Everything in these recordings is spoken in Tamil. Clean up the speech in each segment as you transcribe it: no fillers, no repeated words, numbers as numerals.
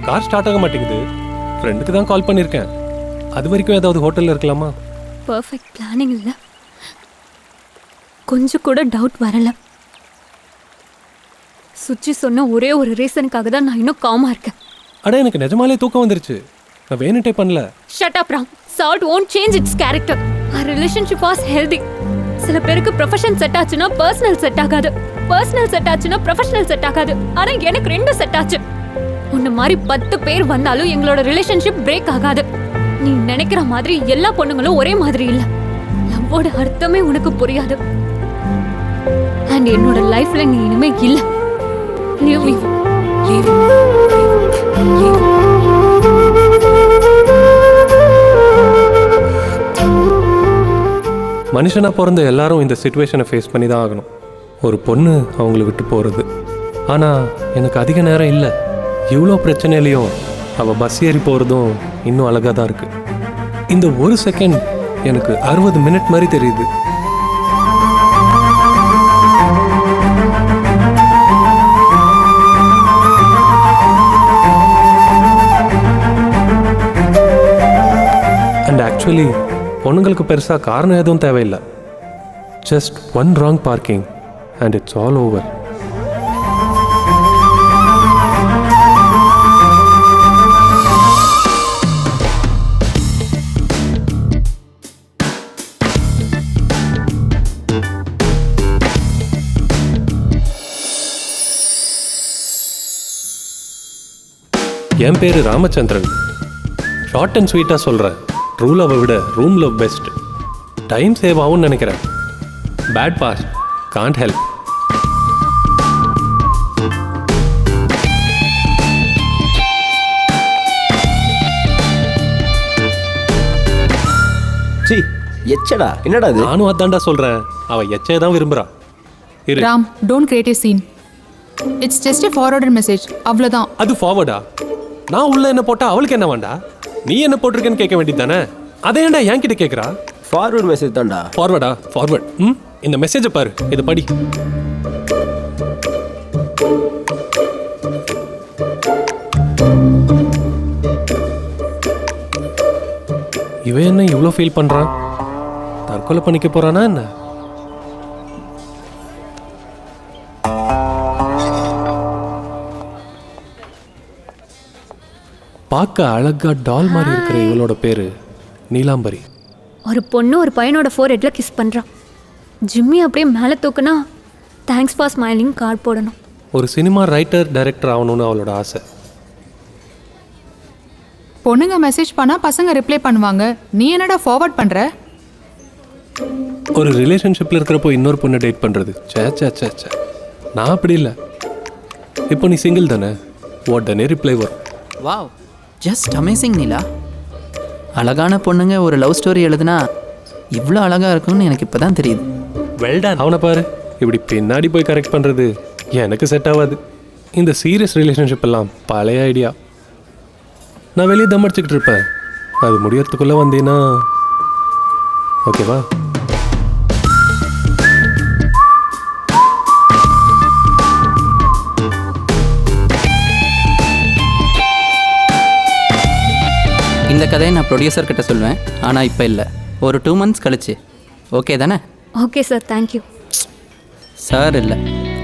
கார் ஸ்டார்ட் ஆக மாட்டேங்குது. ஃப்ரெண்டுக்கு தான் கால் பண்ணியிருக்கேன். அது வரைக்கும் ஏதாவது ஹோட்டலில் இருக்கலாமா? பர்ஃபெக்ட் பிளானிங் இல்லை, கொஞ்சம் கூட டவுட் வரல. சுச்சி சொன்ன ஒரே ஒரு ரீசனுக்காக தான் நான் இன்னும் காமா இருக்கேன். அட எனக்கு நிஜமாலே தூக்கம் வந்துருச்சு. நான் வேணுட்டே பண்ணல. Shut up Ram. Salt won't change its character. Our relationship was healthy. சில பேருக்கு ப்ரொஃபஷன் செட் ஆச்சுன்னா பர்சனல் செட் ஆகாது, பர்சனல் செட் ஆச்சுன்னா ப்ரொஃபஷனல் செட் ஆகாது. ஆனா எனக்கு ரெண்டும் செட் ஆச்சு. உன்ன மாதிரி 10 பேர் வந்தாலும் எங்களோட ரிலேஷன்ஷிப் பிரேக் ஆகாது. நீ நினைக்கிற மாதிரி எல்லா பொண்ணுங்களும் ஒரே மாதிரி இல்ல. லவ்வோட அர்த்தமே உனக்கு புரியாது. அண்ட் என்னோட லைஃப்ல நீ இனிமே இல்ல. Leave me. Leave me. Leave me. மனுஷனாக பிறந்த எல்லாரும் இந்த சிச்சுவேஷனை ஃபேஸ் பண்ணி தான் ஆகணும். ஒரு பொண்ணு அவங்கள விட்டு போகிறது. ஆனால் எனக்கு அதிக நேரம் இல்லை. இவ்வளோ பிரச்சனையிலையும் அவள் பஸ் ஏறி போகிறதும் இன்னும் அழகாக தான் இருக்குது. இந்த ஒரு செகண்ட் எனக்கு 60 மினிட் மாதிரி தெரியுது. அண்ட் ஆக்சுவலி பொண்ணுங்களுக்கு பெருசாக காரணம் எதுவும் தேவையில்லை. Just one wrong parking and it's all over. என் பேர் ராமச்சந்திரன். ஷார்ட் அண்ட் ஸ்வீட்டாக சொல்கிறேன். ட்ரூ லவ்வை விட room love best. Time save ஆகும்னு நினைக்கிறேன். Bad past can't help. சி எச்சடா, என்னடா இது? நானும் அதான்டா சொல்கிறேன். அவள் எச்சையை தான் விரும்புகிறா. Ram, don't create a scene. It's just a forwarded message. அவ்வளோதான். அது ஃபார்வர்டா? நான் உள்ள என்ன போட்டா அவளுக்கு என்ன வேண்டா? நீ என்ன போட்டிருக்கேன்னு கேட்க வேண்டியது தானே? அதை ஏன்டா என்கிட்ட கேட்குறா? ஃபார்வர்ட் மெசேஜ் தான்டா. ஃபார்வர்டா? ஃபார்வர்ட். இந்த மெசேஜை பாரு, இதை படி. இவன் என்ன இவ்வளோ ஃபீல் பண்ணுறான்? தற்கொலை பண்ணிக்க போறானா என்ன? பார்க்க அழகா டால் மாதிரி இருக்கிற இவளோட பேரு நீலாம்பரி. ஒரு பொண்ணு ஒரு பையனோட ஃபோர்ஹெட்ல கிஸ் பண்றான். ஜிம்மி அப்படியே மேலே தூக்குனா தேங்க்ஸ் ஃபார் ஸ்மைலிங் கார்டு போடணும். ஒரு சினிமா ரைட்டர் டைரக்டர் ஆகணும்னு அவளோட ஆசை. பொண்ணுங்க மெசேஜ் பண்ணா பசங்க ரிப்ளை பண்ணுவாங்க. நீ என்னடா ஃபார்வர்ட் பண்ற? ஒரு ரிலேஷன்ஷிப்பில் இருக்கிறப்போ இன்னொரு பொண்ணை டேட் பண்ணுறது சே சே சே சே. நான் அப்படி இல்லை. இப்போ நீ சிங்கிள் தானே, உடனே ரிப்ளை வரும். வாவ், ஜஸ்ட் அமேசிங் நீலா. அழகான பொண்ணுங்க ஒரு லவ் ஸ்டோரி எழுதுனா இவ்வளோ அழகாக இருக்கும்னு எனக்கு இப்போ தான் தெரியுது. வெல்டன். அவனை பாரு, இப்படி பின்னாடி போய் கரெக்ட் பண்ணுறது எனக்கு செட் ஆகாது. இந்த சீரியஸ் ரிலேஷன்ஷிப் எல்லாம் பழைய ஐடியா. நான் வெளியே தம் அடிச்சுக்கிட்டு இருப்பேன். அது முடியறதுக்குள்ளே வந்தீங்கன்னா ஓகேவா? இந்த கதையை நான் ப்ரொடியூசர்கிட்ட சொல்லுவேன். ஆனால் இப்போ இல்லை, ஒரு 2 months கழிச்சு. ஓகே தானே? Okay sir, thank you. சார் இல்லை,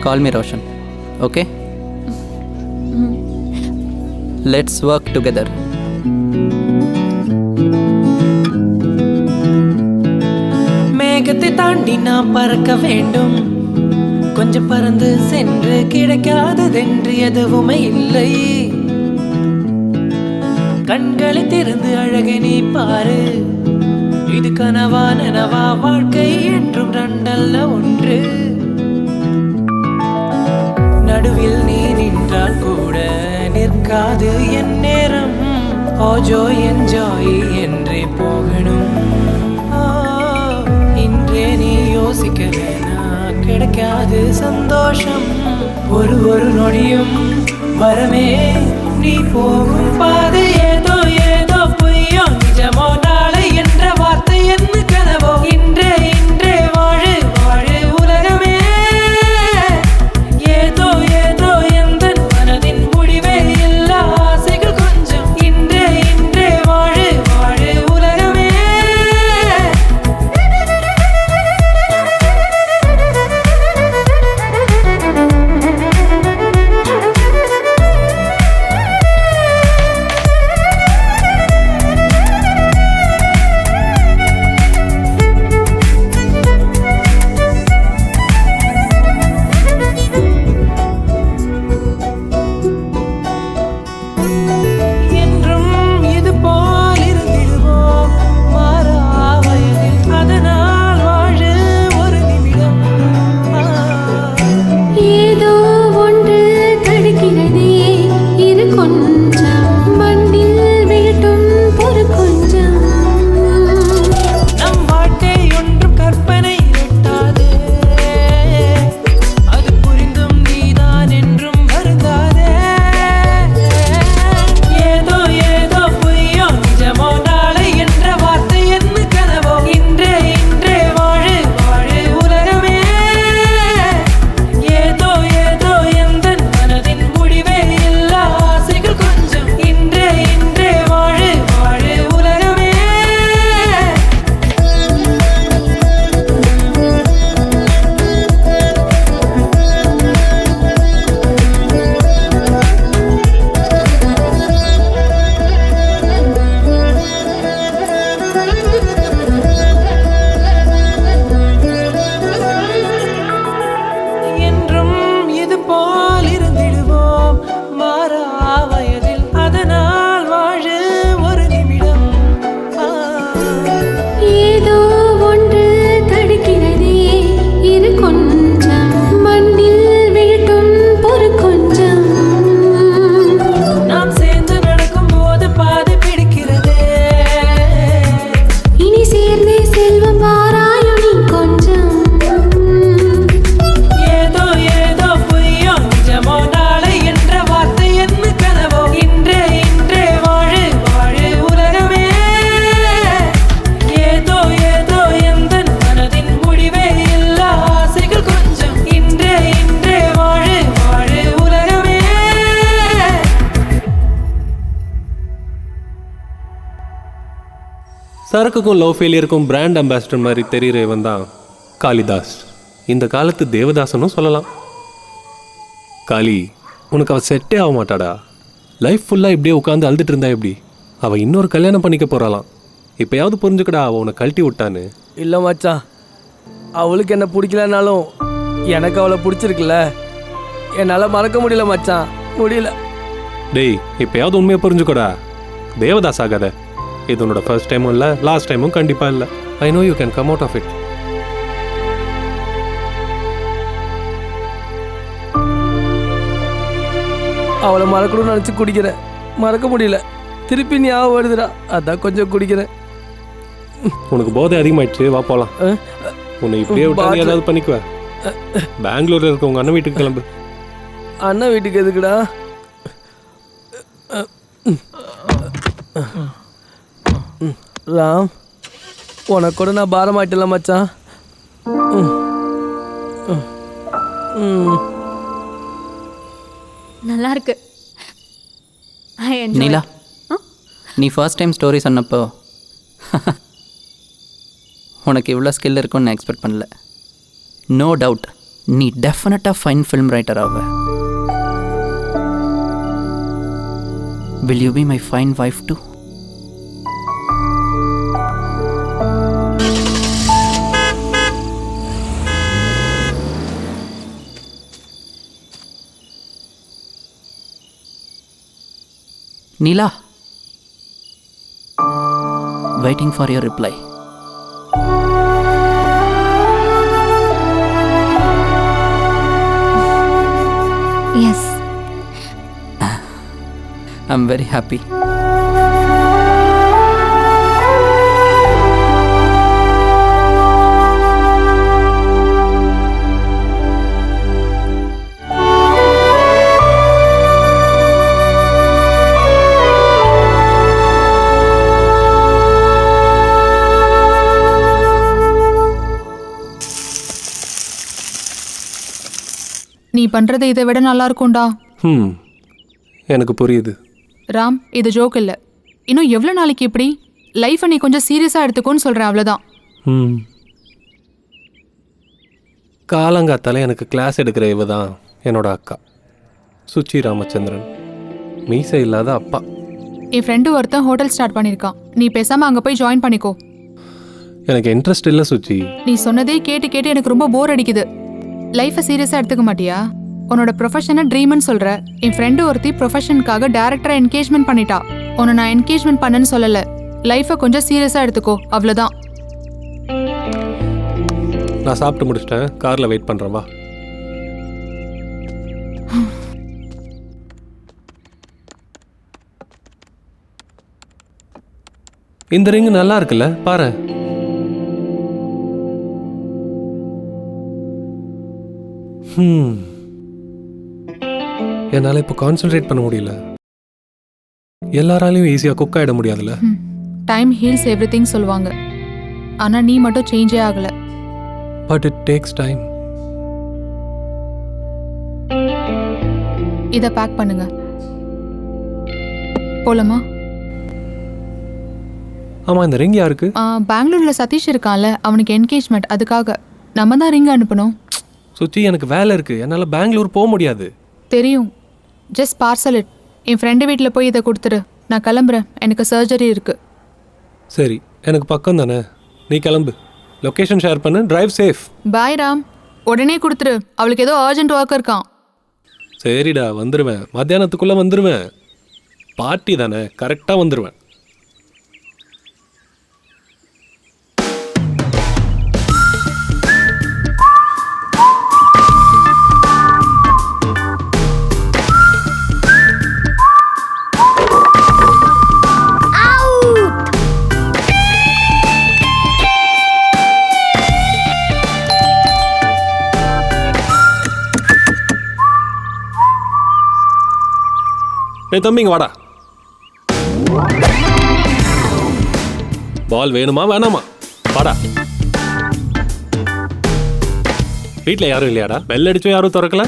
call me Roshan. Okay, let's work together. மேகத்தை தாண்டி நான் பறக்க வேண்டும். கொஞ்சம் பறந்து சென்று கிடைக்காததென்று எதுவுமே இல்லை. கண்களை திறந்து அழகை நீ பாரு. இது கனவா நனவா, வாழ்க்கை என்றும் ரெண்டல்ல ஒன்று. நடுவில் நீ நின்றால் கூட நிற்காது என் நேரம். ஓஜோ என்ஜாய் என்றே போகணும். இன்றே நீ யோசிக்க வேணா, கிடைக்காது சந்தோஷம். ஒரு நொடியும் வரமே. நீ போகும் பாதை ஏதோ ஏதோ பொய்யோ நிஜமோ, நாளை என்ற வார்த்தை என்ன கனவோ. இன்றே இன்றே வாழு வாழு உலகமே. ஏதோ ஏதோ எந்த மனதின் முடிவே எல்லா ஆசைகள் ஸ்பார்க்குக்கும் லவ் ஃபெயிலியருக்கும் பிராண்ட் அம்பாசிடர் மாதிரி தெரிகிற இவன் தான் காளிதாஸ். இந்த காலத்து தேவதாசனும் சொல்லலாம். காளி, உனக்கு அவள் செட்டே ஆக மாட்டாடா. லைஃப் ஃபுல்லாக இப்படியே உட்காந்து அழுதுட்டு இருந்தா எப்படி? அவள் இன்னொரு கல்யாணம் பண்ணிக்க போகிறாளாம். இப்போயாவது புரிஞ்சுக்கடா அவள் உன்னை கழட்டி விட்டான்னு. இல்லை மச்சான், அவளுக்கு என்ன பிடிக்கலனாலும் எனக்கு அவளை பிடிச்சிருக்குல்ல. என்னால் மறக்க முடியல மச்சான், முடியல. டேய், இப்போயாவது உண்மையை புரிஞ்சுக்கோடா. தேவதாஸ் ஆகாத. இது உன்னோட ஃபர்ஸ்ட் டைமும் இல்லை, லாஸ்ட் டைமும் கண்டிப்பாக இல்லை. I know you can come out of it. அவளை மறக்கணும்னு நினச்சி குடிக்கிறேன், மறக்க முடியல. திருப்பி ஞாபகம் வருதுடா, அதான் கொஞ்சம் குடிக்கிறேன். உனக்கு போதை அதிகமாயிடுச்சு, வா போகலாம். உன்னை இப்படியே விட்டா நீ ஏதாவது பண்ணிக்குவ. பெங்களூர்ல இருக்க உங்க அண்ணன் வீட்டுக்கு கிளம்பு. அண்ணன் வீட்டுக்கு எதுக்குடா? ராம், உனக்கு கூட நான் பாரமாயிட்டல மச்சான். நல்லா இருக்கு. I enjoy Neela, it. நீ ஃபர்ஸ்ட் டைம் ஸ்டோரி சொன்னப்போ உனக்கு இவ்வளோ ஸ்கில் இருக்குன்னு நான் எக்ஸ்பெக்ட் பண்ணல. நோ டவுட் நீ டெஃபினட்டாக ஃபைன் ஃபில்ம் ரைட்டர் ஆவ. Will you be my fine wife too? Neela, waiting for your reply. Yes. I'm very happy. நீ பண்றது இதை விட நல்லா இருக்கும்டா. எனக்கு புரியுது. ராம், இது ஜோக் இல்லை. இன்னும் எவ்வளோ நாளைக்கு இப்படி? லைஃப்பை நீ கொஞ்சம் சீரியஸாக எடுத்துக்கோன்னு சொல்கிறேன், அவ்வளோதான். காலங்காத்தால எனக்கு கிளாஸ் எடுக்கிற இவ தான் என்னோட அக்கா சுச்சி ராமச்சந்திரன். மீசை இல்லாத அப்பா. என் ஃப்ரெண்டு ஒருத்தன் ஹோட்டல் ஸ்டார்ட் பண்ணியிருக்கான். நீ பேசாமல் அங்கே போய் ஜாயின் பண்ணிக்கோ. எனக்கு இன்ட்ரெஸ்ட் இல்லை சுச்சி. நீ சொன்னதே கேட்டு கேட்டு எனக்கு ரொம்ப போர் அடிக்குது. லைஃப்பை சீரியஸாக எடுத்துக்க மாட்டியா? உன்னோட ப்ரொஃபஷனை ட்ரீம்னு சொல்கிற. என் ஃப்ரெண்டு ஒருத்தி ப்ரொஃபஷனுக்காக டேரக்டராக என்கேஜ்மெண்ட் பண்ணிட்டா. உன்னை நான் என்கேஜ்மெண்ட் பண்ணேன்னு சொல்லலை. லைஃப்பை கொஞ்சம் சீரியஸாக எடுத்துக்கோ, அவ்வளோதான். நான் சாப்பிட்டு முடிச்சிட்டேன், காரில் வெயிட் பண்ணுறேன், வா. இந்த ரிங் நல்லா இருக்குல்ல, பாரு. என்னால் இப்போ கான்சென்ட்ரேட் பண்ண முடியல. எல்லாராலையும் ஈஸியாக குக் ஆகிட முடியாதுல்ல. டைம் ஹீல்ஸ் எவ்ரி திங் சொல்லுவாங்க. ஆனால் நீ மட்டும் சேஞ்சே ஆகலை. But it takes time. இதை பேக் பண்ணுங்க. போலாமா? ஆமாம், இந்த ரிங் யாருக்கு? பெங்களூரில் சதீஷ் இருக்கான்ல, அவனுக்கு என்கேஜ்மெண்ட். அதுக்காக நம்ம தான் ரிங் அனுப்பணும். சுச்சி, எனக்கு வேலை இருக்குது, என்னால் பெங்களூர் போக முடியாது. தெரியும், just parcel it. N friend வீட்டில் போய் இதை கொடுத்துரு. நான் கிளம்புறேன், எனக்கு சர்ஜரி இருக்குது. சரி, எனக்கு பக்கம் தானே, நீ கிளம்பு. லொக்கேஷன் ஷேர் பண்ணு, டிரைவ் சேஃப். பாய் ராம், உடனே கொடுத்துரு. அவளுக்கு ஏதோ அர்ஜென்ட் ஒர்க் இருக்கான். சரிடா, வந்துடுவேன். மத்தியானத்துக்குள்ளே வந்துடுவேன். பார்ட்டி தானே, கரெக்டாக வந்துடுவேன். தம்பிங்க வாடா. பால் வேணுமா வேணாமா? வாடா. வீட்டில் யாரும் இல்லையாடா? பெல் அடிச்சும் யாரும் திறக்கல.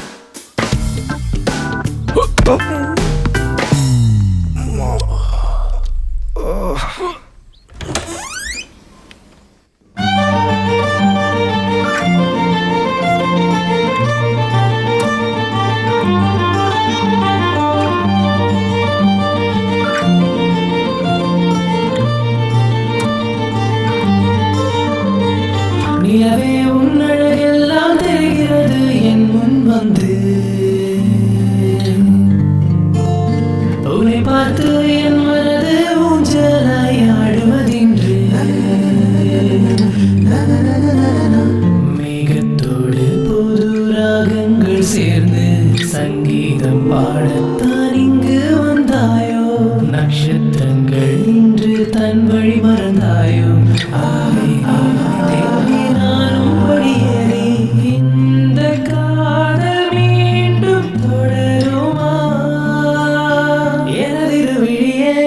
நிலவே உன்னழகெல்லாம் தெரிகிறது என் முன் வந்து உன்னை பார்த்து என் மனது ஊஞ்சலாய் ஆடுவதின்று மேகத்தோடு புது ராகங்கள் சேர்ந்து சங்கீதம் பாடத்தான் இங்கு வந்தாயோ நட்சத்திரங்கள் இன்று தன் வழி மறந்தாயோ தேவி நானும் படியேறி இந்த காதல் மீண்டும் தொடருமா எனதிரு விழியே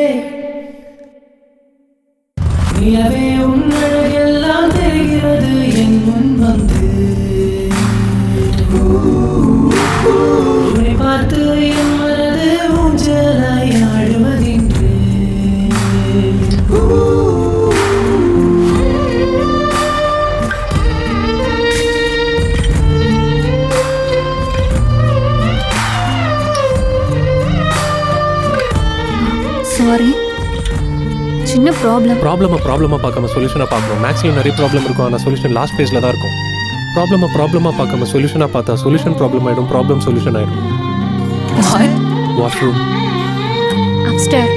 நிலவே உன்னழகெல்லாம் தெரிகிறது என் முன் வந்து உன்னை பார்த்து என் மனது ஊஞ்சலாய் ஆடுவதின்று சாரி, சின்ன ப்ராப்ளம். ப்ராப்ளமாக பார்க்காம சொல்யூஷனாக பார்க்கணும். மேக்ஸில் நிறைய ப்ராப்ளம் இருக்கும், ஆனால் சொல்யூஷன் லாஸ்ட் ஃபேஸில் தான் இருக்கும். ப்ராப்ளமாக பார்க்காம சொல்யூஷனாக பார்த்தா சொல்யூஷன் ப்ராப்ளம் ஆகிடும், ப்ராப்ளம் சொல்யூஷன் ஆகிடும். வாஷ்ரூம். அப்ஸ்டேர்.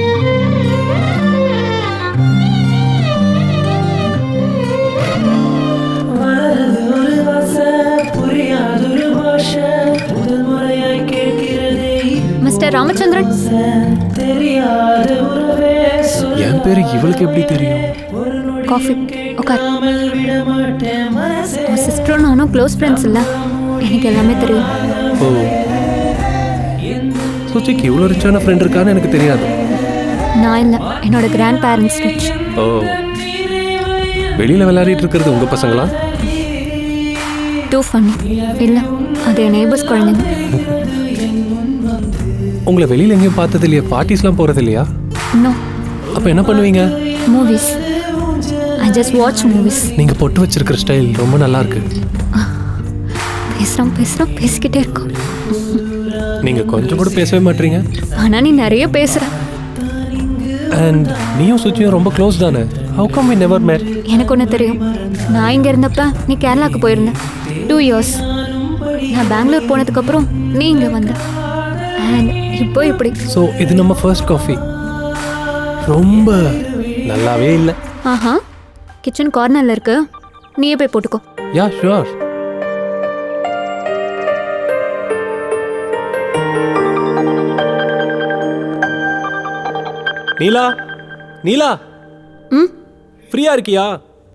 வளரது ஒரு ஆசை புரியாதொரு பாஷை முதல் முறையாய் கேட்கிறதே மிஸ்டர் ராமச்சந்திரன், தெரியாத உறவே என் பேர் இவளுக்கு எப்படி தெரியும்? காஃபி உட்கார். சொல்லாமல் விட மாட்டேன் மனசே உன் சிஸ்டரும் நானும் க்ளோஸ் ஃப்ரெண்ட்ஸ் இல்லை, எனக்கு எல்லாமே தெரியும். ஓ, சுச்சிக்கு இவ்வளோ ரிச்சான ஃப்ரெண்ட் இருக்கான்னு எனக்கு தெரியாது. நான் இல்லை, என்னோட கிராண்ட் பேரண்ட்ஸ் ரிச். ஓ, வெளியில் விளையாடிட்டு இருக்கிறது உங்கள் பசங்களா? Too funny. இல்லை, அது என் நெய்பர்ஸ் குழந்தைங்க. உங்களை வெளியில் எங்கேயும் பார்த்தது இல்லையா? பார்ட்டிஸ்லாம் போகிறது இல்லையா? இன்னும் அப்போ என்ன பண்ணுவீங்க? Movies. I just watch movies. நீங்கள் பொட்டு வச்சிருக்கிற ஸ்டைல் ரொம்ப நல்லா இருக்கு. பேசுகிறோம் பேசிக்கிட்டே இருக்கோம். நீங்கள் கொஞ்சம் கூட பேசவே மாட்டீங்க. ஆனால் நீ நிறைய பேசுகிற. அண்ட் நீயும் சுச்சியும் ரொம்ப க்ளோஸ் தானே? How come we never met? எனக்கு ஒன்று தெரியும். நான் இங்கே இருந்தப்ப நீ கேரளாவுக்கு போயிருந்த 2 years. நான் பெங்களூர் போனதுக்கப்புறம் நீ இங்கே வந்த. அண்ட் இப்போ இப்படி. ஸோ இது நம்ம ஃபர்ஸ்ட் காஃபி. ரொம்ப நல்லாவே இல்லை. ஆஹா, கிச்சன் கார்னரில் இருக்கு, நீயே போய் போட்டுக்கோ. யா ஷுவர். நீலா ம், ஃப்ரீயா இருக்கியா?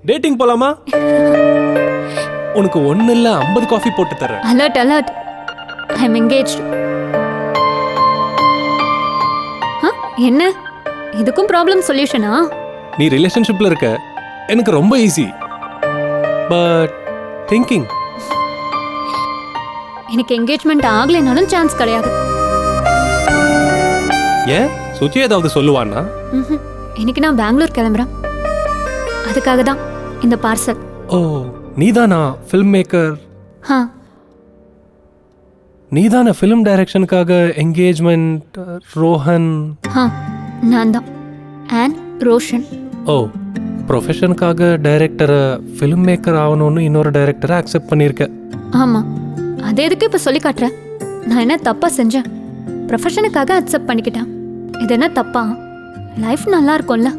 டேட்டிங் போலாமா? உனக்கு ஒண்ணு இல்ல 50 காஃபி போட்டு தரேன். அலர்ட். I am engaged. என்ன இதுக்கும் ப்ராப்ளம் சொல்யூஷனா? நீ ரிலேஷன்ஷிப்ல இருக்க, எனக்கு ரொம்ப ஈஸி. But thinking. எனக்கு என்கேஜ்மெண்ட் ஆகலைனாலும் சான்ஸ் கிடையாது. ஏன் சுச்சி ஏதாவது சொல்லுவான்னா? ம்ஹும். இன்னைக்கு நான் பெங்களூர் கிளம்புறேன், அதுக்காக தான் இந்த பார்சல். ஓ, நீதானா ஃபில்ம் மேக்கர்? நீதான ஃபிலிம் டைரக்ஷனுக்காக என்கேஜ்மெண்ட் ரோஹன்? நான் தான். அண்ட் ரோஷன். ஓ, ப்ரொஃபஷனுக்காக டைரக்டரை ஃபிலிம் மேக்கர் ஆகணும்னு இன்னொரு டைரக்டரை அக்செப்ட் பண்ணியிருக்க. ஆமாம், அது எதுக்கு இப்போ சொல்லி காட்டுறேன்? நான் என்ன தப்பாக செஞ்சேன்? ப்ரொஃபஷனுக்காக அக்செப்ட் பண்ணிக்கிட்டேன். இது என்ன தப்பா? லைஃப் நல்லா இருக்கும்ல.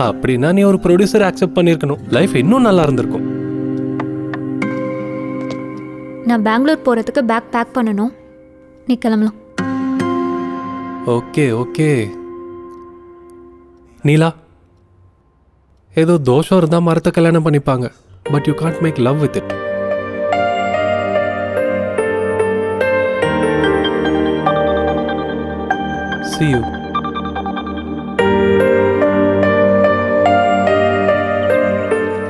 அப்படின்னா நீ ஒரு ப்ரொடியூசர் அக்செப்ட் பண்ணியிருக்கணும், லைஃப் இன்னும் நல்லா இருந்திருக்கும். நான் பெங்களூர் போகிறதுக்கு பேக் பண்ணணும், நீ கிளம்பலாம். ஓகே நீலா, ஏதோ தோஷம் இருந்தால் மரத்தை கல்யாணம் பண்ணிப்பாங்க, but you can't make love with it. See you.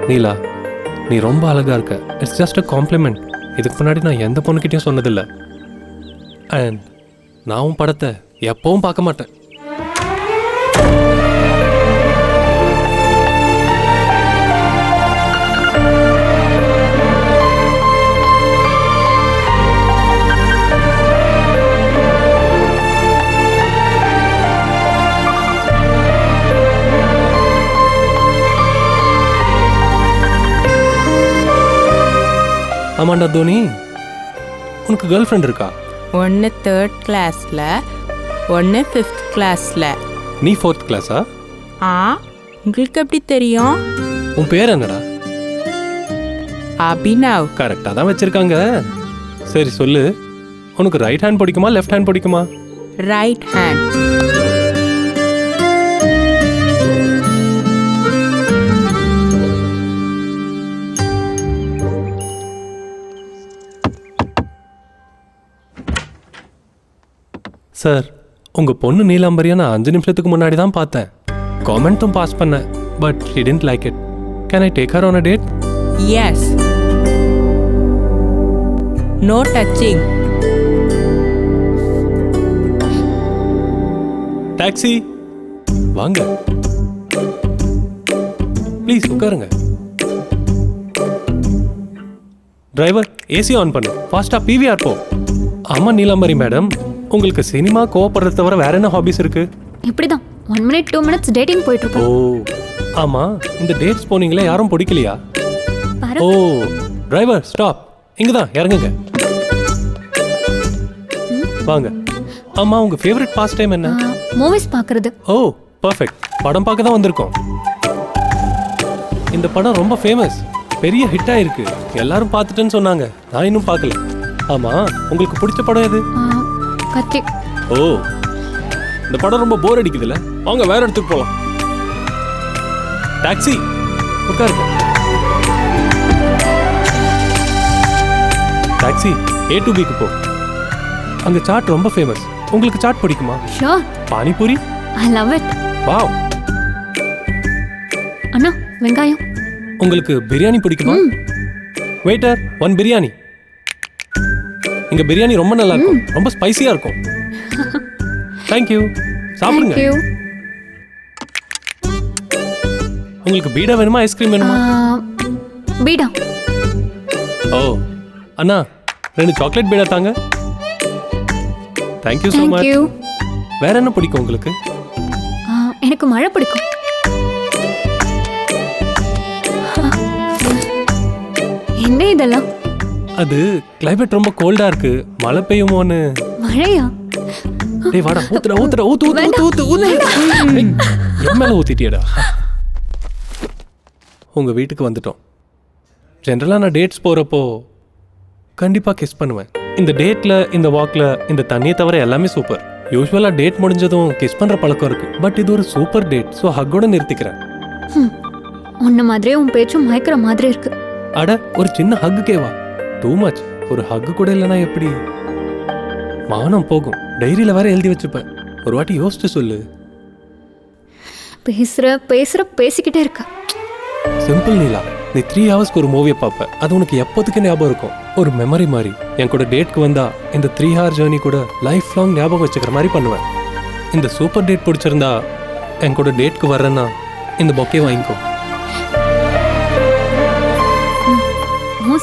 Neela, நீ ரொம்ப அழகா இருக்க. It's just a compliment. இதுக்கு முன்னாடி நான் எந்த பொண்ணுக்கிட்டையும் சொன்னதில்லை. அண்ட் நான் உன் படத்தை எப்பவும் பார்க்க மாட்டேன். ஆமாண்டா தோனி, உனக்கு கேர்ள் ஃப்ரெண்ட் இருக்கா? ஒன்று 3rd கிளாஸில், ஒன்று 5th கிளாஸில். நீ 4th கிளாஸா? ஆ, உங்களுக்கு எப்படி தெரியும்? உன் பேர் என்னடா? அபினவ். கரெக்டாக தான் வச்சிருக்காங்க. சரி சொல்லு, உனக்கு ரைட் ஹேண்ட் பிடிக்குமா லெஃப்ட் ஹேண்ட் பிடிக்குமா? Right hand. சார், உங்கள் பொண்ணு நீலாம்பரியை நான் 5 நிமிஷத்துக்கு முன்னாடி தான் பார்த்தேன். காமெண்ட்டும் பாஸ் பண்ணேன், but she didn't like it. Can I take her on a date? Yes. No touching. Taxi வாங்க, ப்ளீஸ் உட்காருங்க. டிரைவர், ஏசி ஆன் பண்ணு, ஃபாஸ்டா பிவிஆர் போ. ஆமா நீலாம்பரி மேடம், உங்களுக்கு சினிமா கோவப்படுறத தவிர வேற என்ன ஹாபிஸ் இருக்கு? இப்படிதான் 1 minute 2 minutes டேட்டிங் போயிட்டு ஓ இருக்கோம். ஆமா, இந்த டேட்ஸ் போனீங்களே யாரும் பிடிக்கலையா? பாரு, ஓ டிரைவர் ஸ்டாப், இங்க தான் இறங்குங்க. வாங்க. ஆமா, உங்க ஃபேவரட் பாஸ் டைம் என்ன? மூவிஸ் பார்க்கறது. ஓ பர்ஃபெக்ட், படம் பார்க்க தான் வந்திருக்கோம். இந்த படம் ரொம்ப ஃபேமஸ், பெரிய ஹிட் ஆயிருக்கு, எல்லாரும் பார்த்துட்டேன்னு சொன்னாங்க. நான் இன்னும் பார்க்கல. ஆமா, உங்களுக்கு பிடிச்ச படம் எது? கத்தி. ஓ, இந்த படம் ரொம்ப போர் அடிக்குதுல்ல, வாங்க வேற இடத்துக்கு போலாம். டாக்ஸி உட்காருங்க. டாக்ஸி A to B க்கு போ. அங்க சாட் ரொம்ப ஃபேமஸ். உங்களுக்கு சாட் பிடிக்குமா? Sure. Panipuri? I love it. Wow. அண்ணா, வெங்காயம். உங்களுக்கு பிரியாணி பிடிக்குமா? வெயிட்டர், 1 பிரியாணி. இங்க பிரியாணி ரொம்ப நல்லா இருக்கும், ரொம்ப ஸ்பைசியா இருக்கும். தேங்க்யூ, சாப்பிடுங்க. Thank you. உங்களுக்கு பீடா வேணுமா ஐஸ்கிரீம் வேணுமா? பீடா. ஓ அண்ணா, 2 சாக்லேட் பீடா தாங்க. Thank you so Thank much. you. வேற என்ன பிடிக்கும் உங்களுக்கு? எனக்கு மழை பிடிக்கும். என்ன இதெல்லாம்? அது கிளைமேட் ரொம்ப கோல்டா இருக்கு, மழை பெய்யுமோன்னு. மழையா? டேய் வாடா, ஊத்துடா ஊத்துடா ஊத்து ஊத்து ஊத்து ஊத்து ஊத்து. ஏய், என் மேல ஊத்திட்டியடா. உங்க வீட்டுக்கு வந்துட்டோம். ஜென்ரலா நான் டேட்ஸ் போறப்போ கண்டிப்பா கிஸ் பண்ணுவேன். இந்த டேட்ல, இந்த வாக்ல, இந்த தண்ணியை தவிர எல்லாமே சூப்பர். யூஸ்வலா டேட் முடிஞ்சதும் கிஸ் பண்ற பழக்கம் இருக்கு, பட் இது ஒரு சூப்பர் டேட், ஸோ ஹக்கோட நிறுத்திக்கிறேன். உன்ன மாதிரியே உன் பேச்சும் மயக்கிற மாதிரி இருக்கு. அட, ஒரு சின்ன ஹக்கு கேவா? Too much. ஒரு ஹக்கு கூட இல்லைன்னா எப்படி? மானம் போகும். டைரியில வேற எழுதி வச்சுப்பேன். ஒரு வாட்டி யோசிச்சு சொல்லு. பேசிக்கிட்டே இருக்க. சிம்பிள் நீலா, நீ 3 ஹவர்ஸ்க்கு ஒரு மூவியை பார்ப்ப, அது உனக்கு எப்போதுக்கு ஞாபகம் இருக்கும், ஒரு மெமரி மாதிரி. என் கூட டேட்க்கு வந்தா இந்த 3 ஹவர் ஜேர்னி கூட லைஃப் லாங் ஞாபகம் வச்சுக்கிற மாதிரி பண்ணுவேன். இந்த சூப்பர் டேட் பிடிச்சிருந்தா என் கூட டேட்க்கு வர்றேன்னா இந்த பொக்கே வாங்கிக்கோ.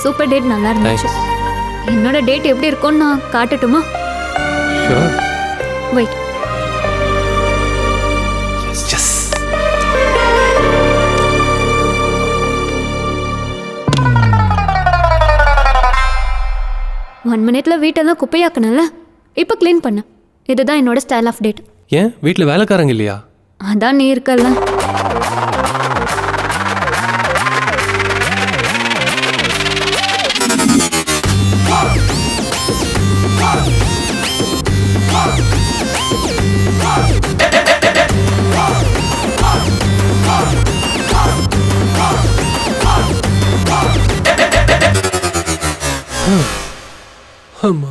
சூப்பர் டேட் நல்லா இருந்துச்சு. என்னோட டேட் எப்படி இருக்கும்னு நான் காட்டட்டுமா? ஷூர். வெயிட். எஸ். 1 மினிட்ல வீட்டெல்லாம் குப்பையாக்கணும்ல, இப்போ க்ளீன் பண்ண. இதுதான் என்னோட ஸ்டைல் ஆஃப் டேட். ஏன் வீட்டில் வேலைக்காரங்க இல்லையா? அதான் நீ இருக்கல்ல. ஆமா.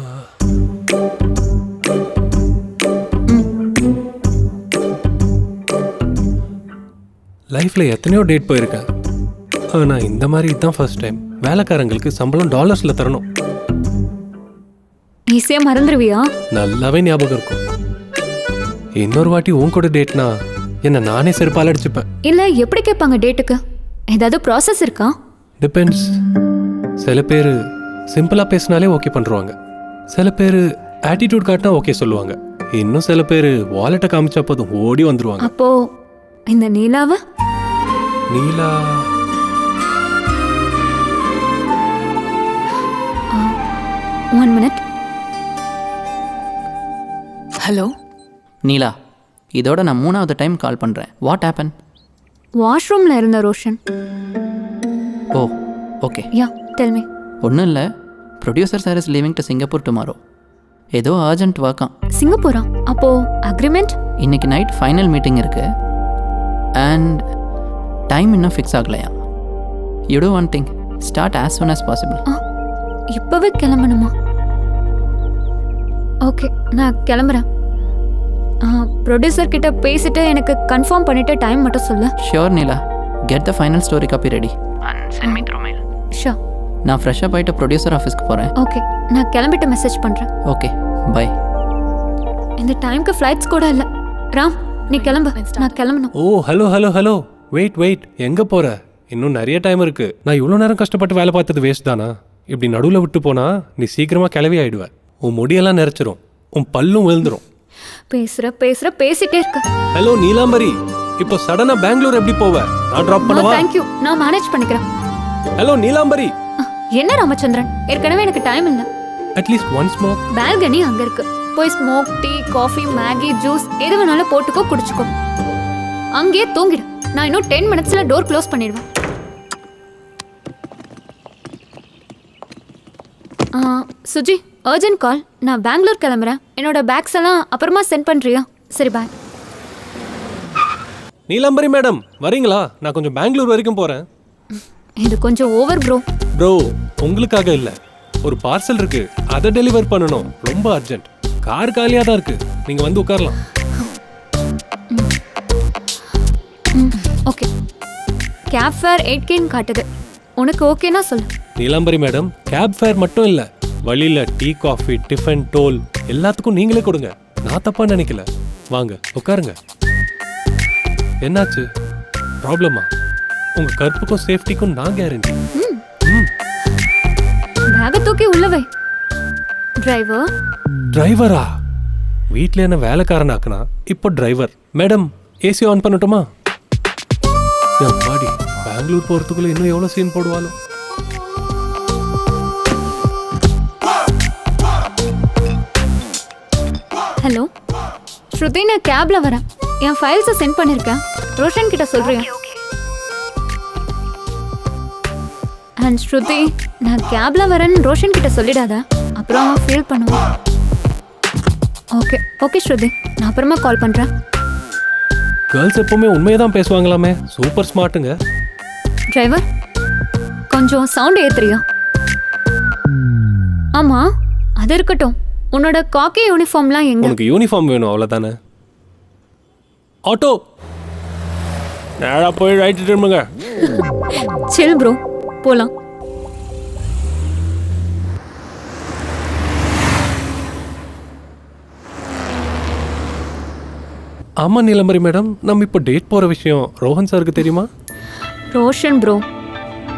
லைஃப்ல எத்தனையோ டேட் போயிருக்கேன், ஆனா இந்த மாதிரி இதுதான் ஃபர்ஸ்ட் டைம். வேலைக்காரங்களுக்கு சம்பளம் டாலர்ஸ்ல தரணும். ஈஸியா மறந்துடுவியா? நல்லாவே ஞாபகம் இருக்கும். இன்னொரு வாட்டி உன் கூட டேட்னா என்ன நானே செருப்பால் அடிச்சுப்பேன். இல்ல எப்படி கேட்பாங்க டேட்டுக்கு? ஏதாவது ப்ராசஸ் இருக்கா? டிபெண்ட்ஸ். சில பேர் சிம்பிளா பேசினாலே ஓகே பண்றாங்க, சில பேர் ஆட்டிடியூட் காட்டினா ஓகே சொல்லுவாங்க, இன்னும் சில பேர் வாலெட்டை காமிச்சா போதும் ஓடி வந்துருவாங்க. அப்போ இந்த நீலாவ? நீலா 1 minute. ஹலோ நீலா, இதோட நான் 3வது டைம் கால் பண்ணுறேன். What happen? வாஷ்ரூம்ல இருந்த Roshan. Oh okay. Yeah, tell me. ஒன்றும் இல்லை, producer sir is leaving to Singapore tomorrow. ஏதோ அர்ஜென்ட் ஒர்க்காம். சிங்கப்பூரா? அப்போ அக்ரிமெண்ட்? இன்னைக்கு நைட் ஃபைனல் மீட்டிங் இருக்குது அண்ட் டைம் இன்னும் ஃபிக்ஸ் ஆகலையா. You do one thing, start as soon as possible. இப்பவே கிளம்பணுமா? ஓகே, நான் கிளம்புறேன். ப்ரொடியூசர் கிட்ட பேசிட்டு எனக்கு கன்ஃபார்ம் பண்ணிட்டு டைம் மட்டும் சொல்லு. Sure Neela, get the final story copy ready and send me through mail. Sure. நான் ஃப்ரெஷ்ஷாக போயிட்டு ப்ரொடியூசர் ஆஃபீஸ்க்கு போகிறேன். ஓகே, நான் கிளம்பிட்டு மெசேஜ் பண்ணுறேன். Okay bye. இந்த டைம்க்கு ஃப்ளைட்ஸ் கூட இல்லை. ராம், நீ கிளம்பு, நான் கிளம்பணும். ஓ ஹலோ ஹலோ ஹலோ, வெயிட், எங்கே போகிற? இன்னும் நிறைய டைம் இருக்கு. நான் இவ்வளோ நேரம் கஷ்டப்பட்டு வேலை பார்த்தது வேஸ்ட் தானா? இப்படி நடுவில் விட்டு போனா நீ சீக்கிரமாக கிளவி ஆயிடுவ. உன் முடியெல்லாம் நிறைச்சிரும், உன் பல்லும் விழுந்துரும். பேசிட்டே இருக்க. ஹலோ நீலாம்பரி, இப்போ சடனா பெங்களூர் எப்படி போவ? நான் டிராப் பண்ணவா? தேங்க்யூ, நான் மேனேஜ் பண்ணிக்கிறேன். ஹலோ நீலாம்பரி. என்ன ராமச்சந்திரன், ஏற்கனவே எனக்கு டைம் இல்லை. At least one smoke. பால்கனி அங்க இருக்கு, போய் smoke, tea, coffee, Maggi, juice எது வேணாலும் போட்டுக்கோ, குடிச்சுக்கோ. அங்கேயே தூங்கிடு. நான் இன்னும் 10 minutesல டோர் க்ளோஸ் பண்ணிடுவேன். சுஜி, அர்ஜென்ட் கால். நான் பெங்களூர் கிளம்புறேன். என்னோட பேக்ஸ் எல்லாம் அப்புறமா சென்ட் பண்றியா? சரி, பாய். நீலாம்பரி மேடம் வரீங்களா? நான் கொஞ்சம் பெங்களூர் வரைக்கும் போறேன். இது கொஞ்சம் ஓவர் ப்ரோ, உங்களுக்காக இல்லை, ஒரு பார்சல் இருக்கு, அதை டெலிவர் பண்ணணும். ரொம்ப அர்ஜென்ட். கார் காலியாக தான் இருக்கு, நீங்க வந்து உட்காரலாம். ஓகே. கேப் ஃபேர் 8K காட்டுது. உனக்கு ஓகேனா சொல்லு. நீலாம்பரி மேடம், கேப் ஃபேர் மட்டும் இல்லை, வழியில் டீ, காஃபி, டிஃபன், டோல் எல்லாத்துக்கும் நீங்களே கொடுங்க. நான் தப்பா நினைக்கல. வாங்க உட்காருங்க. என்னாச்சு? ப்ராப்ளமா? உங்க கற்புக்கும் சேஃப்டிக்கும் நான் கேரண்டி. பேக தூக்கி உள்ள வை. டிரைவரா? வீட்டில் என்ன வேலைக்காரனாக்குனா இப்போ டிரைவர். மேடம், ஏசி ஆன் பண்ணட்டுமா? பாடி பெங்களூர் போகிறதுக்குள்ள இன்னும் எவ்வளோ சீன் போடுவாலும். ஹலோ ஸ்ருதி, நான் கேப்ல வரேன். என் ஃபைல்ஸை சென்ட் பண்ணிருக்கேன். ரோஷன் கிட்ட சொல்றியா? அண்ட் ஸ்ருதி, நான் கேப்ல வரேன்னு ரோஷன் கிட்ட சொல்லிடாத, அப்புறம் அவன் ஃபீல் பண்ணுவான். ஓகே ஸ்ருதி, நான் அப்புறமா கால் பண்றேன். கேர்ள்ஸ் எப்பவுமே உண்மையை தான் பேசுவாங்களாமே. சூப்பர் ஸ்மார்ட்டுங்க. டிரைவர், கொஞ்சம் சவுண்ட் ஏத்துறியா? ஆமா, அது இருக்கட்டும். உன்னோட காக்கி யூனிஃபார்ம்லாம் எங்க? உனக்கு யூனிஃபார்ம் வேணும் அவ்வளோதானே? ஆட்டோ நேராக போய் ரைட்டு திரும்புங்க. சில் ப்ரோ, போலாம். ஆமாம் நீலம்பரி மேடம், நம்ம இப்போ டேட் போகிற விஷயம் ரோஹன் சாருக்கு தெரியுமா? ரோஷன் ப்ரோ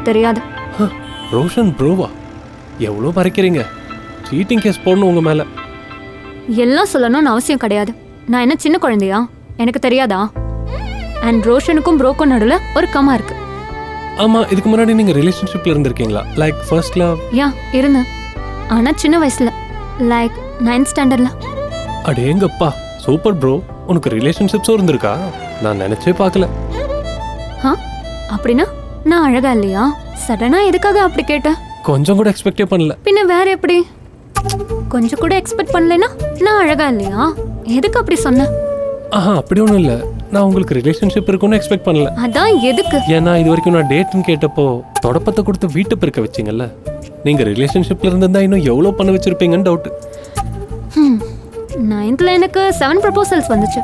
தெரியாது. ரோஷன் ப்ரோவா? எவ்வளோ மறைக்கிறீங்க? சீட்டிங் கேஸ் போடணும் உங்கள் மேலே. எல்லாம் சொல்லணும்னு அவசியம் கிடையாது. நான் என்ன சின்ன குழந்தையா? எனக்கு தெரியாதா? அண்ட் ரோஷனுக்கும் ப்ரோக்கும் நடுவில் ஒரு கமா இருக்கு. ஆமாம், இதுக்கு முன்னாடி நீங்கள் ரிலேஷன்ஷிப்பில் இருந்திருக்கீங்களா? Like first love? யா, இருந்தேன். ஆனால் சின்ன வயசில், லைக் 9th ஸ்டாண்டர்டில். அடேங்கப்பா, சூப்பர் ப்ரோ. உனக்கு ரிலேஷன்ஷிப்ஸும் இருந்திருக்கா? நான் நினச்சே பார்க்கல. அப்படின்னா நான் அழகா இல்லையா? சடனா எதுக்காக அப்படி கேட்டேன்? கொஞ்சம் கூட எக்ஸ்பெக்டே பண்ணல. பின்ன வேற எப்படி? கொஞ்சம் கூட எக்ஸ்பெக்ட் பண்ணலைன்னா நான் அழகா இல்லையா? எதுக்கு அப்படி சொன்ன? அப்படி ஒன்றும் இல்லை. நான் உங்களுக்கு ரிலேஷன்ஷிப் இருக்குன்னு எக்ஸ்பெக்ட் பண்ணல. அதான் எதுக்கு? ஏன்னா இது வரைக்கும் நான் டேட்னு கேட்டப்போ தொடப்பத்தை கொடுத்து வீட்டை பெருக்க வச்சிங்கல்ல. நீங்கள் ரிலேஷன்ஷிப்பில் இருந்திருந்தா இன்னும் எவ்வளோ பண்ண வச்சிருப்பீங்கன்னு டவுட்டு. 9th எனக்கு 7 ப்ரப்போசல்ஸ் வந்துச்சு.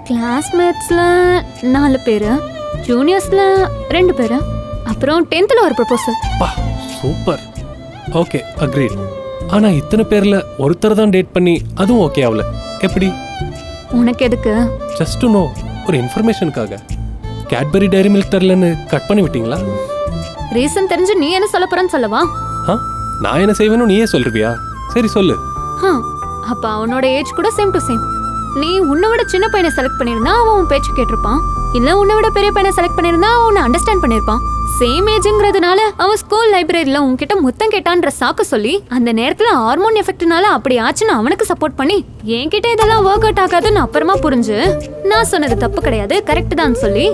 கிளாஸ்மேட்ஸில் 4 பேர், ஜூனியர்ஸில் 2 பேர், அப்புறம் 10th ஒரு ப்ரப்போசல். பா, சூப்பர். Okay, agreed. ஆனால் இத்தனை பேரில் ஒருத்தர் தான் டேட் பண்ணி அதுவும் ஓகே ஆகல. எப்படி? உனக்கு எதுக்கு? ஜஸ்ட் டு நோ, ஒரு இன்ஃபர்மேஷனுக்காக. கேட்பரி டைரி மில்க் தரலன்னு கட் பண்ணி விட்டீங்களா? ரீசன் தெரிஞ்சு நீ என்ன சொல்ல போறன்னு சொல்லவா? நான் என்ன செய்வேன்னு நீயே சொல்றியா? சரி சொல்லு. அப்ப அவனோட ஏஜ் கூட சேம் டு சேம். நீ உன்னை விட சின்ன பையனை செலக்ட் பண்ணியிருந்தா அவன் உன் பேச்சு கேட்டிருப்பான். இல்ல உன்னை விட பெரிய பையனை செலக்ட் பண்ணியிருந்தா அவன் உன்னை அண்டர்ஸ்டாண்ட் பண்ணியிருப்பான். சேம் ஏஜ்ங்கிறதுனால அவன் ஸ்கூல் லைப்ரரியில உன்கிட்ட முத்தம் கேட்டான்ற சாக்கு சொல்லி அந்த நேரத்துல ஹார்மோன் எஃபெக்ட்னால அப்படி ஆச்சுன்னு அவனுக்கு சப்போர்ட் பண்ணி என்கிட்ட இதெல்லாம் ஒர்க் அவுட் ஆகாதுன்னு அப்புறமா புரிஞ்சு நான் சொன்னது தப்பு கிடையாது கரெக்ட் தான் சொல்லி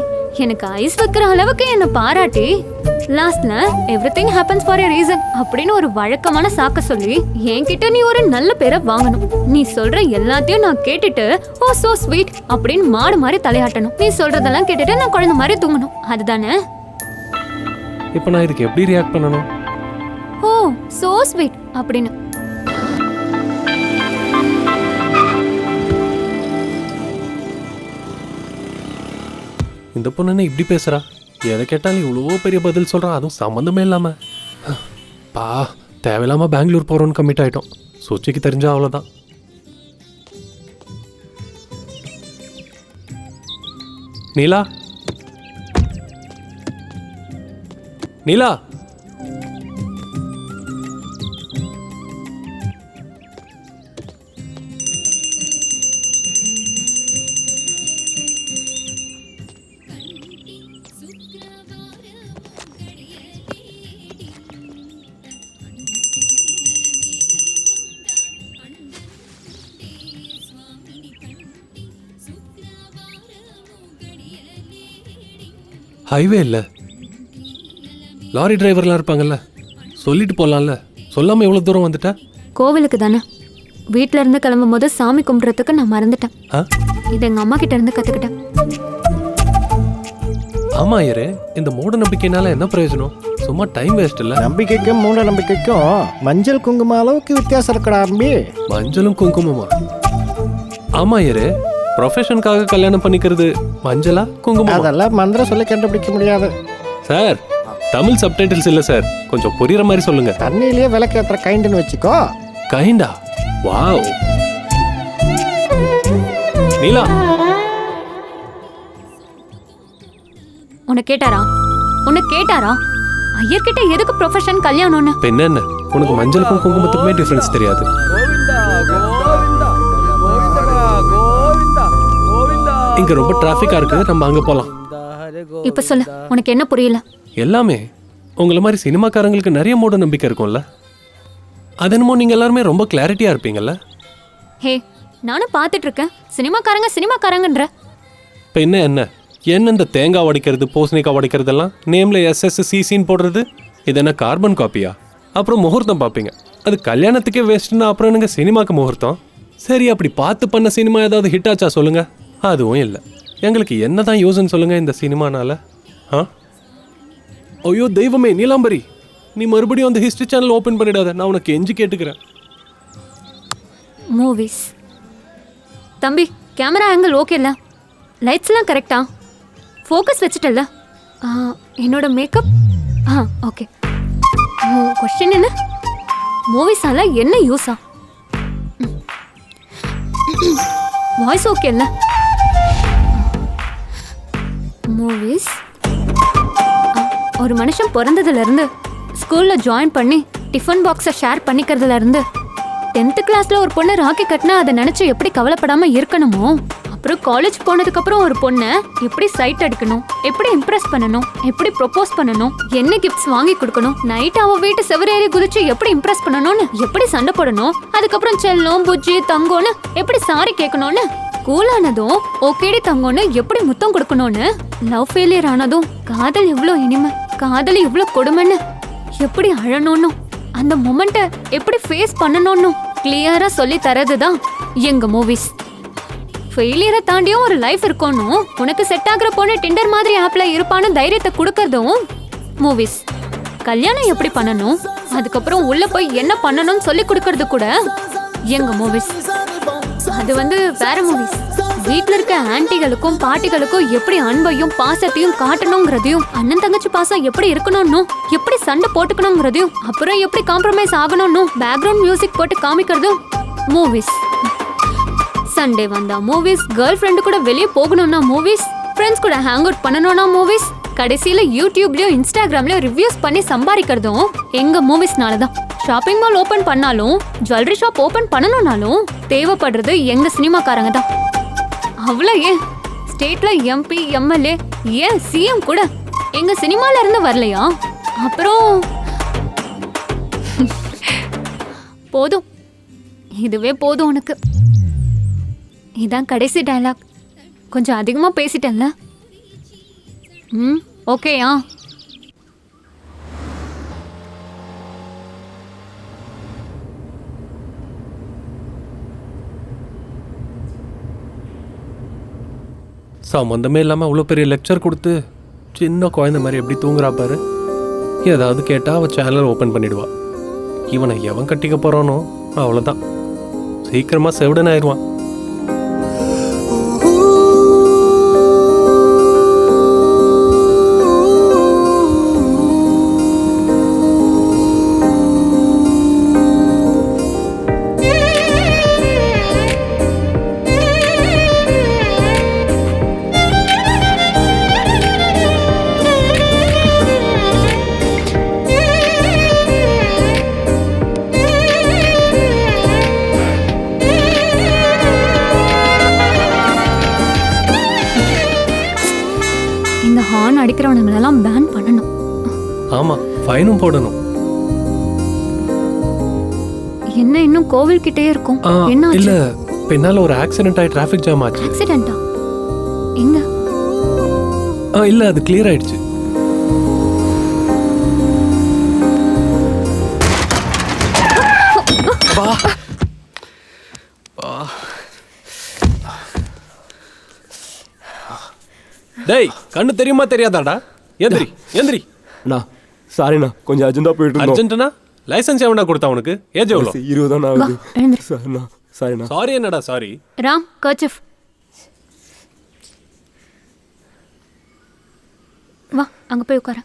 எனக்கு ஐஸ் வைக்கிற அளவுக்கு என்ன பாராட்டி லாஸ்ட்ல everything happens for a reason அப்படின்னு ஒரு வழக்கமான சாக்க சொல்லி என்கிட்ட நீ ஒரு நல்ல பேரை வாங்கணும். நீ சொல்ற எல்லாத்தையும் நான் கேட்டுட்டு ஓ சோ ஸ்வீட் அப்படின்னு மாடு மாதிரி தலையாட்டணும். நீ சொல்றதெல்லாம் கேட்டுட்டு நான் குழந்தை மாதிரி தூங்கணும். அதுதானே? இப்போ நான் இதுக்கு எப்படி ரியாக்ட் பண்ணணும்? ஓ சோ ஸ்வீட் அப்படின்னு. இந்த பொண்ணு என்ன இப்படி பேசுறா? எதை கேட்டாலும் இவ்வளோ பெரிய பதில் சொல்றான், அதுவும் சம்மந்தமே இல்லாம. பா தேவையில்லாம பெங்களூர் போறோன்னு கமிட் ஆயிட்டோம். சூச்சிக்கு தெரிஞ்சா அவ்வளோதான். நீலா, நீலா, ஹைவே இல்லை, லாரி டிரைவர்லாம் இருப்பாங்கல்ல, சொல்லிட்டு போகலாம்ல. சொல்லாமல் எவ்வளோ தூரம் வந்துட்ட? கோவிலுக்கு தானே. வீட்டில இருந்து கிளம்பும் போது சாமி கும்பிட்றதுக்கு நான் மறந்துட்டேன். இது எங்க அம்மா கிட்ட இருந்து கத்துக்கிட்டேன். ஆமா ஐயரே, இந்த மூட நம்பிக்கைனால என்ன பிரயோஜனம்? சும்மா டைம் வேஸ்ட் இல்லை. நம்பிக்கைக்கும் மூட நம்பிக்கைக்கும் மஞ்சள் குங்குமம் அளவுக்கு வித்தியாசம் இருக்கடா அம்பி. மஞ்சளும் குங்குமமா? ஆமா ஐயரே, ப்ரொஃபஷனுக்காக கல்யாணம் பண்ணிக்கிறது மஞ்சளா குங்குமம்? அதெல்லாம் மந்திரம் சொல்லி கண்டுபிடிக்க முடியாது சார். தமிழ் சப்டைட்டில்ஸ் இல்லை சார், கொஞ்சம் புரியுற மாதிரி சொல்லுங்க. தண்ணியிலேயே விளக்கேற்ற கைண்டுன்னு வச்சுக்கோ. கைண்டா? வாவ். நீலா, உன்னை கேட்டாரா? ஐயர்கிட்ட எதுக்கு ப்ரொஃபஷன் கல்யாணம்னு? பெண்ண என்ன, உனக்கு மஞ்சளுக்கும் குங்குமத்துக்குமே டிஃபரன்ஸ் தெரியாது. இங்க ரொம்ப டிராஃபிக்கா இருக்கு, நம்ம அங்க போலாம். இப்ப சொல்லு, உனக்கு என்ன புரியல? எல்லாமே உங்களை மாதிரி சினிமாக்காரங்களுக்கு நிறைய மூட நம்பிக்கை இருக்கும்ல, அது என்னமோ நீங்க எல்லாருமே ரொம்ப கிளாரிட்டியா இருப்பீங்கல்ல. ஹே, நானும் பார்த்துட்டு இருக்கேன். சினிமாக்காரங்கன்ற இப்போ என்ன இந்த தேங்காய் உடைக்கிறது, பூசணிக்காய் உடைக்கிறதெல்லாம் நேம்ல SSCCன்னு போடுறது, இது என்ன கார்பன் காப்பியா? அப்புறம் முகூர்த்தம் பார்ப்பீங்க, அது கல்யாணத்துக்கே வேஸ்ட்னா அப்புறம் என்னங்க சினிமாக்கு முகூர்த்தம்? சரி, அப்படி பார்த்து பண்ண சினிமா ஏதாவது ஹிட் ஆச்சா சொல்லுங்க? அதுவும் இல்லை. எங்களுக்கு என்னதான் யூஸ்ன்னு சொல்லுங்க இந்த சினிமானால? ஐயோ தெய்வமே, நீலாம்பரி, நீ மறுபடியும் அந்த ஹிஸ்ட்ரி சேனல் ஓப்பன் பண்ணிடாத, நான் உனக்கு எஞ்சி கேட்டுக்கிறேன். மூவிஸ். தம்பி, கேமரா ஆங்கிள் ஓகே இல்லை? லைட்ஸ்லாம் கரெக்டா? ஃபோக்கஸ் வச்சுட்டல்ல? என்னோட மேக்கப் ஓகே. கொஸ்டின் என்ன? மூவிஸால என்ன யூஸா? வாய்ஸ் ஓகே இல்லை? மூவிஸ். ஒரு மனுஷன் பிறந்ததுல இருந்து ஸ்கூல்ல ஜாயின் பண்ணி டிஃபன் பாக்ஸை ஷேர் பண்ணிக்கிறதுல இருந்து 10th கிளாஸ்ல ஒரு பொண்ணு ராக்கி கட்டினா அதை நினைச்சு எப்படி கவலைப்படாம இருக்கணுமோ, அப்புறம் காலேஜ் போனதுக்கு அப்புறம் ஒரு பொண்ணை எப்படி சைட் அடிக்கணும், எப்படி இம்ப்ரெஸ் பண்ணணும், எப்படி ப்ரொபோஸ் பண்ணணும், என்ன கிஃப்ட்ஸ் வாங்கி கொடுக்கணும், நைட் அவ வீட்டு செவரேறி குதிச்சு எப்படி இம்ப்ரெஸ் பண்ணணும்னு, எப்படி சண்டை போடணும், அதுக்கப்புறம் செல்லம் புஜ்ஜி தங்கோன்னு எப்படி சாரி கேட்கணும்னு, கூலானதும் ஓகேடி தங்கோன்னு எப்படி முத்தம் கொடுக்கணும்னு, லவ் ஃபெயிலியர் ஆனதும் காதல் எவ்வளோ இனிமை, காதல் எவ்வளோ கொடுமைன்னு எப்படி அழணும்னு, அந்த மொமெண்ட்டை எப்படி ஃபேஸ் பண்ணணும்னு கிளியரா சொல்லி தரதுதான் எங்க மூவிஸ். ஃபெயிலியரை தாண்டியும் ஒரு லைஃப் இருக்கணும், உனக்கு செட் ஆகுற பொண்ணு டிண்டர் மாதிரி ஆப்ல இருப்பான்னு தைரியத்தை கொடுக்கறதும் மூவிஸ். கல்யாணம் எப்படி பண்ணணும், அதுக்கப்புறம் உள்ள போய் என்ன பண்ணணும்னு சொல்லி கொடுக்கறது கூட எங்க மூவிஸ். அது வேற மூவிஸ். வீட்ல இருக்க ஆன்ட்டிகளுக்கும் பாட்டிகளுக்கும் எப்படி அன்பையும் பாசத்தையும் காட்டணுங்கிறதையும், அண்ணன் தங்கச்சி பாசம் எப்படி இருக்கணும்னு, எப்படி சண்டை போட்டுக்கணுங்கிறதையும், அப்புறம் எப்படி காம்ப்ரமைஸ் ஆகணும்னு பேக்ரவுண்ட் மியூசிக் போட்டு காமிக்கிறதும் மூவிஸ். சண்டே வந்தா மூவிஸ், கேர்ள் ஃப்ரெண்டு கூட வெளியே போகணும்னா மூவிஸ், ஃப்ரெண்ட்ஸ் கூட ஹேங் அவுட் பண்ணணும்னா மூவிஸ், கடைசியில யூடியூப்லயும் இன்ஸ்டாகிராம்லயும் ரிவ்யூஸ் பண்ணி சம்பாதிக்கிறதும் எங்க மூவிஸ்னால தான். ஷாப்பிங் மால் ஓபன் பண்ணாலும், ஜுவல்லரி ஷாப் ஓபன் பண்ணணும்னாலும் தேவைப்படுறது எங்க சினிமாக்காரங்க தான். அவ்வளோ ஏன் ஸ்டேட்ல MP MLA ஏன் CM கூட எங்க சினிமால இருந்து வரலையா? அப்புறம் போதும், இதுவே போதும் உனக்கு. இதான் கடைசி டயலாக். கொஞ்சம் அதிகமா பேசிட்டேன்ல. ஓகேயா? சம்மந்தமே இல்லாமல் அவ்வளோ பெரிய லெக்சர் கொடுத்து சின்ன குழந்தை மாதிரி எப்படி தூங்குறா பாரு. ஏதாவது கேட்டால் அவள் சேனல் ஓப்பன் பண்ணிடுவா. இவனை எவன் கட்டிக்க போகிறானோ அவ்வளோதான், சீக்கிரமாக செவிடன் ஆயிடுவான். ஹார்ன் அடிக்கிறவனுங்களெல்லாம் பேன் பண்ணணும். ஆமாம், ஃபைனும் போடணும். என்ன இன்னும் கோவில் கிட்டே இருக்கும்? என்ன இல்ல, பின்னால ஒரு ஆக்சிடென்ட் ஆகி டிராஃபிக் ஜாம் ஆச்சு. ஆக்சிடென்ட்டா? எங்க? இல்ல, அது கிளியர் ஆயிடுச்சு. டேய், கண்ணு தெரியுமா தெரியாதாடா? எந்திரி எந்திரி. அண்ணா சாரிண்ணா, கொஞ்சம் அர்ஜென்ட்டாக போயிட்டு இருந்தோம். அர்ஜென்ட்னா லைசன்ஸ் எவனா கொடுத்தா உனக்கு? ஏஜ் எவ்வளோ? 20 தான் ஆகுது. எழுந்திரு. சாரிண்ணா, சாரிண்ணா. சாரி என்னடா சாரி? ராம், கர்ச்சிஃப். வா, அங்க போய் உட்கார.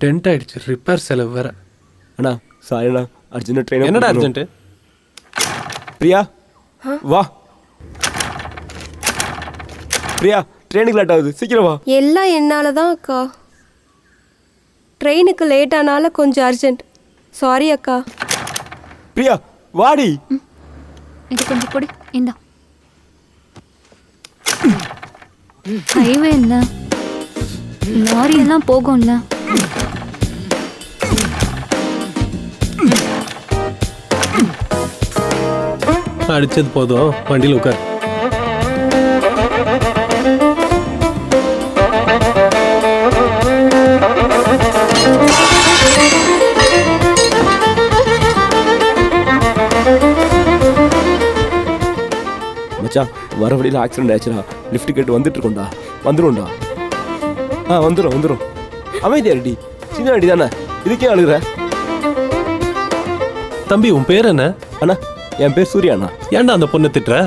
டென்ட் ஆயிடுச்சு, ரிப்பேர் செலவு வேற. அண்ணா சாரிண்ணா, அர்ஜென்ட் ட்ரெயின். என்னடா அர்ஜென்ட்? பிரியா வா. பிரியா, ட்ரெயினுக்கு லேட் ஆகுது, சீக்கிரம் வா. எல்லாம் என்னால தான் அக்கா. ட்ரெயினுக்கு லேட் ஆனால கொஞ்சம் அர்ஜென்ட். சாரி அக்கா. பிரியா வாடி. இது கொஞ்சம் பொடி. இந்தா. ஹைவே இல்ல, லாரி எல்லாம் போகும்ல. அடிச்சது போதும், வண்டியில் உட்கார். மச்சான், வர வழியில் ஆக்சிடென்ட் ஆயிடுச்சுடா. லிஃப்ட் கேட்டு வந்துட்டு இருக்கோம்டா. வந்துடும்டா. வந்துடும். அமைதியா ரெடி, சின்ன அடி தானே, இதுக்கே அழுகுற? தம்பி, உன் பேர் என்ன? அண்ணா, என் பேர் சூர்யாண்ணா. ஏன்டா அந்த பொண்ணை திட்டுற?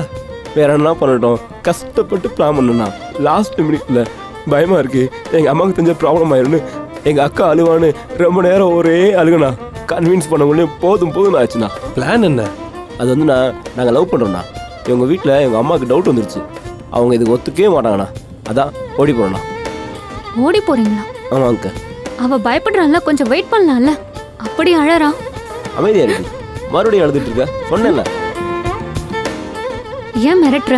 வேற என்ன பண்ணட்டும், கஷ்டப்பட்டு பிளான் பண்ணா. லாஸ்ட் மினிட்ல பயமா இருக்கு, எங்க அம்மாவுக்கு தெரிஞ்ச ப்ராப்ளம் ஆயிரும்னு எங்க அக்கா அழுவான்னு ரொம்ப நேரம் ஒரே அழுகுண்ணா. கன்வின்ஸ் பண்ண முடியும், போதும் ஆச்சுண்ணா. பிளான் என்ன? அது வந்து நாங்கள் லவ் பண்ணுறோண்ணா. இவங்க வீட்டில் எங்கள் அம்மாவுக்கு டவுட் வந்துருச்சு. அவங்க இதுக்கு ஒத்துக்கவே மாட்டாங்கண்ணா. அதான் ஓடி போகிறோண்ணா. ஓடி போறீங்களா? ஆமாம் அங்க. அவ பயப்படுறான்ல, கொஞ்சம் வெயிட் பண்ணலாம்ல. அப்படி அழறா. அமைதியா இருக்கு, மறுபடியும் அழுதுட்டு இருக்க. சொன்னேன்ல. ஏன் மிரட்டுற?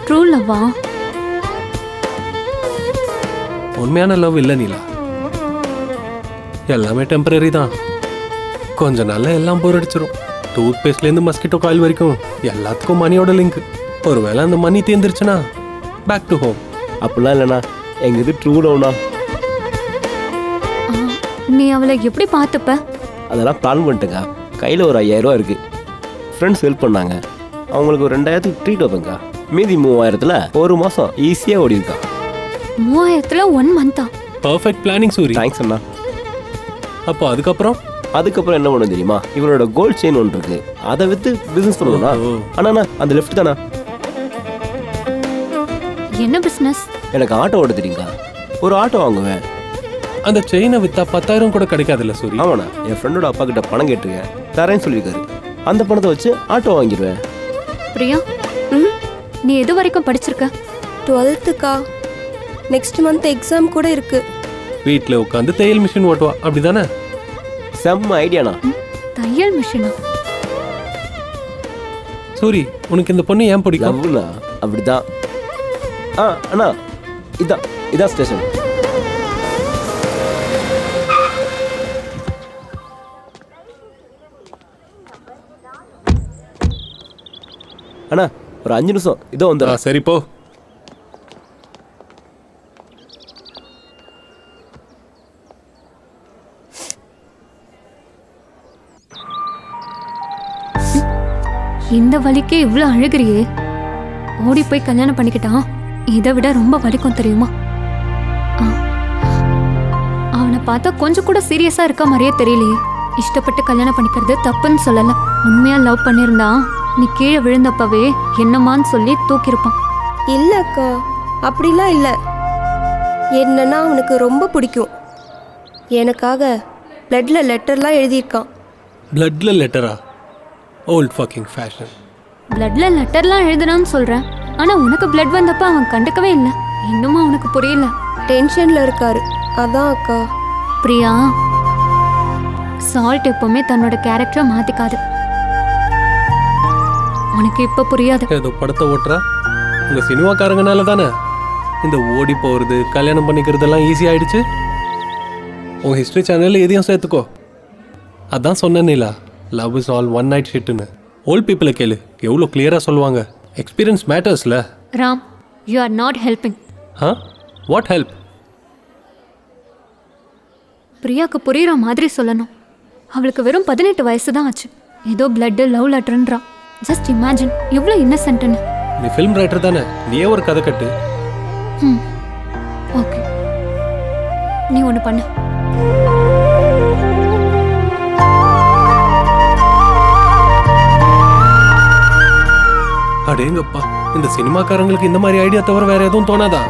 ட்ரூ லவ்வா? உண்மையான லவ் இல்லை நீலா, எல்லாமே டெம்பரரி தான். கொஞ்ச நாள்ல எல்லாம் போர் அடிச்சிடும். டூத் பேஸ்ட்லேருந்து மஸ்கிட்டோ காயில் வரைக்கும் எல்லாத்துக்கும் மணியோட லிங்க். ஒருவேளை அந்த மணி தேர்ந்துருச்சுன்னா பேக் டு ஹோம். அப்படிலாம் இல்லைண்ணா, எங்கள் இது ட்ரூ லவ்ண்ணா. நீ அவளை எப்படி பார்த்துப்ப? அதெல்லாம் பிளான் பண்ணிட்டேங்க. கையில் ஒரு 5000 ரூபா இருக்குது. ஃப்ரெண்ட்ஸ் ஹெல்ப் பண்ணாங்க, அவங்களுக்கு ஒரு 2000க்கு ட்ரீட் வைப்பேங்க. மீதி 3000த்தில் ஒரு மாதம் ஈஸியாக ஓடி இருக்கா. 3000த்துல 1 மந்தா? Perfect planning Suri. தேங்க்ஸ் அண்ணா. அப்போ அதுக்கப்புறம் என்ன பண்ண தெரியுமா? இவரோட கோல்ட் செயின் ஒன்று இருக்கு, அதை விற்று பிஸ்னஸ் பண்ணுவோம்ண்ணா. அண்ணா அந்த லெஃப்ட் தானே. என்ன பிஸ்னஸ்? எனக்கு ஆட்டோ ஓட தெரியுங்க. ஒரு ஆட்டோ வாங்குவேன். அந்த செயினை விற்றா 10,000 கூட கிடைக்காதுல்ல சூரி? ஆமாண்ணா, என் ஃப்ரெண்டோட அப்பா கிட்ட பணம் கேட்டிருக்கேன், தரேன்னு சொல்லியிருக்காரு. அந்த பணத்தை வச்சு ஆட்டோ வாங்கிடுவேன். பிரியா, நீ எது வரைக்கும் படிச்சிருக்க? 12க்கா. நெக்ஸ்ட் மந்த் எக்ஸாம் கூட இருக்கு. வீட்டில் உட்காந்து தையல் மிஷின் ஓட்டுவா, அப்படிதானே? செம்ம ஐடியாண்ணா. தையல் மிஷினா? சூரி, உனக்கு இந்த பொண்ணு ஏன் பிடிக்கும்? லவ்னா அப்படிதான். அண்ணா இதான் ஸ்டேஷன். அண்ணா ஒரு 5 நிமிஷம் இதோ வந்துடும். சரி போ. இந்த வலிக்கே இவ்வளோ அழுகிறியே, ஓடி போய் கல்யாணம் பண்ணிக்கிட்டான் இதை விட ரொம்ப வலிக்கும் தெரியுமா? அவனை பார்த்தா கொஞ்சம் கூட சீரியஸா இருக்க மாதிரியே தெரியலையே. இஷ்டப்பட்டு கல்யாணம் பண்ணிக்கிறது தப்புன்னு சொல்லல. உண்மையா லவ் பண்ணியிருந்தா நீ கீழே விழுந்தப்பவே என்னமான்னு சொல்லி தூக்கியிருப்பான். இல்லை அக்கா, அப்படிலாம் இல்லை. என்னன்னா அவனுக்கு ரொம்ப பிடிக்கும். எனக்காக பிளட்ல லெட்டர்லாம் எழுதியிருக்கான். பிளட்ல லெட்டரா? Old fucking fashion. பிளட்ல லெட்டர்லாம் எழுதுறான்னு சொல்றேன், ஆனா உனக்கு பிளட் வந்தப்ப அவன் கண்டுக்கவே இல்லை. இன்னுமா உனக்கு புரியல? டென்ஷன்ல இருக்காரு, அதான் அக்கா. பிரியா, சால்ட் எப்பவுமே தன்னோட கேரக்டரை மாத்திக்காது. உனக்கு இப்ப புரியாது. ஏதோ படத்தை ஓட்டுறா. உங்க சினிமாக்காரங்கனால தானே இந்த ஓடி போகிறது கல்யாணம் பண்ணிக்கிறதெல்லாம் ஈஸி ஆயிடுச்சு. உங்க ஹிஸ்ட்ரி சேனலில் எதையும் சேர்த்துக்கோ. அதான் சொன்னேன் Neela, love is all one night ஷிட்டுன்னு. ஓல்ட் பீப்புளை கேளு, எவ்வளோ கிளியராக சொல்லுவாங்க. எக்ஸ்பீரியன்ஸ் மேட்டர்ஸ்ல. Ram, you are not helping. What help? பிரியாக்கு புரியுற மாதிரி சொல்லணும். அவளுக்கு வெறும் 18 வயசு தான் ஆச்சு. ஏதோ பிளட் லவ் லெட்டர்ன்றா. ஜஸ்ட் இமேஜின் எவ்வளோ இன்னசென்ட்னு. நீ ஃபிலிம் ரைட்டர் தானே, நீயே ஒரு கதை கட்டு. ஓகே, நீ ஒன்று பண்ணு. அடேங்கப்பா, இந்த சினிமாக்காரங்களுக்கு இந்த மாதிரி ஐடியா தவிர வேற எதுவும் தோணாதா?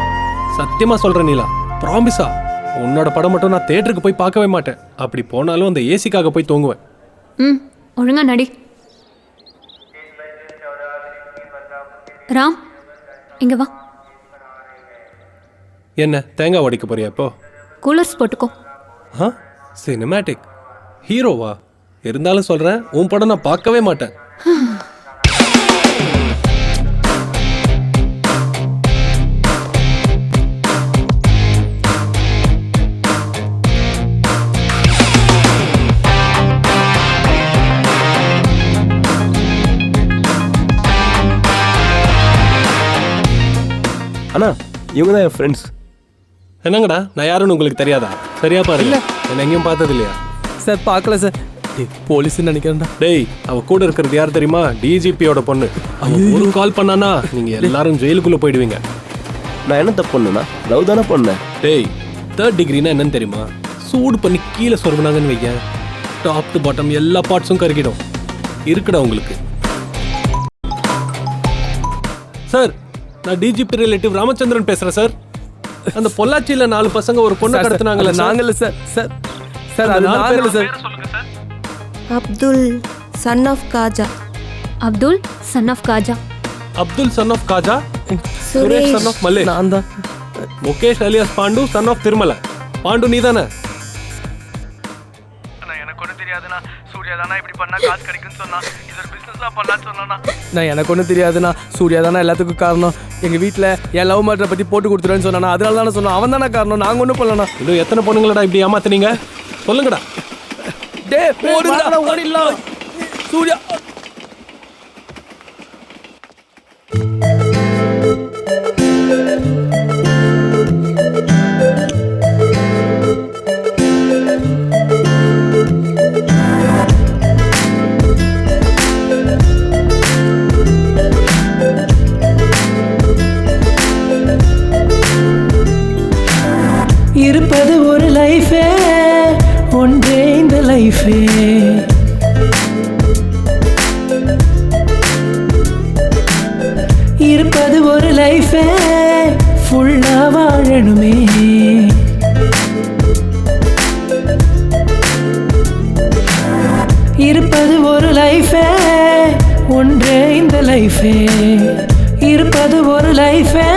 சத்தியமா சொல்றேன் நீலா, ப்ராமிஸா. உன்னோட படம் மட்டும் நான் தியேட்டருக்கு போய் பார்க்கவே மாட்டேன். அப்படி போனாலும் அந்த ஏசிக்காக போய் தூங்குவேன். ஒழுங்கா நடி. ராம், இங்க வா. என்ன தேங்காய் உடைக்க போறியா இப்போ? கூலர்ஸ் போட்டுக்கோ. சினிமேட்டிக் ஹீரோவா? இருந்தாலும் சொல்றேன், உன் படம் நான் பார்க்கவே மாட்டேன். அண்ணா இவங்க தான் என் ஃப்ரெண்ட்ஸ். என்னங்கடா, நான் யாருன்னு உங்களுக்கு தெரியாதா? சரியா பாருங்க, என்ன எங்கேயும் பார்த்தது இல்லையா? சார் பார்க்கல சார். போலீஸ்ன்னு நினைக்கிறேன்டா. டேய், அவ கூட இருக்கிறது யார் தெரியுமா? டிஜிபியோட பொண்ணு. அவன் ஒரு கால் பண்ணானா நீங்க எல்லாரும் ஜெயிலுக்குள்ள போயிடுவீங்க. நான் என்ன தப்பு பண்ணேன்னா லவ் தானே பண்ணேன். டேய், 3rd டிகிரினா என்னன்னு தெரியுமா? சூடு பண்ணி கீழே சொருகுனாங்கன்னு வைக்க, டாப் டு பாட்டம் எல்லா பார்ட்ஸும் கருகிடும். இருக்குடா உங்களுக்கு. சார், நான் டிஜிபி ரிலேட்டிவ் ராமச்சந்திரன் பேசுறேன் சார். அந்த பொள்ளாச்சியில 4 பசங்க ஒரு பொண்ணு கடத்துனாங்கல்ல? நாங்கல்ல சார். சார் அது நாங்கல்ல sir. Abdul son of Khaja. Abdul son of Khaja. Abdul son of Khaja. Suresh son of Malle. நான் தான். Mukesh alias Pandu son of Thirumalai. Pandu நீ தானே? எனக்கு ஒன்றும் தெரியாதுண்ணா. சூர்யா தானே இப்படி பண்ணா காசு கிடைக்குன்னு சொன்னா, இது ஒரு பிஸ்னஸ்லாம் பண்ணலான்னு சொன்னா. நான் எனக்கு ஒன்றும் தெரியாதுண்ணா. சூர்யா தானே எல்லாத்துக்கும் காரணம். எங்கள் வீட்டில் என் லவ் மேட்டரை பற்றி போட்டு கொடுத்துருவேன்னு சொன்னானா, அதனால தானே சொன்னோம். அவன் தானே காரணம், நாங்கள் ஒன்றும் பண்ணலண்ணா. இன்னும் எத்தனை பொண்ணுங்களடா இப்படி ஏமாத்துனீங்க? சொல்லுங்கடா. ஓடிடலாம். சூர்யா இருப்பது ஒரு லைஃபே, ஒன்றே இந்த லைஃபே. இருப்பது ஒரு லைஃபே, ஃபுல்லா வாழணுமே. இருப்பது ஒரு லைஃபே, ஒன்றே இந்த லைஃபே. இருப்பது ஒரு லைஃபே,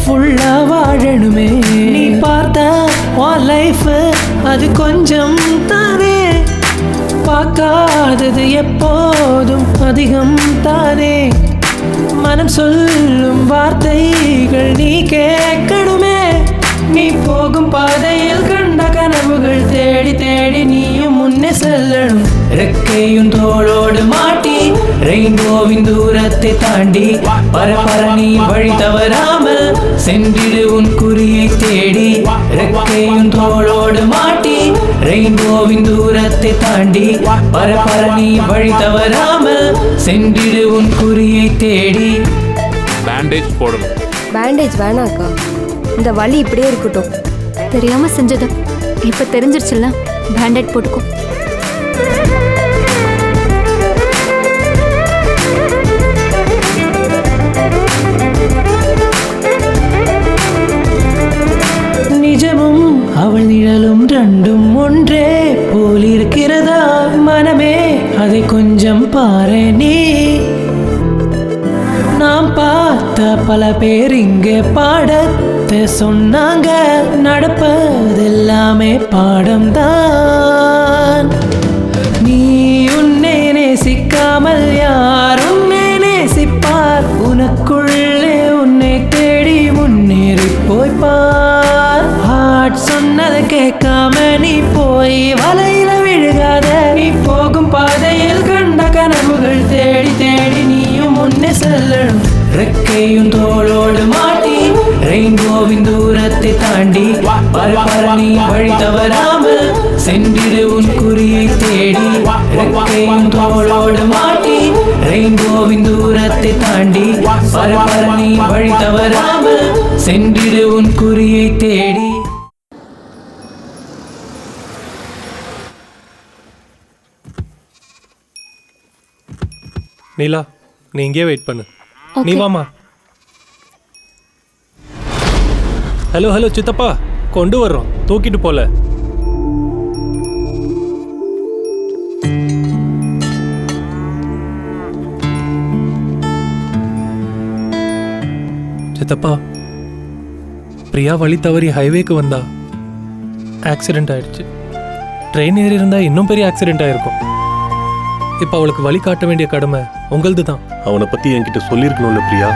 ஃபுல்லா வாழணுமே. நீ பார்த்த உன் லைஃப் அது கொஞ்சம் தானே, பார்க்காதது எப்போதும் அதிகம் தானே. மனம் சொல்லும் வார்த்தைகள் நீ கேட்கணுமே. நீ போகும் பாதையில் கண்ட கனவுகள் தேடி தேடி நீயும் முன்னே செல்லணும். ரெக்கையும் தோளோடு மாட்டி ரெயின்போவின் தூரத்தை தாண்டி பரபர நீ வழி தவறாமல் சென்றிடு உன் குறியை தேடி. ரெக்கையும் தோளோடு மாட்டி ரெயின்போவின் தூரத்தை தாண்டி பரபர நீ வழி தவறாமல் சென்றிடு உன் குறியை தேடி. பேண்டேஜ் போடணும். பேண்டேஜ் வேணாக்கா, இந்த வலி இப்படியே இருக்கட்டும். தெரியாம செஞ்சது இப்ப தெரிஞ்சிருச்சுல்ல, பேண்டேட் போட்டுக்கோ. நிஜமும் அவள் நிழலும் ரெண்டும் ஒன்றே போலிருக்கிறதா மனமே, அதை கொஞ்சம் பாரு நீ. நாம் பார்த்த பல பேர் இங்கே பாடத்தை சொன்னாங்க, நடப்பதெல்லாமே பாடம்தான். நீ உன்னை நேசிக்காமல் யார் உன்னை நேசிப்பார்? உனக்குள்ளே உன்னை தேடி முன்னேறி போய்ப்பார். ஹார்ட் சொன்னதை கேட்காம நீ போய் வலையில விழுகாத. நீ போகும் பாதையில் கண்ட கனவுகள் தேடி தேடி நீயும் முன்னே செல்லணும். ரெக்கையும் தோளோடு மாட்டி ரெயின்போவின் தூரத்தை தாண்டி பரபர நீ வழி தவறாமல் சென்றிடு உன் குறியை தேடி. ரெக்கையும் தோளோடு மாட்டி ரெயின்போவின் தூரத்தை தாண்டி பரபர நீ வழி தவறாமல் சென்றிடு உன் குறியை தேடி. நீலா, நீ இங்கே வெயிட் பண்ணு. நீ வாமா. ஹலோ ஹலோ சித்தப்பா, கொண்டு வர்றோம், தூக்கிட்டு போல. சித்தப்பா, பிரியா வழி தவறி ஹைவேக்கு வந்தா ஆக்சிடென்ட் ஆயிடுச்சு. ட்ரெயின் ஏறி இருந்தா இன்னும் பெரிய ஆக்சிடென்ட் ஆயிருக்கும். இப்ப அவளுக்கு வழி காட்ட வேண்டிய கடமை உங்களது தான். அவனை பத்தி என்கிட்ட சொல்லியிருக்கணும்ல பிரியா.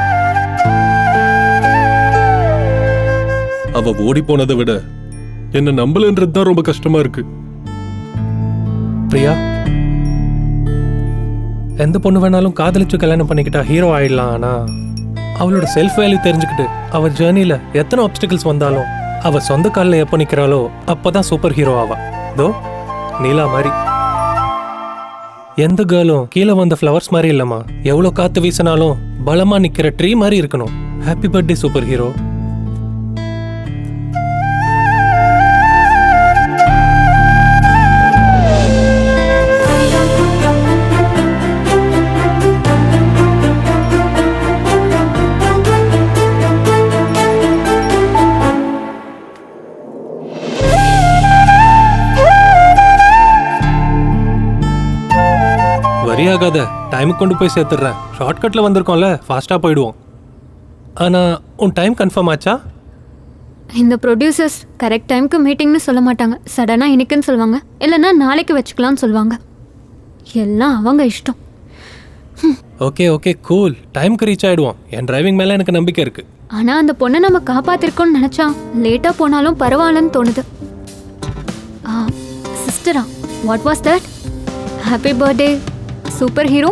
அவ ஓடி போனதை விட என்ன நம்பலன்றது தான் ரொம்ப கஷ்டமா இருக்கு. பிரியா, எந்த பொண்ணு வேணாலும் காதலிச்சு கல்யாணம் பண்ணிக்கிட்டா ஹீரோ ஆயிடலாம். ஆனா அவளோட செல்ஃப் வேல்யூ தெரிஞ்சுக்கிட்டு அவ ஜேர்னில எத்தனை ஆப்ஸ்டிகல்ஸ் வந்தாலும் அவ சொந்த காலில் எப்போ நிக்கிறாளோ அப்பதான் சூப்பர் ஹீரோ ஆவா. தோ நீலா மாதிரி. எந்த கேர்ளும் கீழே வந்த ஃப்ளவர்ஸ் மாதிரி இல்லம்மா. எவ்வளோ காத்து வீசினாலும் பலமா நிக்கிற ட்ரீ மாதிரி இருக்கணும். Happy birthday super hero. வரியாகாத, டைமுக்கு கொண்டு போய் சேர்த்துடுறேன். ஷார்ட்கட்டில் வந்திருக்கோம்ல, ஃபாஸ்ட்டாக போயிடுவோம். ஆனால் உன் டைம் கன்ஃபார்ம் ஆச்சா? இந்த ப்ரொடியூசர்ஸ் கரெக்ட் டைமுக்கு மீட்டிங்னு சொல்ல மாட்டாங்க. சடனாக இன்னைக்குன்னு சொல்லுவாங்க, இல்லைன்னா நாளைக்கு வச்சுக்கலாம்னு சொல்லுவாங்க. எல்லாம் அவங்க இஷ்டம். ஓகே ஓகே கூல், டைமுக்கு ரீச் ஆகிடுவோம். என் டிரைவிங் மேலே எனக்கு நம்பிக்கை இருக்குது. ஆனால் அந்த பொண்ணை நம்ம காப்பாற்றிருக்கோம்னு நினச்சா லேட்டாக போனாலும் பரவாயில்லன்னு தோணுது. சிஸ்டரா, what was that? Happy birthday super hero.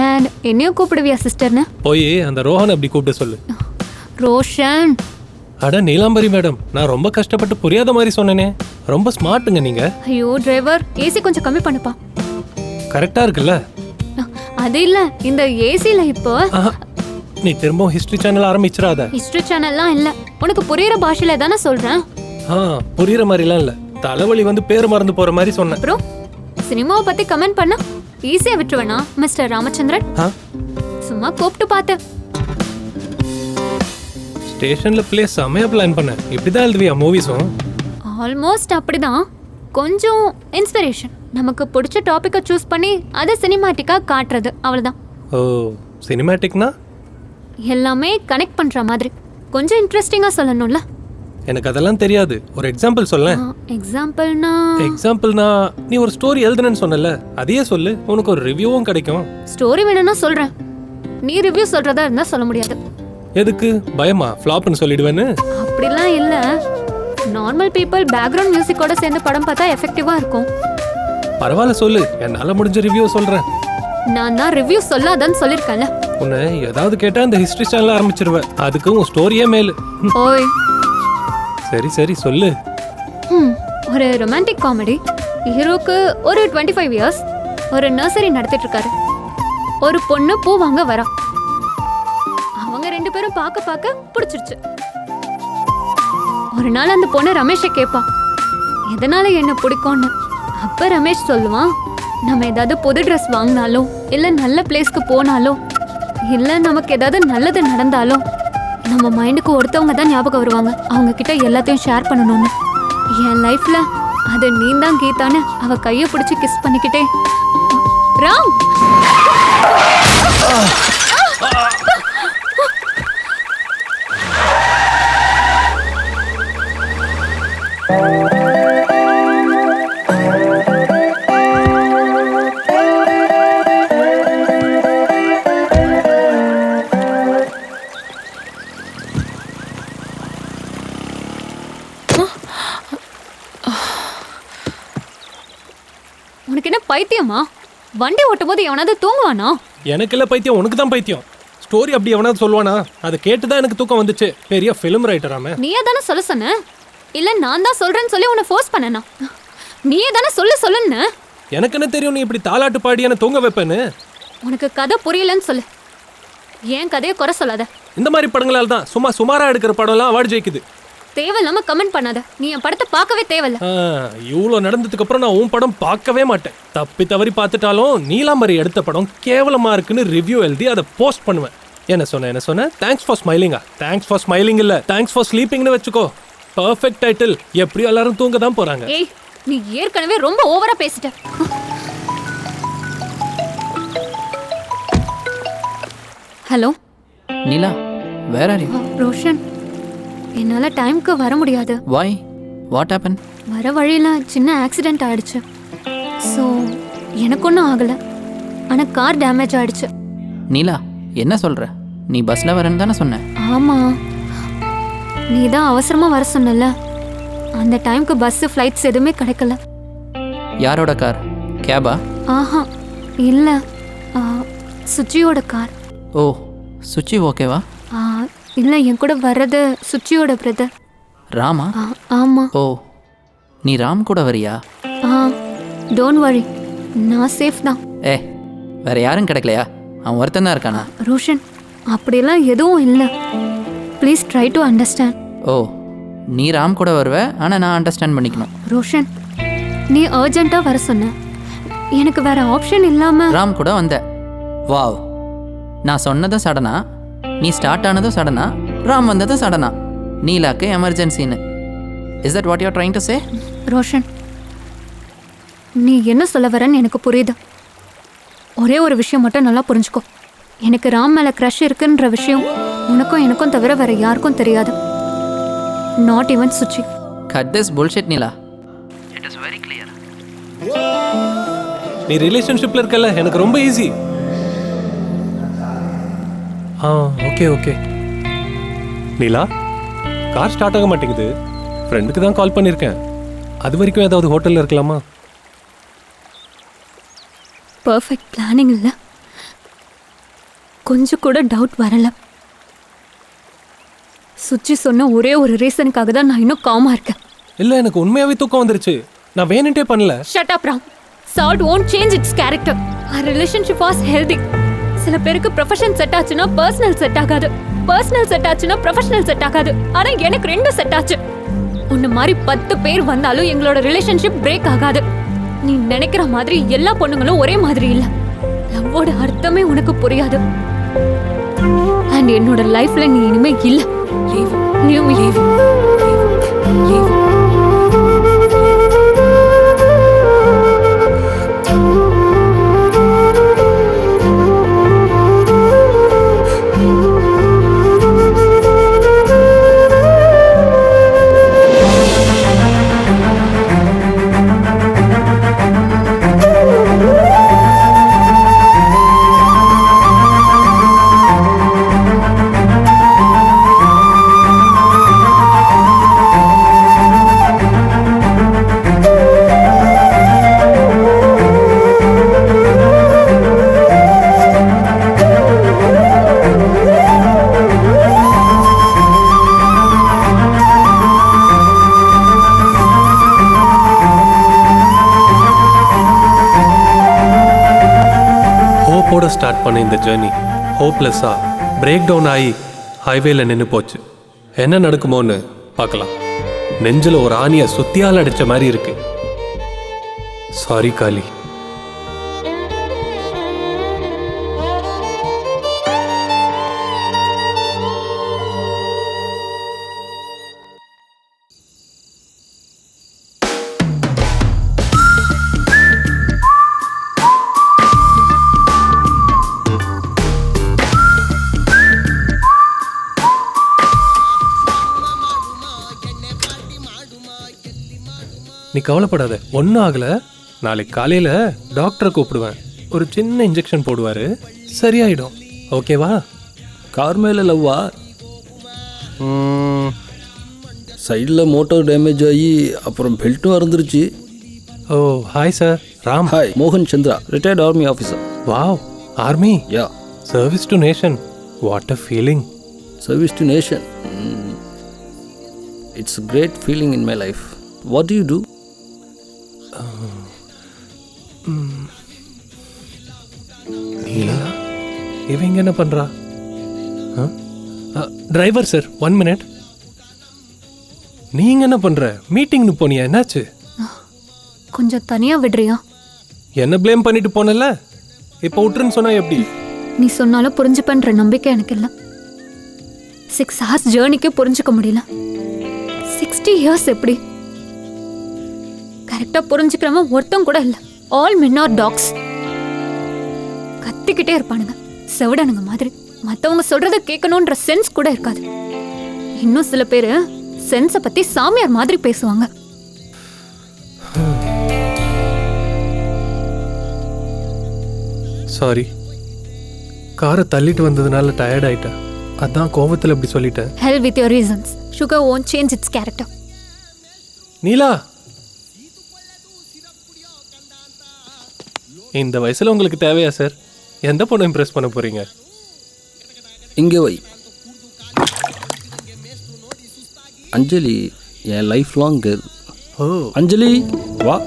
And என்னையும் கூப்பிடுவியா சிஸ்டர்னு? போய் அந்த ரோஹன் அப்படி கூப்பிட்டு சொல்லு. ரோஷன். அட நீலாம்பரி மேடம், நான் ரொம்ப கஷ்டப்பட்டு புரியாத மாதிரி சொன்னேனே. ரொம்ப ஸ்மார்ட்டுங்க நீங்க. ஐயோ டிரைவர், ஏசி கொஞ்சம் கம்மி பண்ணுப்பா. கரெக்டா இருக்குல்ல? அது இல்ல, இந்த ஏசில இப்போ நீ திரும்ப ஹிஸ்டரி சேனல் ஆரம்பிச்சிராத. ஹிஸ்டரி சேனல்லாம் இல்ல, உனக்கு புரியுற பாஷையில தானே சொல்றேன். புரியுற மாதிரிலாம் இல்ல, தலைவலி வந்து பேர் மறந்து போற மாதிரி சொன்னேன். அப்புறம் சினிமாவை பத்தி கமெண்ட் பண்ணா ஈஸியா விட்டுருவேனா மிஸ்டர் ராமச்சந்திரன்? சும்மா கூப்பிட்டு பார்த்தேன். ஸ்டேஷன்ல பிளே செமையா பிளான் பண்ண. இப்படிதான் எழுதுவியா மூவிஸும்? ஆல்மோஸ்ட் அப்படிதான். கொஞ்சம் இன்ஸ்பிரேஷன், நமக்கு பிடிச்ச டாபிக்கை சூஸ் பண்ணி அதை சினிமாட்டிக்கா காட்டுறது, அவ்வளவுதான். ஓ, சினிமாட்டிக்னா எல்லாமே கனெக்ட் பண்ற மாதிரி, கொஞ்சம் இன்ட்ரெஸ்டிங்கா சொல்லணும்ல. எனக்கு அதெல்லாம் தெரியாது. ஒரு எக்ஸாம்பிள் சொல்லேன். எக்ஸாம்பிள்னா நீ ஒரு ஸ்டோரி எழுதுனேன்னு சொன்னல, அதையே சொல்லு, உனக்கு ஒரு ரிவ்யூவும் கிடைக்கும். ஸ்டோரி வேணும்னா சொல்றேன். நீ ரிவ்யூ சொல்றதா இருந்தா சொல்ல முடியாது. எதுக்கு பயமா ஃப்ளாப்னு சொல்லிடுவேன்னு? அப்படிலாம் இல்ல. நார்மல் பீப்புள் பேக்ரவுண்ட் மியூசிக்கோட சேர்ந்து படம் பார்த்தா எஃபெக்டிவா இருக்கும். பரவாயில்ல சொல்லு, என்னால முடிஞ்ச ரிவ்யூ சொல்றேன். நான் தான் ரிவ்யூ சொல்லாதன்னு சொல்லிருக்கேன்ல. உன்னை ஏதாவது கேட்டா இந்த ஹிஸ்டரி சேனல் ஆரம்பிச்சிருவேன். அதுக்கு உன் ஸ்டோரியே மேலு. ஓய் சரி சரி சொல்லு. ஒரு ரொமான்டிக் காமெடி. ஹீரோக்கு ஒரு 25 இயர்ஸ். ஒரு நர்சரி நடத்திட்டு இருக்காரு. ஒரு பொண்ணு பூ வாங்க வரா. அவங்க 2 பேரும் பார்க்க பிடிச்சிருச்சு. ஒரு நாள் அந்த பொண்ணு ரமேஷை கேட்பா, எதனால என்ன பிடிக்கும்னு. அப்ப ரமேஷ் சொல்லுவான், நம்ம ஏதாவது புது ட்ரெஸ் வாங்கினாலோ இல்ல நல்ல பிளேஸ்க்கு போனாலோ இல்ல நமக்கு ஏதாவது நல்லது நடந்தாலோ நம்ம மைண்டுக்கு ஒருத்தவங்க தான் ஞாபகம் வருவாங்க, அவங்க கிட்ட எல்லாத்தையும் ஷேர் பண்ணணும்னு. என் லைஃப்ல அது நீ தான் கீதான்னு அவ கையை பிடிச்சி கிஸ் பண்ணிக்கிட்டே ராம் உனக்கு என்ன பைத்தியமா? வண்டி ஓட்டும் போது எவனாவது தூங்குவானா? எனக்கு இல்ல பைத்தியம், உனக்கு தான் பைத்தியம். ஸ்டோரி அப்படி எவனாவது சொல்லுவானா? அதை கேட்டுதான் எனக்கு தூக்கம் வந்துச்சு. பெரிய ஃபிலிம் ரைட்டராமே. நீயே தானே சொல்ல சொன்ன, இல்ல நான் தான் சொல்றேன்னு சொல்லி உன்னை ஃபோர்ஸ் பண்ணனா? நீயே தானே சொல்லுன்னு. எனக்கு என்ன தெரியும் நீ இப்படி தாலாட்டு பாடி என்ன தூங்க வைப்பேன்னு? உனக்கு கதை புரியலன்னு சொல்லு, ஏன் கதையை குறை சொல்லாத. இந்த மாதிரி படங்களால தான் சுமாரா எடுக்கிற படம்லாம் அவார்டு ஜெயிக்குது. தேவையில்லாம கமெண்ட் பண்ணாத. நீ என் படத்தை பார்க்கவே தேவையில்ல. இவ்வளோ நடந்ததுக்கு அப்புறம் நான் உன் படம் பார்க்கவே மாட்டேன். தப்பி தவறி பார்த்துட்டாலும் நீலாம்பரி எடுத்த படம் கேவலமா இருக்குன்னு ரிவ்யூ எழுதி அதை போஸ்ட் பண்ணுவேன். என்ன சொன்ன தேங்க்ஸ் ஃபார் ஸ்மைலிங்கா? தேங்க்ஸ் ஃபார் ஸ்மைலிங் இல்ல, தேங்க்ஸ் ஃபார் ஸ்லீப்பிங்னு வச்சுக்கோ. Perfect title. எப்படியும் எல்லாரும் தூங்க தான் போறாங்க. ஏய், நீ ஏற்கனவே ரொம்ப ஓவரா பேசிட்ட. Hello Neela, where are you? Roshan, என்னால டைம்க்கு வர முடியாது. வை? What happen? வர வழியில சின்ன ஆக்சிடென்ட் ஆயிடுச்சு. ஸோ எனக்கு ஒன்றும் ஆகலை, ஆனால் கார் டேமேஜ் ஆயிடுச்சு. நீலா, என்ன சொல்ற? நீ பஸ்ல வரேன்னு தானே சொன்ன? ஆமா, நீ தான் அவசரமா வர சொன்னல. அந்த டைம்க்கு பஸ் ஃப்ளைட்ஸ் எதுவுமே கிடைக்கல. யாரோட கார்? கேபா? ஆஹா இல்ல, சுச்சியோட கார். ஓ, சுச்சி ஓகேவா? இல்ல, என் கூட வர்றது சுச்சியோட பிரதர் ராமா. ஆமா. ஓ, நீ ராம் கூட வரியா? டோன்ட் வரி, நான் சேஃப் தான். ஏ, வேற யாரும் கிடைக்கலையா? அவன் ஒருத்தன் தான் இருக்கானா? ரோஷன், அப்படியெல்லாம் எதுவும் இல்லை. Please try to understand. ஓ, நீ ராம் கூட வருவ, ஆனால் நான் அண்டர்ஸ்டாண்ட் பண்ணிக்கணும். ரோஷன், நீ அர்ஜென்ட்டாக வர சொன்ன, எனக்கு வேற ஆப்ஷன் இல்லாம ராம் கூட வந்த. வாவ், நான் சொன்னதும் சடனா, நீ ஸ்டார்ட் ஆனதும் சடனா, ராம் வந்ததும் சடனா. நீலாக்கு எமர்ஜென்சின்னு. Is that what you are trying to say? Roshan, நீ என்ன சொல்ல வரன்னு எனக்கு புரியுது. ஒரே ஒரு விஷயம் மட்டும் நல்லா புரிஞ்சுக்கோ. எனக்கு ராம் மேலே க்ரஷ் இருக்குன்ற விஷயம் உனக்கும் எனக்கும் தவிர வேற யாருக்கும் தெரியாது. Not even Suchi. Cut this bullshit Neela. It is very clear. நீ ரிலேஷன்ஷிப்ல இருக்கல, எனக்கு ரொம்ப easy. Okay okay. Neela, car start ஆக மாட்டேங்குது. ஃப்ரெண்டுக்கு தான் கால் பண்ணியிருக்கேன். அது வரைக்கும் ஏதாவது ஹோட்டலில் இருக்கலாமா? பர்ஃபெக்ட் பிளானிங் இல்லை, கொஞ்சம் கூட டவுட் வரல. சுச்சி சொன்ன ஒரே ஒரு ரீசனுக்காக தான் நான் இன்னும் காமா இருக்கேன். இல்லை, எனக்கு உண்மையாகவே தூக்கம் வந்துருச்சு. நான் வேணுன்ட்டே பண்ணல. Shut up Ram. Salt won't change its character. Our relationship was healthy. சில பேருக்கு ப்ரொஃபஷன் செட் ஆச்சுன்னா பர்சனல் செட் ஆகாது, பர்சனல் செட் ஆச்சுன்னா ப்ரொஃபஷனல் செட் ஆகாது. ஆனா எனக்கு 2 செட் ஆச்சு. உன்ன மாதிரி 10 பேர் வந்தாலும் எங்களோட ரிலேஷன்ஷிப் பிரேக் ஆகாது. நீ நினைக்கிற மாதிரி எல்லா பொண்ணுங்களும் ஒரே மாதிரி இல்ல. லவ்வோட அர்த்தமே உனக்கு புரியாது. அண்ட் என்னோட லைஃப்ல நீ இனிமே இல்ல. Leave, leave me, leave, leave. ஹோப்போட ஸ்டார்ட் பண்ண இந்த ஜேர்னி ஹோப்லெஸ்ஸாக பிரேக் டவுன் ஆகி ஹைவேல நின்று போச்சு. என்ன நடக்குமோன்னு பார்க்கலாம். நெஞ்சில் ஒரு ஆணியை சுத்தியால் அடித்த மாதிரி இருக்கு. சாரி காளி. நீ கவலைப்படாத, ஒன்றும் ஆகலை. நாளைக்கு காலையில் டாக்டரை கூப்பிடுவேன். ஒரு சின்ன இன்ஜெக்ஷன் போடுவார், சரியாயிடும். ஓகேவா? கார் மேலே லவ்வா? சைடில் மோட்டார் டேமேஜ் ஆகி அப்புறம் பெல்ட்டும் அறந்துருச்சு. ஓ ஹாய் சார். ராம். ஹாய், மோகன் Chandra, retired army officer. Wow, army. Yeah. Service to nation. What a feeling. Service to nation. It's a great feeling in my life. What do you do? நீலா, இவங்க என்ன பண்றா? Driver sir, 1 minute. நீங்க என்ன பண்ற? மீட்டிங்னு போனியா? என்னாச்சு? கொஞ்சம் தனியா விடுறியா? என்ன ப்ளேம் பண்ணிட்டு போனல, இப்போ விட்டுருன்னு சொன்னா எப்படி? நீ சொன்னாலும் புரிஞ்சுப்பன்ற நம்பிக்கை எனக்கு இல்லை. 6 hours ஜேர்னிக்கே புரிஞ்சுக்க முடியல. 60 years எப்படி? கரெக்டா புரிஞ்சுக்கிறவன் ஒருத்தம் கூட இல்லை. All men are dogs. கத்திக்கிட்டே இருப்பானுங்க, செவிடனுங்க மாதிரி. மற்றவங்க சொல்றத கேட்கணுன்ற சென்ஸ் கூட இருக்காது. இன்னும் சில பேர் சென்ஸை பத்தி சாமியார் மாதிரி பேசுவாங்க. சாரி, காரை தள்ளிட்டு வந்ததுனால டயர்ட் ஆயிட்டேன். அதான் கோவத்தில் இப்படி சொல்லிட்டேன். Hell with your reasons. Sugar won't change its character. நீலா, இந்த வயசுல உங்களுக்கு தேவையா சார்? எந்த பொண்ணு இம்ப்ரெஸ் பண்ண போறீங்க? இங்கே வை. அஞ்சலி என் lifelong girl. Oh Anjali வா.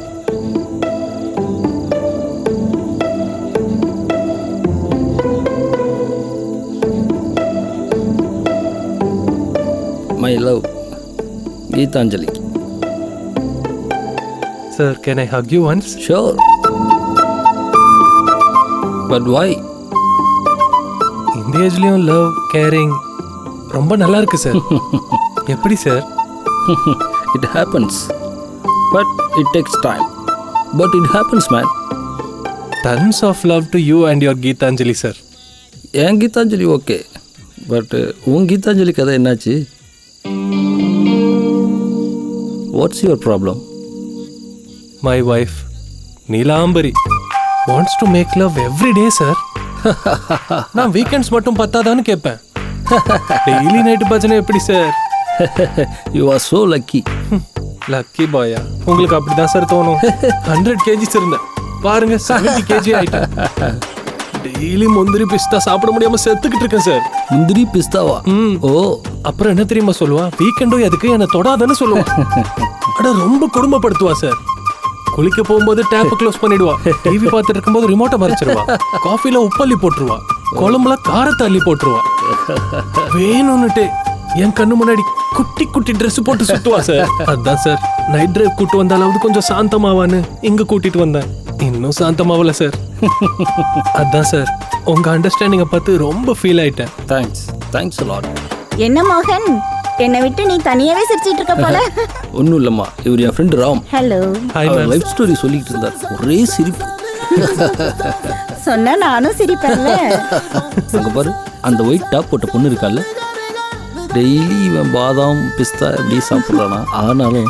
My love Geethanjali. Sir, can I hug you once? Sure. But why? இந்த ஏஜ்லயும் லவ், கேரிங் ரொம்ப நல்லா இருக்கு சார். எப்படி sir? It happens, but it takes time. But it happens man. Tons of love to you and your Geethanjali sir. என் கீதாஞ்சலி ஓகே, பட் உன் கீதாஞ்சலி கதை என்னாச்சு? What's your problem? My wife, Neelambari, wants to make love every day sir. நான் வீக்கெண்ட்ஸ் மட்டும் பத்தாதான்னு கேட்பேன். டெய்லி நைட்டு பஜனை எப்படி sir? You are so lucky. Lucky பாயா? உங்களுக்கு அப்படிதான் சார் தோணும். 100 kgs இருந்தேன், பாருங்க 70 kg ஆயிட்டேன். டெய்லி முந்திரி பிஸ்தா சாப்பிட முடியாம செத்துக்கிட்டு இருக்கேன் சார். முந்திரி பிஸ்தாவா? ஓ. அப்புறம் என்ன தெரியுமா சொல்லுவா? வீக்கெண்டும் எதுக்கு என்ன தொடாதன்னு சொல்லுவா. அட ரொம்ப கொடுமைப்படுத்துவா சார். குளிக்க போகும்போது டேப் க்ளோஸ் பண்ணிடுவா. டிவி பார்த்துட்டு இருக்கும்போது ரிமோட்டை மறைச்சிருவா. காஃபில உப்பள்ளி போட்டுருவா. குழம்புல காரத்தை அள்ளி போட்டுருவா. வேணும்னுட்டு என் கண்ணு முன்னாடி குட்டி குட்டி ட்ரெஸ் போட்டு சுத்துவா சார். அதான் சார், நைட் டிரைவ் கூட்டு வந்தாலாவது கொஞ்சம் சாந்தமாவான்னு இங்க கூட்டிட்டு வந்தேன். இன்னும் சாந்தமாவல சார். அதான் சார், உங்க அண்டர்ஸ்டாண்டிங்கை பார்த்து ரொம்ப ஃபீல் ஆயிட்டேன். Thanks, thanks a lot. என்ன மோகன், என்னை விட்டு நீ தனியாவே சிரிச்சிட்டு இருக்க போல. ஒன்றும் இல்லைம்மா, இவர் என் ஃப்ரெண்டு ராம். ஹலோ. அவர் லைஃப் ஸ்டோரி சொல்லிட்டு இருந்தார், ஒரே சிரிப்பு. சொன்னா நானும் சிரிப்பேன்ல. அங்கே பாரு, அந்த ஒயிட் டாப் போட்ட பொண்ணு இருக்கால, டெய்லி இவன் பாதாம் பிஸ்தா இப்படி சாப்பிட்றானா. ஆனாலும்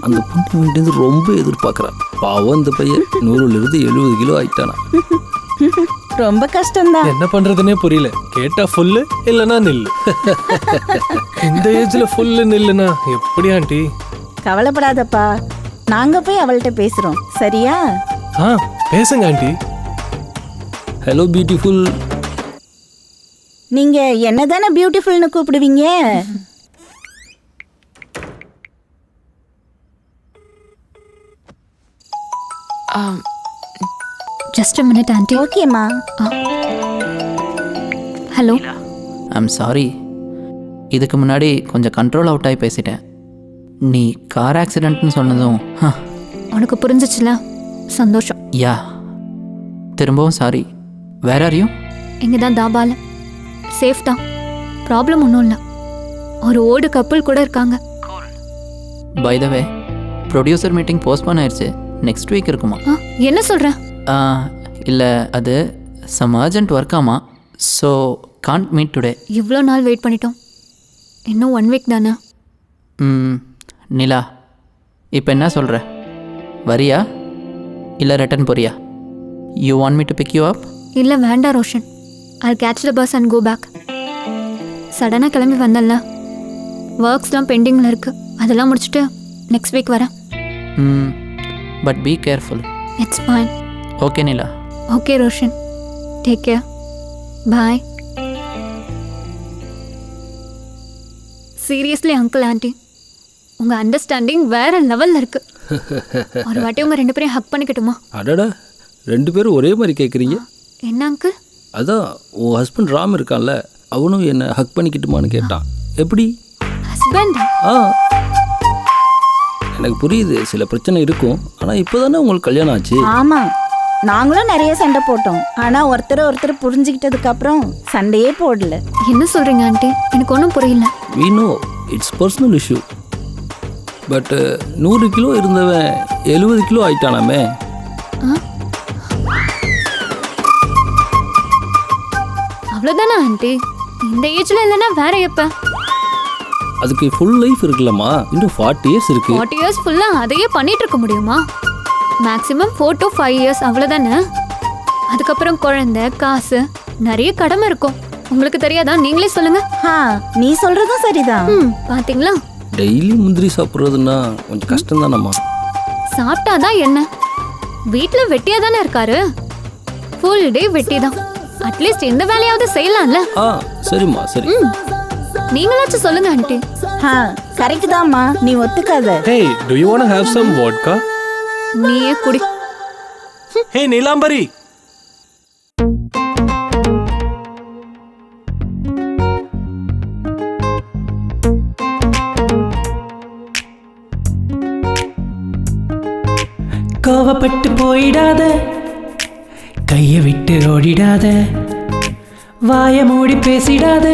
அந்த பொண்ணு வீட்டு ரொம்ப எதிர்பார்க்குறான். பாவம் இந்த பையன் 100லிருந்து 70 கிலோ ஆயிட்டானா. ரொம்ப கஷ்டம்தான். என்ன பண்றதுன்னே புரியல. கேட்டா ஃபுல்லு இல்லனா நில்லு. இந்த ஏஜ்ல ஃபுல்லு நில்லுனா எப்படி ஆண்டி? கவலைப்படாதப்பா, நாங்க போய் அவள்கிட்ட பேசுறோம், சரியா? பேசுங்க ஆண்டி. Hello beautiful. நீங்க என்னதானே பியூட்டிஃபுல்னு கூப்பிடுவீங்க? Just a minute aunty. ஓகேம்மா. ஹலோ. ஐம் சாரி, இதுக்கு முன்னாடி கொஞ்சம் கண்ட்ரோல் அவுட் ஆகி பேசிட்டேன். நீ கார் ஆக்சிடென்ட்னு சொன்னதும் உனக்கு புரிஞ்சிச்சுல, சந்தோஷம். யா, திரும்பவும் சாரி. வேற யாரையும்? இங்கே தான் தாபால. சேஃப் தான், ப்ராப்ளம் ஒன்றும் இல்லை. ஒரு ஓல்டு கப்புள் கூட இருக்காங்க. By the way, producer meeting postpone ஆயிடுச்சு. நெக்ஸ்ட் வீக் இருக்குமா? என்ன சொல்கிற? இல்லை, அது சம் அர்ஜென்ட் ஒர்க் ஆமா, ஸோ கான்ட் மீட் டுடே. இவ்வளோ நாள் வெயிட் பண்ணிட்டோம், இன்னும் 1 வீக் தானே. நிலா, இப்போ என்ன சொல்கிற? வரியா இல்லை ரிட்டன் போறியா? You want me to pick you up? இல்லை வேண்டாம் Roshan, I'll catch the bus and go back. சடனாக கிளம்பி வந்தேன்ல, ஒர்க்ஸ்லாம் பெண்டிங்கில் இருக்குது. அதெல்லாம் முடிச்சுட்டு நெக்ஸ்ட் வீக் வரேன். But be careful. It's fine. Okay Nila. Okay Roshan, take care, bye. Seriously uncle aunty, உங்கள் அண்டர்ஸ்டாண்டிங் வேற லெவலில் இருக்கு. ஒரு வாட்டி உங்கள் 2 பேரையும் ஹக் பண்ணிக்கட்டுமா? அடடா, 2 பேரும் ஒரே மாதிரி கேட்குறீங்க. என்ன அங்கிள்? அதான் உன் ஹஸ்பண்ட் ராம் இருக்கான்ல, அவனும் என்னை ஹக் பண்ணிக்கிட்டுமான்னு கேட்டான். எப்படி? ஹஸ்பண்ட்? எனக்கு புரியுது, சில பிரச்சனை இருக்கும். ஆனால் இப்போ தானே உங்களுக்கு கல்யாணம் ஆச்சு. ஆமாம், நாங்களும் நிறைய சண்டை போட்டோம். ஆனால் ஒருத்தர் புரிஞ்சுக்கிட்டதுக்கு அப்புறம் சண்டையே போடல. என்ன சொல்கிறீங்க ஆண்டி? எனக்கு ஒன்றும் புரியல. we know it's personal issue, but 100 kilo இருந்தவன் 70 கிலோ ஆயிட்டானாமே. அவ்வளோதானே ஆண்டி? இந்த ஏஜ்ல இல்லைன்னா வேற எப்ப? அதுக்கு ஃபுல் லைஃப் இருக்குல்லம்மா, இன்னும் 40 இயர்ஸ் இருக்கு. 40 இயர்ஸ் ஃபுல்லா அதையே பண்ணிட்டு இருக்க முடியுமா? மேக்ஸிமம் 4 to 5 இயர்ஸ், அவ்வளோதானே. அதுக்கப்புறம் குழந்தை, காசு, நிறைய கடமை இருக்கும். உங்களுக்கு தெரியாதா? நீங்களே சொல்லுங்க. நீ சொல்றதும் சரிதான். பாத்தீங்களா? டெய்லி முந்திரி சாப்பிட்றதுன்னா கொஞ்சம் கஷ்டம் தானம்மா. சாப்பிட்டாதான் என்ன? வீட்டில் வெட்டியா தானே இருக்காரு. ஃபுல் டே வெட்டி தான். அட்லீஸ்ட் இந்த வேலையாவது செய்யலாம்ல. சரிம்மா, சரி. நீங்களாச்சும் சொல்லுங்க ஆண்டி. கரெக்ட் தான்மா, நீ ஒத்துக்காத. Hey, do you want to have some vodka? நீயே குடி. Hey, நீலாம்பரி. கோவப்பட்டு போயிடாத, கையை விட்டு ஓடிடாத, வாய மூடி பேசிடாத,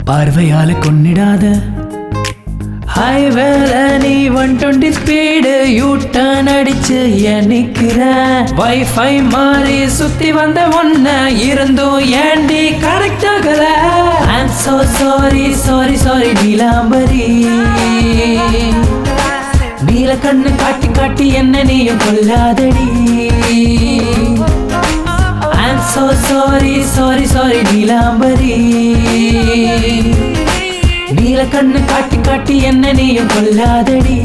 பார்வையால கொன்னிடாத. ஹைவேல நீ 120 ஸ்பீடு யூ டர்ன் அடிச்சு நிக்கிற. வைஃபை மாறி சுத்தி வந்த ஒன்ன இருந்தும் ஏண்டி கனெக்ட் ஆகல. I'm so sorry sorry sorry Neelambari. நீல கண்ணு காட்டி காட்டி என்ன நீயும் கொல்லாதடி. I'm so sorry sorry sorry Neelambari. நீல கண்ணு காட்டி காட்டி என்ன நீயும் கொல்லாதடி.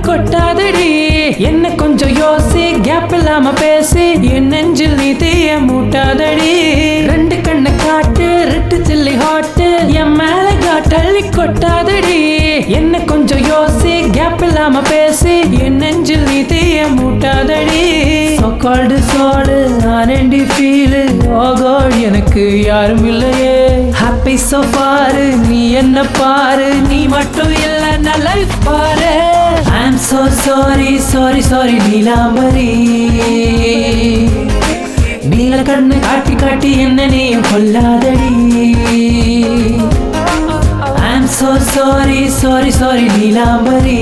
கொட்டாதடி என்ன கொஞ்சம் யோசி, கேப் இல்லாம பேசி என் நெஞ்சில் நீ தீய மூட்டாதடி. 2 கண்ணை காட்டு ரெட்டு சில்லி ஹாட்டு என் மேல காட்டள்ளி கொட்டாதடி. என்ன கொஞ்சம் யோசி, கேப் இல்லாம பேசி என் நெஞ்சில் நீ தீய மூட்டாதடி. சோகால்டு சோடு ஆனண்டி ஃபீலு, ஓ காட் எனக்கு யாரும் இல்லையே. ஹாப்பி சோ பாரு, நீ என்ன பாரு, நீ மட்டும் இல்ல நான் லைஃப் பாரு. I'm so sorry sorry sorry Neelambari. நீல கண்ணு காட்டி காட்டி என்ன நீயும் கொல்லாதடி. I'm so sorry sorry sorry Neelambari.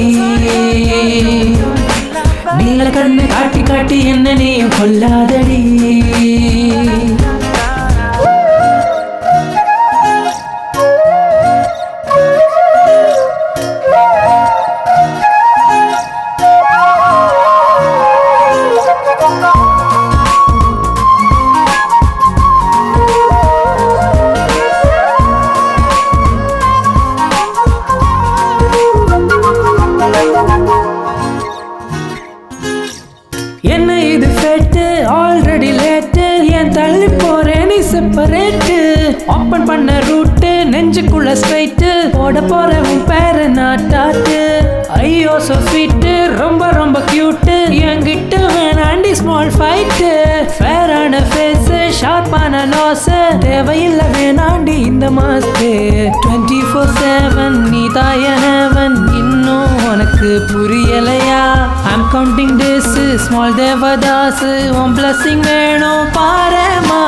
நீல கண்ணு காட்டி காட்டி என்ன நீயும் கொல்லாதடி. டெம்பரேட்டு ஓப்பன் பண்ண ரூட்டு நெஞ்சுக்குள்ள ஸ்ட்ரைட்டு போட போற உன் பேரு நாட்டாட்டு ஐயோ சோ ஸ்வீட்டு ரொம்ப ரொம்ப கியூட்டு என்கிட்ட வேணாண்டி ஸ்மால் ஃபைட்டு ஃபேரான ஃபேஸ் ஷார்ப்பான லாஸ் தேவையில்லை வேணாண்டி இந்த மாஸ்க்கு 24/7 நீ தாய ஹெவன் இன்னும் உனக்கு புரியலையா I'm counting days small Devadas உன் blessing வேணும் பாரேமா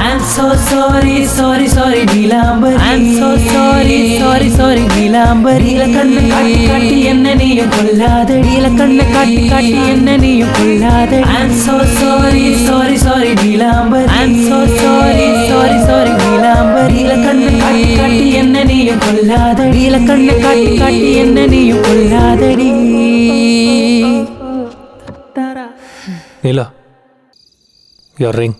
I'm so sorry sorry sorry Neelambari I'm so sorry sorry sorry Neelambari நீல கண்ணு காட்டி காட்டி என்ன நீயும் கொல்லாதடி நீல கண்ணு காட்டி காட்டி என்ன நீயும் கொல்லாதடி I'm so sorry sorry sorry Neelambari I'm so sorry sorry sorry Neelambari நீல கண்ணு காட்டி காட்டி என்ன நீயும் கொல்லாதடி நீல கண்ணு காட்டி காட்டி என்ன நீயும் கொல்லாதடி நீலா your ring.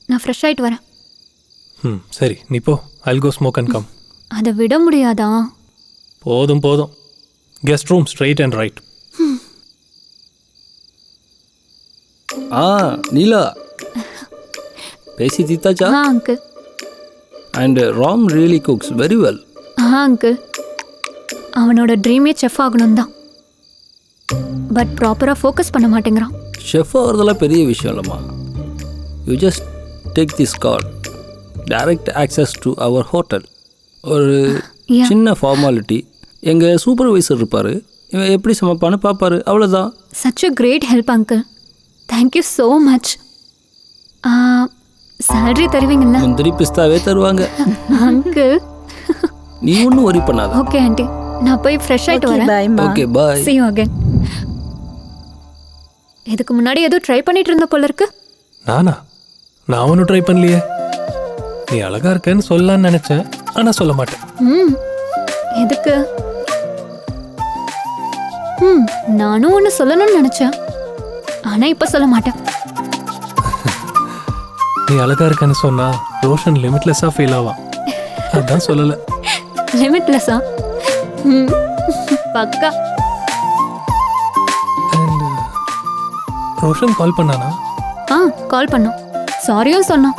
நான் ஃப்ரெஷ் ஆயிட்டு வரேன். சரி நீ போ. I'll go smoke and come. அதை விட முடியாதா? போதும் போதும். Guest room straight and right. Neela பேசி தீத்தாச்சா? Uncle. And Ram really cooks very well. Uncle அவனோட ட்ரீமே செஃப் ஆகணும் தான், பட் ப்ராப்பராக ஃபோக்கஸ் பண்ண மாட்டேங்கிறான். ஷெஃப் ஆகிறதெல்லாம் பெரிய விஷயம் இல்லைம்மா. You just take this card, direct access to our hotel. ஒரு சின்ன ஃபார்மாலிட்டி, எங்கள் சூப்பர்வைசர் இருப்பார், இவன் எப்படி சமைப்பான்னு பார்ப்பாரு, அவ்வளோதான். Such a great help uncle, thank you so much. Salary தருவீங்களா? முந்திரி பிஸ்தாவே தருவாங்க அங்கிள். நீ ஒன்றும் ஒரி பண்ணாத. ஓகே ஆண்டி, நான் போய் ஃப்ரெஷ் ஆகிட்டு வரேன். Okay bye. see you again. இதுக்கு முன்னாடி ஏதோ ட்ரை பண்ணிட்டு இருந்த போல இருக்கு. நான் ஒன்றும் ட்ரை பண்ணலையே. நீ அழகா இருக்கேன்னு சொல்லலான்னு நினைச்சேன், ஆனால் சொல்ல மாட்டேன். எதுக்கு? நானும் ஒன்று சொல்லணும்னு நினைச்சேன், ஆனால் இப்போ சொல்ல மாட்டேன். நீ அழகா இருக்கேன்னு சொன்னா ரோஷன் லிமிட்லெஸ்ஸாக ஃபீல் ஆவான், அதான் சொல்லலை. லிமிட்லெஸ்ஸா? பக்கா. ரோஷன் கால் பண்ணானா? கால் பண்ணோம், சாரியும் சொன்னான்.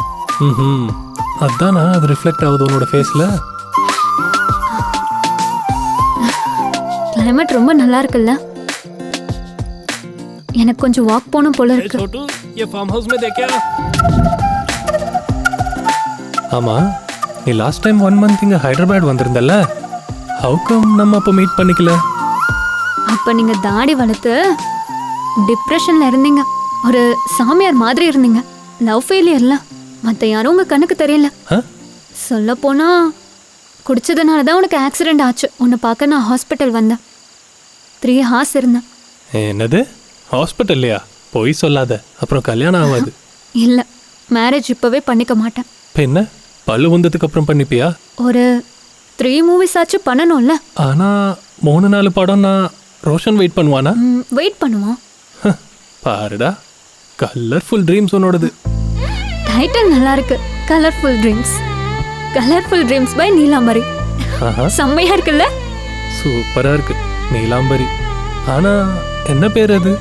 அதானா அது ரிஃப்ளெக்ட் ஆகுது உன்னோட ஃபேஸில். கிளைமேட் ரொம்ப நல்லா இருக்குல்ல, எனக்கு கொஞ்சம் வாக் போகணும் போல இருக்கு. ஆமா, நீ லாஸ்ட் டைம் 1 month இங்கே ஹைதராபாத் வந்திருந்தல்ல, ஹவு கம் நம்ம அப்போ மீட் பண்ணிக்கல? அப்போ நீங்கள் தாடி வளர்த்து டிப்ரெஷனில் இருந்தீங்க, ஒரு சாமியார் மாதிரி இருந்தீங்க, லவ் ஃபெயிலியர்ல. மற்ற யாரும் உங்கள் கண்ணுக்கு தெரியல. சொல்லப்போனா குடிச்சதுனால தான் உனக்கு ஆக்சிடென்ட் ஆச்சு. உன்னை பார்க்க நான் ஹாஸ்பிட்டல் வந்தேன், 3 hours இருந்தேன். என்னது ஹாஸ்பிட்டல்லையா? போய் சொல்லாத, அப்புறம் கல்யாணம் ஆகாது. இல்லை, மேரேஜ் இப்போவே பண்ணிக்க மாட்டேன். இப்போ என்ன, பல்லு வந்ததுக்கு அப்புறம் பண்ணிப்பியா? ஒரு 3 movies ஆச்சு பண்ணணும்ல. ஆனால் 3-4 படம் நான் ரோஷன் வெயிட் பண்ணுவானா? வெயிட் பண்ணுவான். பாருடா, கலர்ஃபுல் ட்ரீம்ஸ் உன்னோடது. டைட்டில் நல்லா இருக்கு, colourful dreams. Colourful dreams by Neelambari. செம்மையா இருக்குல்ல? சூப்பரா இருக்கு நீலாம்பரி. ஆனா என்ன பேர் அது?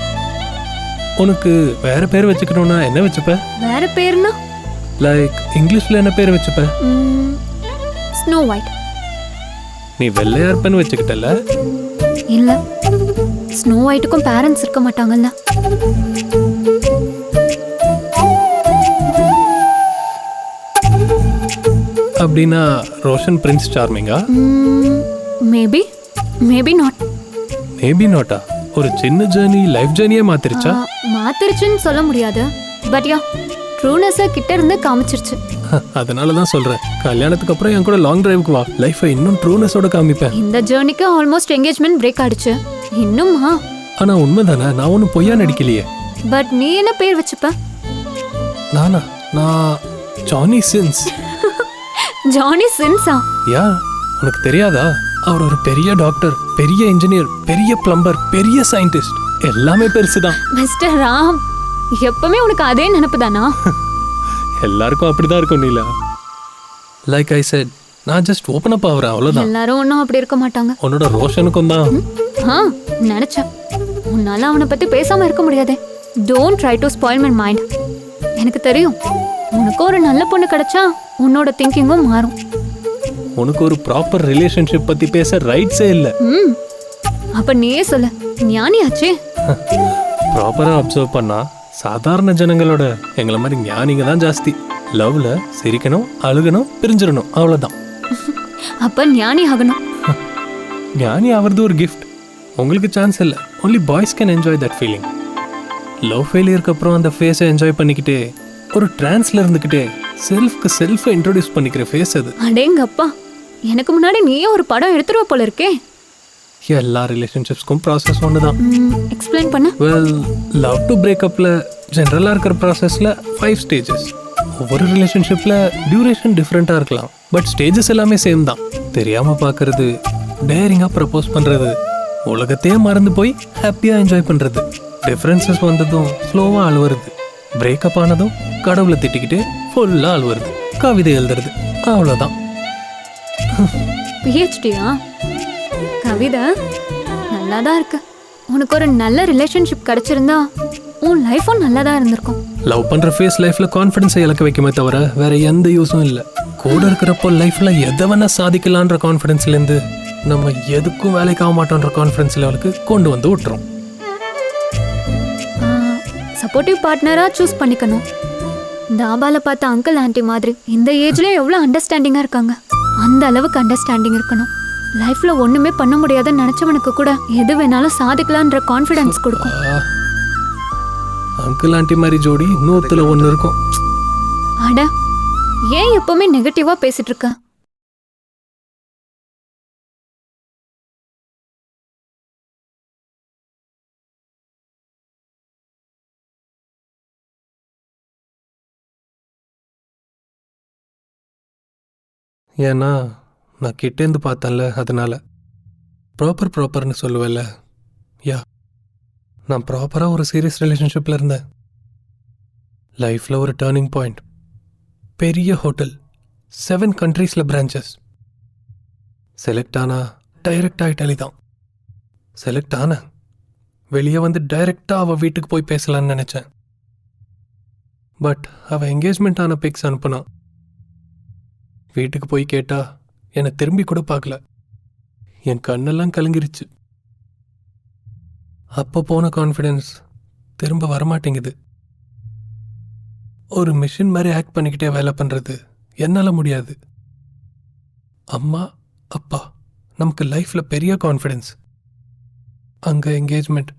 உனக்கு வேற பேர் வச்சுக்கணும்னா என்ன வச்சுப்ப? வேற பேர்னா லைக் இங்கிலீஷ்ல என்ன பேர் வச்சுப்ப? Snow white. நீ வெள்ளையா இருப்பேன்னு வச்சுக்கிட்டல? இல்ல, ஸ்னோ ஒயிட்டுக்கும் பேரண்ட்ஸ் இருக்க மாட்டாங்கல்ல. அப்படின்னா ரோஷன் பிரின்ஸ் சார்மிங்கா? Maybe, maybe not. மேபி நாட்டா? ஒரு சின்ன ஜர்னி லைஃப் ஜர்னியே மாத்திருச்சா? மாத்திருச்சுன்னு சொல்ல முடியாது, பட் யா ட்ரூனஸை கிட்ட இருந்து காமிச்சிருச்சு. அதனால தான் சொல்றேன், கல்யாணத்துக்கு அப்புறம் என் கூட லாங் டிரைவுக்கு வா, லைஃபை இன்னும் ட்ரூனஸோட காமிப்பேன். இந்த ஜர்னிக்கு ஆல்மோஸ்ட் என்கேஜ்மெண்ட் பிரேக் ஆயிடுச்சு. இன்னுமா? ஆனா உண்மைதானே, நான் ஒன்றும் பொய்யா நடிக்கலையே. பட் நீ என்ன பேர் வச்சுப்ப? நான் ஜானி சின்ஸ். ஜானி சின்ஸா? யா, உனக்கு தெரியாதா? அவர் ஒரு பெரிய டாக்டர், பெரிய இன்ஜினியர், பெரிய பிளம்பர், பெரிய சயின்டிஸ்ட், எல்லாமே பெருசுதான். மிஸ்டர் ராம், எப்பவுமே உனக்கு அதே நினைப்பு தானா? எல்லாருக்கும் அப்படிதான் இருக்கும் நீலா. லைக் ஐ செட், நான் ஜஸ்ட் ஓப்பன் அப் ஆகுறேன், அவ்வளவுதான். எல்லாரும் ஒன்றும் அப்படி இருக்க மாட்டாங்க. உன்னோட ரோஷனுக்கும் தான். நினைச்சேன். உன்னால அவனை பத்தி பேசாம இருக்க முடியாதே. Don't try to spoil my mind. எனக்கு தெரியும் உனக்கு ஒரு நல்ல பொண்ணு கிடைச்சா உன்னோட திங்கிங்கும் மாறும். உனக்கு ஒரு ப்ராப்பர் ரிலேஷன்ஷிப் பற்றி பேச ரைட்ஸே இல்லை. அப்ப நீயே சொல்ல, ஞானியாச்சே. ப்ராப்பராக அப்சர்வ் பண்ணால் சாதாரண ஜனங்களோட எங்களை மாதிரி ஞானிங்க தான் ஜாஸ்தி. லவ்ல சிரிக்கணும், அழுகணும், பிரிஞ்சிடணும், அவ்வளோதான். அப்ப ஞானி ஆகணும். ஞானி ஆகிறது ஒரு கிஃப்ட். உங்களுக்கு சான்ஸ் இல்லை. Only boys can enjoy that feeling. Love ஃபெயிலியருக்கு அப்புறம் அந்த ஃபேஸை என்ஜாய் பண்ணிக்கிட்டே ஒரு ட்ரான்ஸ்ல இருந்துக்கிட்டே செல்ஃப்க்கு செல்ஃபை இன்ட்ரோடியூஸ் பண்ணிக்கிற ஃபேஸ் அது. அடேங்கப்பா, எனக்கு முன்னாடி நீயே ஒரு படம் எடுத்துருவ போல இருக்கே. எல்லா ரிலேஷன்ஷிப்ஸ்க்கும் ப்ராசஸ் ஒன்று தான். எக்ஸ்பிளைன் பண்ண. வெல், லவ் டு பிரேக்கப்பில் ஜென்ரலாக இருக்கிற ப்ராசஸில் 5 ஸ்டேஜஸ். ஒவ்வொரு ரிலேஷன்ஷிப்பில் டியூரேஷன் டிஃப்ரெண்ட்டாக இருக்கலாம், பட் ஸ்டேஜஸ் எல்லாமே சேம் தான். தெரியாமல் பார்க்கறது, டேரிங்காக ப்ரப்போஸ் பண்ணுறது, உலகத்தையே மறந்து போய் ஹாப்பியாக என்ஜாய் பண்ணுறது, டிஃப்ரென்சஸ் வந்ததும் ஸ்லோவாக அழுவுறது, பிரேக்கப் ஆனதும் கடவுளை திட்டிக்கிட்டு ஃபுல்லாக அழுவுறது, கவிதை எழுதுறது, அவ்வளோதான். பிஹெச்டியா? கவிதை நல்லா தான் இருக்கு. உனக்கு ஒரு நல்ல ரிலேஷன்ஷிப் கிடைச்சிருந்தா உன் லைஃபும் நல்லா தான் இருந்திருக்கும். லவ் பண்ணுற ஃபேஸ் லைஃப்பில் கான்ஃபிடென்ஸை இழக்க வைக்குமே தவிர வேற எந்த யூஸும் இல்லை. கூட இருக்கிறப்போ லைஃப்பில் எதை வேணா சாதிக்கலான்ற கான்ஃபிடென்ஸ்லேருந்து நம்ம எதுக்கும் வேலைக்கு ஆக மாட்டோன்ற கான்ஃபிடென்ஸ் லெவலுக்கு கொண்டு வந்து விட்டுரும். சப்போர்ட்டிவ் பார்ட்னராக சூஸ் பண்ணிக்கணும். தாபால பார்த்த அங்கிள் ஆண்டி மாதிரி இந்த ஏஜ்லேயும் எவ்வளோ அண்டர்ஸ்டாண்டிங்காக இருக்காங்க. அந்த அளவுக்கு அண்டர்ஸ்டாண்டிங் இருக்கணும். லைஃப்பில் ஒன்றுமே பண்ண முடியாதுன்னு நினச்சவனுக்கு கூட எது வேணாலும் சாதிக்கலான்ற கான்ஃபிடென்ஸ் கொடுக்கும். அங்கிள் ஆண்டி மாதிரி ஜோடி 100ல் 1 இருக்கும். அட, ஏன் எப்பவுமே நெகட்டிவாக பேசிட்டு இருக்க? ஏன்னா நான் கிட்டேருந்து பார்த்தேன்ல, அதனால ப்ராப்பர்னு சொல்லுவேல்ல. யா, நான் ப்ராப்பராக ஒரு சீரியஸ் ரிலேஷன்ஷிப்பில் இருந்தேன். லைஃப்பில் ஒரு டேர்னிங் பாயிண்ட். பெரிய ஹோட்டல், 7 கண்ட்ரீஸில் பிரான்ச்சஸ். செலக்ட் ஆனா டைரக்டாக இட்டாலி தான். செலக்ட் ஆன வெளியே வந்து டைரெக்டாக அவள் வீட்டுக்கு போய் பேசலான்னு நினச்சேன். பட் அவள் என்கேஜ்மெண்ட் ஆன பிக்ஸ் அனுப்புனா. வீட்டுக்கு போய் கேட்டா என்னை திரும்பி கூட பார்க்கல. என் கண்ணெல்லாம் கலங்கிருச்சு. அப்போ போன கான்ஃபிடென்ஸ் திரும்ப வரமாட்டேங்குது. ஒரு மிஷின் மாதிரி ஆக்ட் பண்ணிக்கிட்டே வேலை பண்ணுறது என்னால் முடியாது. அம்மா அப்பா நமக்கு லைஃப்பில் பெரிய கான்ஃபிடென்ஸ். அங்கே என்கேஜ்மெண்ட்,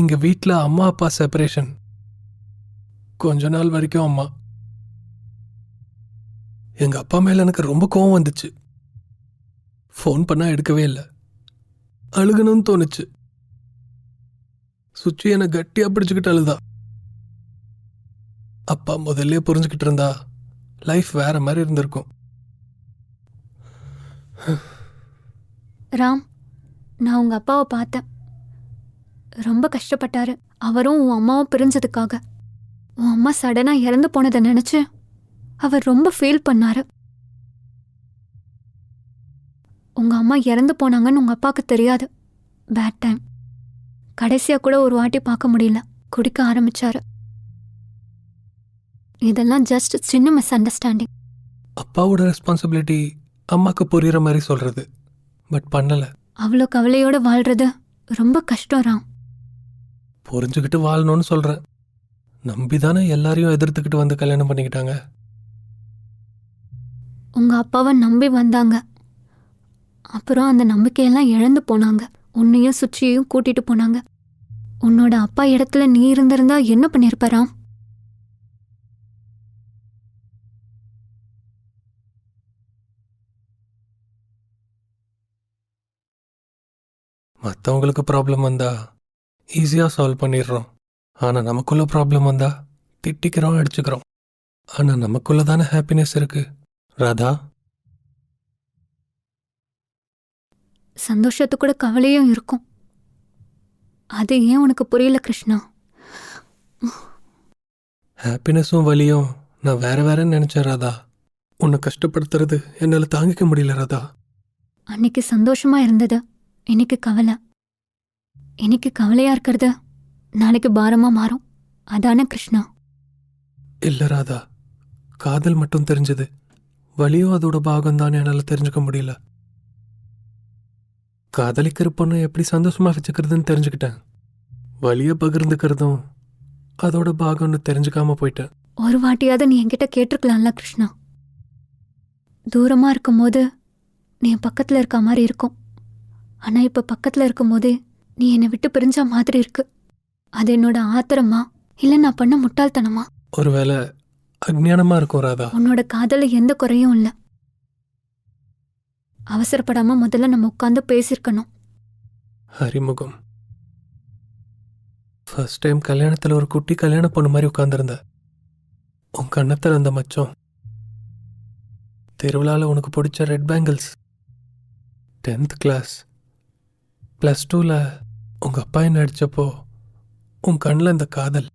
இங்கே வீட்டில் அம்மா அப்பா செப்பரேஷன். கொஞ்ச நாள் வரைக்கும் அம்மா. எங்கள் அப்பா மேலே எனக்கு ரொம்ப கோவம் வந்துச்சு. ஃபோன் பண்ணால் எடுக்கவே இல்லை. அழுகணும்னு தோணுச்சு. சுச்சி என்னை கட்டியாக பிடிச்சிக்கிட்டு அழுதா. அப்பா முதல்ல புரிஞ்சுக்கிட்டு இருந்தா லைஃப் வேற மாதிரி இருந்திருக்கும். ராம், நான் உங்கள் அப்பாவை பார்த்தேன். ரொம்ப கஷ்டப்பட்டாரு. அவரும் உன் அம்மாவும் பிரிஞ்சதுக்காக. உன் அம்மா சடனாக இறந்து போனதை நினச்சி அவர் ரொம்ப ஃபீல் பண்ணாரு. உங்கள் அம்மா இறந்து போனாங்கன்னு உங்கள் அப்பாவுக்கு தெரியாது. Bad time. கடைசியாக கூட ஒரு வாட்டி பார்க்க முடியல. குடிக்க ஆரம்பிச்சாரு. இதெல்லாம் ஜஸ்ட் சின்ன மிஸ் அண்டர்ஸ்டாண்டிங். அப்பாவோட ரெஸ்பான்சிபிலிட்டி அம்மாவுக்கு புரியுற மாதிரி சொல்கிறது, பட் பண்ணலை. அவ்வளோ கவலையோடு வாழ்கிறது ரொம்ப கஷ்டம் ராம். புரிஞ்சுக்கிட்டு வாழணும்னு சொல்கிறேன். நம்பி தானே எல்லாரையும் எதிர்த்துக்கிட்டு வந்து கல்யாணம் பண்ணிக்கிட்டாங்க. உங்கள் அப்பாவை நம்பி வந்தாங்க. அப்புறம் அந்த நம்பிக்கையெல்லாம் இழந்து போனாங்க. உன்னையும் சுச்சியையும் கூட்டிட்டு போனாங்க. உன்னோட அப்பா இடத்துல நீ இருந்திருந்தா என்ன பண்ணியிருப்ப ராம்? மற்றவங்களுக்கு ப்ராப்ளம் வந்தா ஈஸியாக சால்வ் பண்ணிடுறோம். ஆனால் நமக்குள்ள ப்ராப்ளம் வந்தா திட்டிக்கிறோம், அடிச்சுக்கிறோம். ஆனால் நமக்குள்ள தானே ஹாப்பினஸ் இருக்கு ராதா. சந்தோஷத்து கூட கவலையும் இருக்கும். அது ஏன் உனக்கு புரியல கிருஷ்ணா? ஹாப்பினஸும் வலியும் நான் வேற வேறன்னு நினச்சேன் ராதா. உன்னை கஷ்டப்படுத்துறது என்னால் தாங்கிக்க முடியல ராதா. அன்னைக்கு சந்தோஷமா இருந்தது, இன்னைக்கு கவலை. இன்னைக்கு கவலையா இருக்கிறது நாளைக்கு பாரமா மாறும். அதானே கிருஷ்ணா? இல்லை ராதா, காதல் மட்டும் தெரிஞ்சது, வலியும் அதோட பாகம் தான் என்னால் தெரிஞ்சுக்க முடியல. காதலிக்கிற பொண்ணை எப்படி சந்தோஷமா வச்சுக்கிறதுன்னு தெரிஞ்சுக்கிட்டேன். வலியை பகிர்ந்துக்கிறதும் அதோட பாகம்னு தெரிஞ்சுக்காம போயிட்டேன். ஒரு வாட்டியாவது நீ என்கிட்ட கேட்டிருக்கலாம்ல கிருஷ்ணா. தூரமா இருக்கும்போது நீ என் பக்கத்துல இருக்க மாதிரி இருக்கும். ஆனா இப்ப பக்கத்துல இருக்கும்போதே நீ என்னை விட்டு பிரிஞ்ச மாதிரி இருக்கு. அது என்னோட ஆத்திரமா இல்ல நான் பண்ண முட்டாள்தனமா? ஒருவேளை அஜ்ஞானமா இருக்கும் ராதா. உன்னோட காதல எந்த குறையும் இல்ல. அவசரப்படாம முதல்ல நம்ம உட்காந்து பேசியிருக்கணும். அறிமுகம். ஃபர்ஸ்ட் டைம் கல்யாணத்தில் ஒரு குட்டி கல்யாண பொண்ணு மாதிரி உட்காந்துருந்த. உன் கண்ணத்தில் அந்த மச்சம், திருவிழாவில் உனக்கு பிடிச்ச ரெட் பேங்கிள்ஸ், 10th கிளாஸ், +2ல் உங்கள் அப்பா என்ன அடித்தப்போ உன் கண்ணில் இந்த காதல்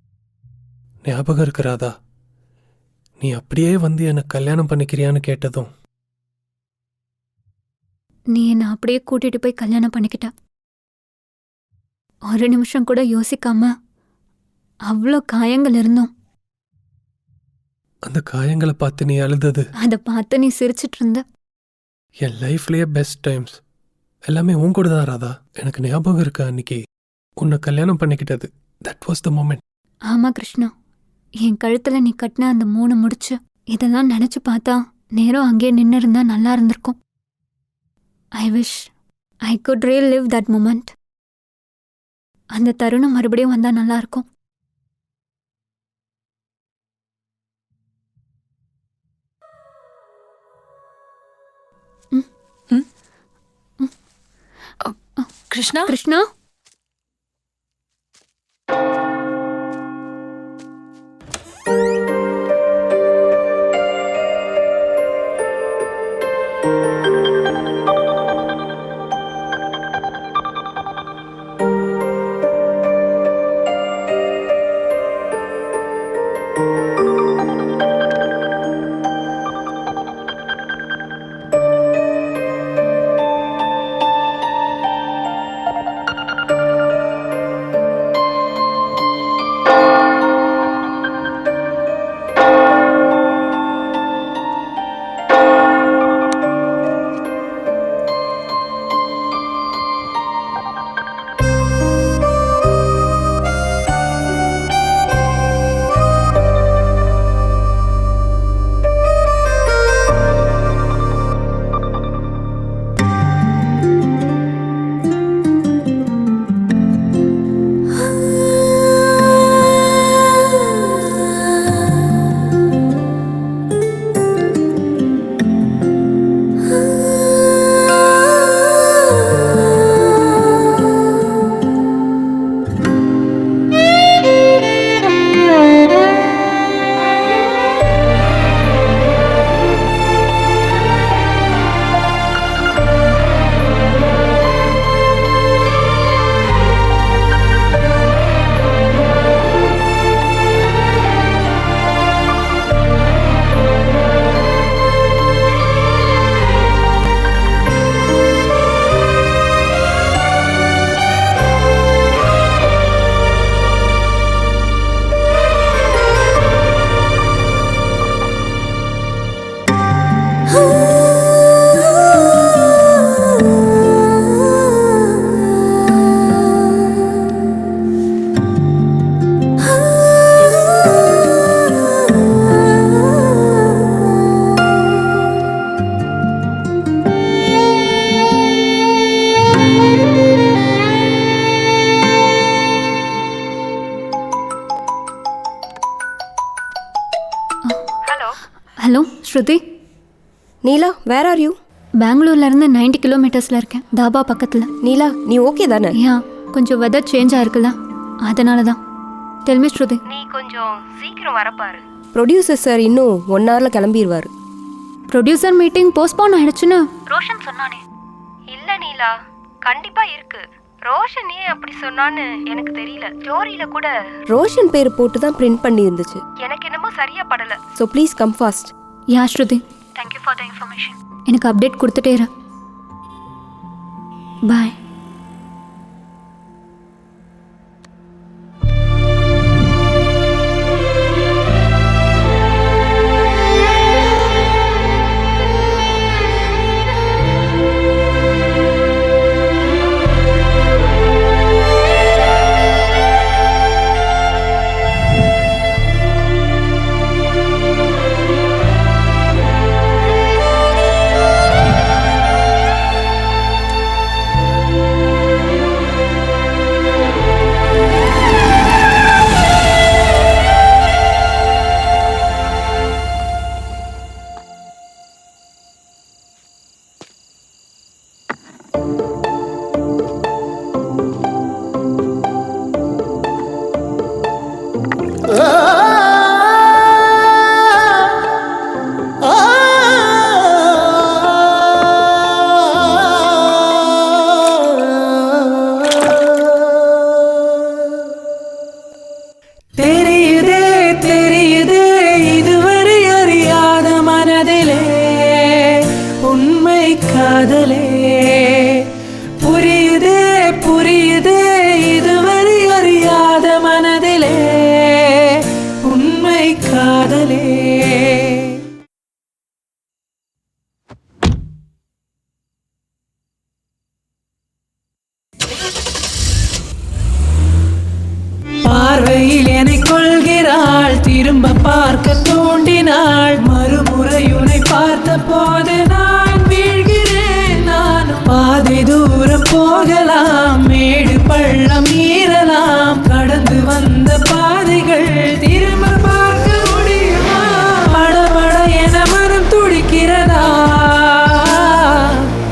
ஞாபகம் இருக்கிறாதா? நீ அப்படியே வந்து என்னை கல்யாணம் பண்ணிக்கிறியான்னு கேட்டதும் நீ என்னை அப்படியே கூட்டிட்டு போய் கல்யாணம் பண்ணிக்கிட்ட. ஒரு நிமிஷம் கூட யோசிக்காம அவ்வளோ காயங்கள் இருந்தோம். அந்த காயங்களை பார்த்து நீ அழுதது, அதை பார்த்து நீ சிரிச்சிட்டு இருந்த. என் லைஃப்லேயே பெஸ்ட் டைம்ஸ் எல்லாமே உன் கூட தான் ராதா. எனக்கு ஞாபகம் இருக்கா அன்னைக்கு உன்னை கல்யாணம் பண்ணிக்கிட்டது? That was the moment. ஆமா கிருஷ்ணா, என் கழுத்துல நீ கட்டின அந்த 3 முடிச்சு இதெல்லாம் நினைச்சு பார்த்தா நேரம் அங்கேயே நின்று இருந்தா நல்லா இருந்திருக்கும். I wish I could relive that moment. அந்த தருணம் மறுபடியும் வந்தா நல்லா இருக்கும். Krishna Krishna, hello Shruti. Neela, where are you? பெங்களூர்ல இருந்து 90 கிலோமீட்டர்ஸ்ல இருக்கேன், தாபா பக்கத்துல. நீலா, நீ ஓகே தானே? கொஞ்சம் வெதர் சேஞ்ச் ஆயிருக்குல்ல, அதனால தான். டெல் மீ ஸ்ருதி. நீ கொஞ்சம் சீக்கிரம் வரப்பாரு. ப்ரொடியூசர் சார் இன்னும் 1 hourல கிளம்பிடுவார். ப்ரொடியூசர் மீட்டிங் போஸ்ட்போன் ஆயிடுச்சுன்னு ரோஷன் சொன்னானே. இல்ல நீலா, கண்டிப்பா இருக்கு. ரோஷன் ஏன் அப்படி சொன்னான்னு எனக்கு தெரியல. ஸ்டோரியில கூட ரோஷன் பேர் போட்டு தான் பிரிண்ட் பண்ணி இருந்துச்சு. எனக்கு என்னமோ சரியா படல. So please come fast. Yeah Shruti, thank you for the information. எனக்கு அப்டேட் கொடுத்துட்டே இரு. பாய். தெரியுதே தெரியுதே இதுவரை அறியாத மனதிலே உண்மை காதலே புரியுதே புரியுதே இதுவரை அறியாத மனதிலே உண்மை காதலே. பார்வையில் என்னை கொள்கிறாள், திரும்ப பார்க்க தூண்டினாள், மறுமுறை உன்னை பார்த்த போது நான் வீழ்கிறேன். நான் பாதை தூரம் போகலாம், மேடு பள்ளம் மீறலாம், கடந்து வந்த பாதைகள் திரும்ப பார்க்க முடியுமா? படபட என மனம் துடிக்கிறதா,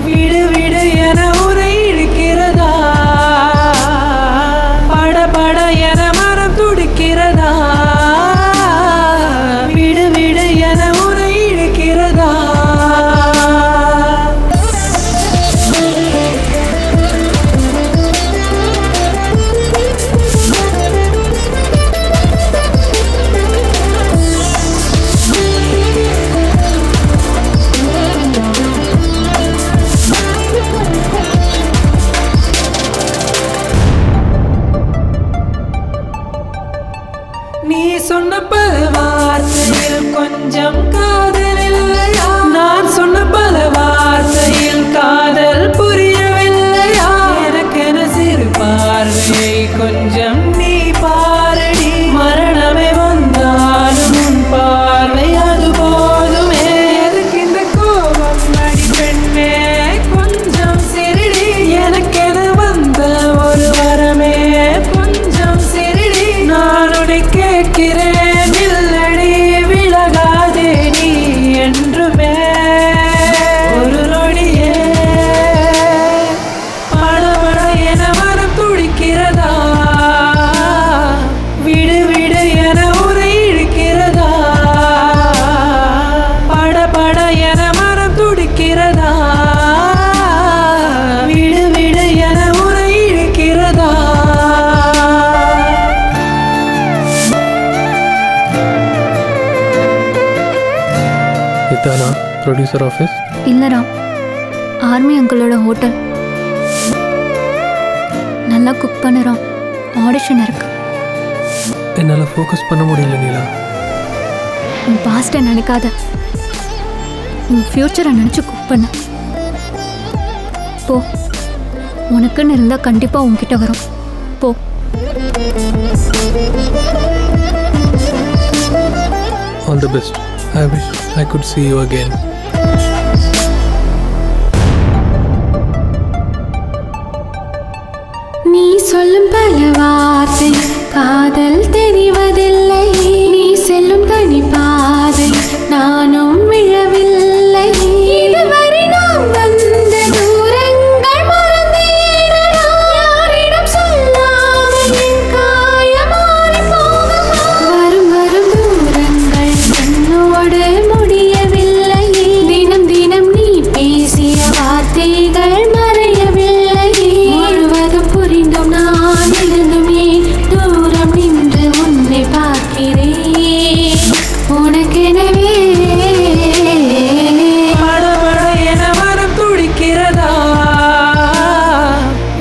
விடு விடு என உரை இழுக்கிறதா, படபட என மனம் துடிக்கிறதா, விடு விடு என உரை இழுக்கிறதா. நீ சொன்ன பல வார்த்தையில் கொஞ்சம் காதல் இல்லையா? நான் சொன்ன பல வார்த்தையில் காதல் புரியவில்லையா? எனக்கென சிறு பார்வை கொஞ்சம் நீ பாரடி, மரணமே வந்தாலும் உன் பார்வை அது போதுமே. எதுக்கு இந்த கோபம் அடி பெண்ணே, கொஞ்சம் சிரிடி, எனக்கென வந்த ஒரு வரமே கொஞ்சம் சிரிடி. நான் உன்னை கேட்கிறேன் இல்லடி, விலகாதே நீ என்றுமே ஒரு நொடியே. படபட என மனம் துடிக்கிறதா, விடு விடு என உரை இழுக்கிறதா, படபட என மனம் துடிக்கிறதா, விடு விடு என உரை இழுக்கிறதா. இதானா ப்ரொடியூசர் ஆஃபீஸ்? இல்லைடா, ஆர்மி அங்கிளோட ஹோட்டல். நல்லா குக் பண்ணுறோம், ஆடிஷன் இருக்கு. என்னால் ஃபோக்கஸ் பண்ண முடியல நீலா. உன் பாஸ்ட்டை நினைக்காத, உன் ஃப்யூச்சரை நினச்சி குக் பண்ண போ. உனக்குன்னு இருந்தால் கண்டிப்பாக உன்கிட்ட வரும், போ. All the best. I wish I could see you again. நீ சொல்லும் பல வார்த்தை காதல் தெரிவதில்லை, நீ செல்லும் தனி பாதை நானும் விழவில்லை. இதுவரை நாம் வந்த தூரங்கள் மறந்தேனடா, யாரிடம் சொல்லாமல் என் காயம் மாறி போகுமா? வரும் வரும் தூரங்கள் என்னோடு முடியவில்லை, தினம் தினம் நீ பேசிய வார்த்தைகள் மறையவில்லை. முழுவதும் புரிந்தும் நான் இருந்தும் ஏன் தூரம் நின்று உன்னை பார்க்கிறேன் உனக்கெனவே. படபட என மனம் துடிக்கிறதா,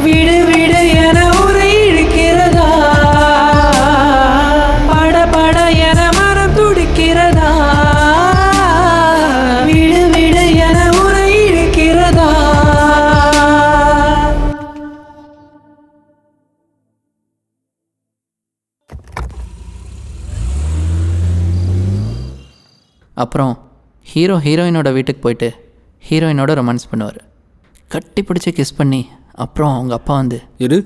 விடு விடு என உரை இழுக்கிறதா, படபட என மனம் துடிக்கிறதா, விடு விடு என உரை இழுக்கிறதா. அப்புறம் ஹீரோ ஹீரோயினோட வீட்டுக்கு போயிட்டு ஹீரோயினோட ரொமான்ஸ் பண்ணுவார். கட்டி பிடிச்சி கிஸ் பண்ணி அப்புறம் அவங்க அப்பா வந்து எடு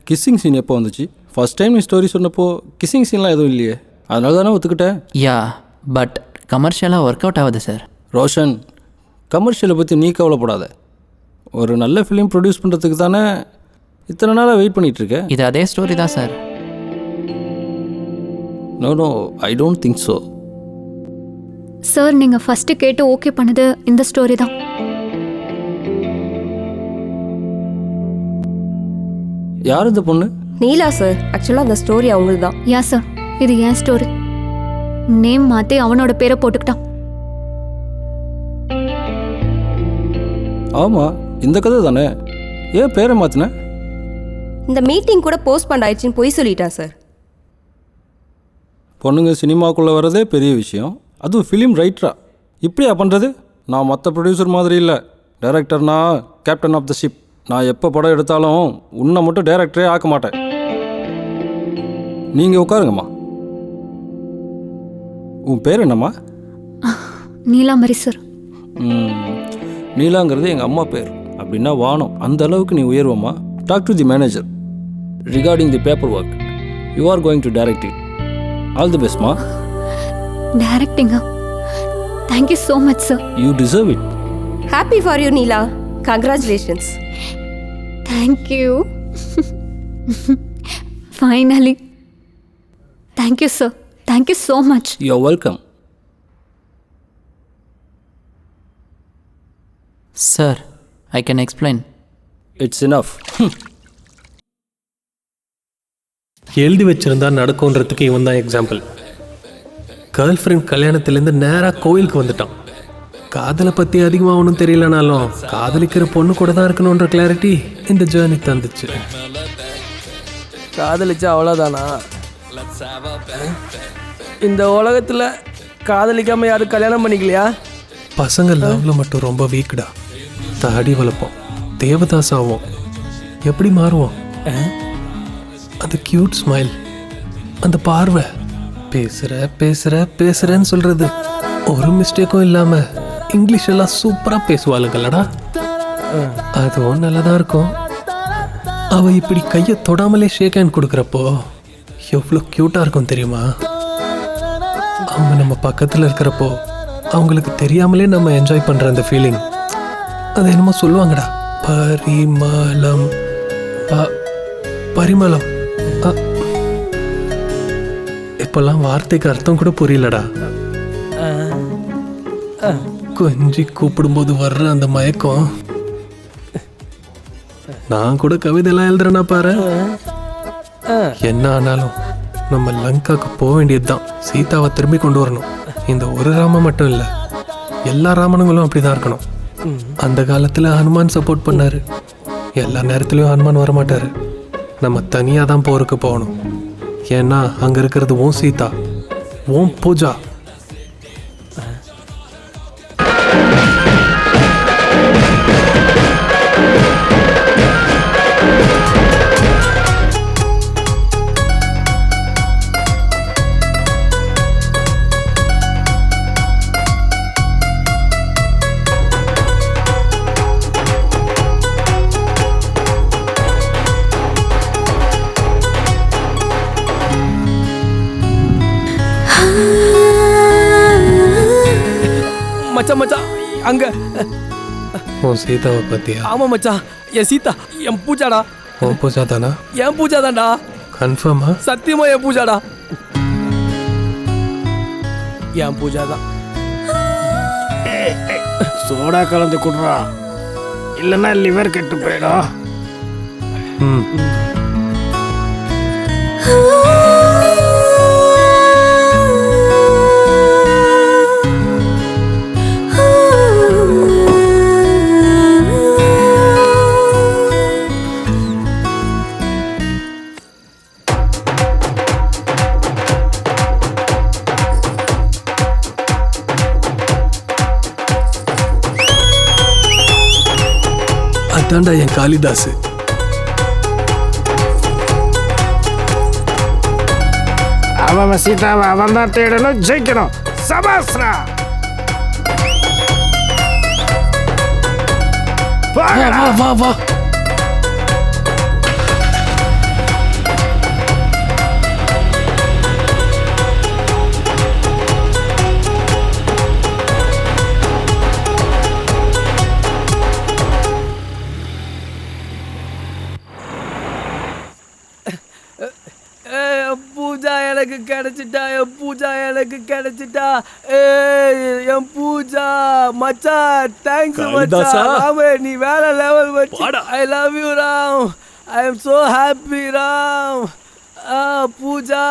கிஸ்ஸிங் சீன் எப்போ வந்துச்சு? ஃபர்ஸ்ட் டைம் நீ ஸ்டோரி சொன்னப்போ கிஸ்ஸிங் சீன்லாம் எதுவும் இல்லையே, அதனால தானே ஒத்துக்கிட்டேன். யா பட் கமர்ஷியலாக ஒர்க் அவுட் ஆகுது சார். ரோஷன், கமர்ஷியலை பற்றி நீ கவலைப்படாத. ஒரு நல்ல ஃபிலிம் ப்ரொடியூஸ் பண்ணுறதுக்கு தானே இத்தனை நாளாக வெயிட் பண்ணிகிட்ருக்கேன். இது அதே ஸ்டோரி தான் sir. No I don't think so. Sir நீங்கள் ஃபஸ்ட்டு கேட்டு ஓகே பண்ணது இந்த ஸ்டோரி தான். யார் இந்த பொண்ணு? நீலா சார். ஆக்சுவலாக அந்த ஸ்டோரி அவங்களுக்கு தான். யா சார், இது ஏன் ஸ்டோரி. நேம் மாற்றி அவனோட பேரை போட்டுக்கிட்டான். ஆமாம், இந்த கதை தானே. ஏன் பேரை மாற்றின? இந்த மீட்டிங் கூட போஸ்ட்போன் ஆயிடுச்சுன்னு பொய் சொல்லிட்டான் சார். பொண்ணுங்க சினிமாக்குள்ளே வரதே பெரிய விஷயம், அதுவும் ஃபிலிம் ரைட்டரா இப்படியா பண்ணுறது? நான் மற்ற ப்ரொடியூசர் மாதிரி இல்லை. டைரக்டர்னா கேப்டன் ஆஃப் த ஷிப். நான் எப்போ படம் எடுத்தாலும் உன்னை மட்டும் டைரக்டரே ஆக்க மாட்டேன். நீங்கள் உட்காருங்கம்மா. உன் பேர் என்னம்மா? நீலாம்பரி சார். நீலாங்கிறது எங்கள் அம்மா பேர். அப்படின்னா வானம். அந்த அளவுக்கு நீ உயர்வம்மா. Talk to the manager regarding the paper work. You are going to direct it. All the பெஸ்ட்மா. டைரக்டிங்கா? Thank you so much sir. You deserve it. Happy for you Neela. Congratulations. Thank you. Finally. Thank you sir. Thank you so much. You are welcome. Sir, I can explain. It's enough. எழுதி வச்சிருந்தா நடக்கும்ன்றதுக்கு இவன் தான் எக்ஸாம்பிள். கேர்ள் ஃப்ரெண்ட் கல்யாணத்துலேருந்து நேராக கோயிலுக்கு வந்துட்டான். காதலை பற்றி அதிகமாக ஒன்றும் தெரியலனாலும் காதலிக்கிற பொண்ணு கூட தான் இருக்கணுன்ற கிளாரிட்டி இந்த ஜேர்னி தந்துச்சு. காதலிச்சா அவ்வளோதானா? இந்த உலகத்தில் காதலிக்காமல் யாரும் கல்யாணம் பண்ணிக்கலையா? பசங்க லவ்ல மட்டும் ரொம்ப வீக்குடா. தாடி வளர்ப்போம், தேவதாஸ் ஆவோம், எப்படி மாறுவோம்? அந்த கியூட் ஸ்மைல், அந்த பார்வை, பேசுற பேசுற பேசுறேன்னு சொல்றது, ஒரு மிஸ்டேக்கும் இல்லாம இங்கிலீஷ் எல்லாம் சூப்பரா பேசுவாளுங்கல்லடா. அதுவும் நல்லதா இருக்கும். அவ இப்படி கையை தொடாமலே ஷேக் ஹேண்ட் கொடுக்குறப்போ எவ்வளோ க்யூட்டா இருக்கும் தெரியுமா? அவங்க நம்ம பக்கத்தில் இருக்கிறப்போ அவங்களுக்கு தெரியாமலே நம்ம என்ஜாய் பண்ற அந்த ஃபீலிங், அது என்னமோ சொல்லுவாங்கடா, பரிமளம். பரிமளம். இப்பெல்லாம் வார்த்தைக்கு அர்த்தம் கூட புரியலடா. கொஞ்சி கூப்பிடும்போது வர்ற அந்த மயக்கம். நான் கூட கவிதைலாம் எழுதுறேன்னா பாரு. என்ன ஆனாலும் நம்ம லங்காக்கு போக வேண்டியதுதான். சீதாவை திரும்பி கொண்டு வரணும். இந்த ஒரு ராமன் மட்டும் இல்லை, எல்லா ராமனுங்களும் அப்படிதான் இருக்கணும். அந்த காலத்துல ஹனுமான் சப்போர்ட் பண்ணாரு. எல்லா நேரத்துலயும் ஹனுமான் வரமாட்டாரு. நம்ம தனியாக தான் போருக்கு போகணும். ஏன்னா அங்க இருக்கிறது ஓம் சீதா, ஓம் பூஜா. மச்சான் மச்சான் அங்க உன் சீதாவை பத்தியா? ஆமா மச்சான், என் சீதா என் பூஜாடா. உன் பூஜா தானா? என் பூஜா தான்டா. கன்ஃபார்மா? சத்தியமா என் பூஜாடா. என் பூஜா தான். சோடா கலந்து குடுறா, இல்லைன்னா லிவர் கெட்டு போயிடும். அதான்டா என் காளிதாஸ். அவன் சீதாவை அவன் தான் தேடணும், ஜெயிக்கணும். சபாஸ்ரா. வா வா வா. எனக்கு கிடைச்சிட்டா, என் பூஜா எனக்கு கிடைச்சிட்டா. ஏய் என் பூஜா மச்சான், தேங்க்ஸ் காளிதாசா. மச்சான். ராமே நீ வேற லெவல் மச்சான். I love you Ram. I am so happy Ram. Pooja.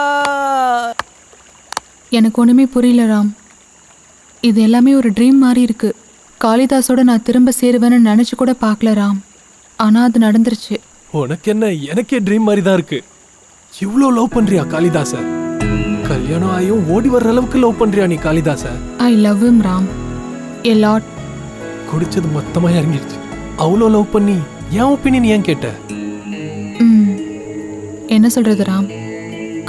எனக்கு ஒன்றுமே புரியல ராம். இது எல்லாமே ஒரு ட்ரீம் மாதிரி இருக்கு. காளிதாஸோட நான் திரும்ப சேருவேன்னு நினச்சி கூட பார்க்கல ராம். ஆனால் அது நடந்துருச்சு. உனக்கு என்ன, எனக்கே ட்ரீம் மாதிரி தான் இருக்கு. இவ்வளோ லவ் பண்றியா காளிதாச? கல்யாணம் ஆகியும் ஓடி வர்ற அளவுக்கு லவ் பண்றியா நீ Kalidasa? I love him Ram a lot. குடிச்சது மொத்தமாக இறங்கிடுச்சு. அவ்வளோ லவ் பண்ணி என் ஒப்பீனியன் ஏன் கேட்ட? என்ன சொல்றது ராம்,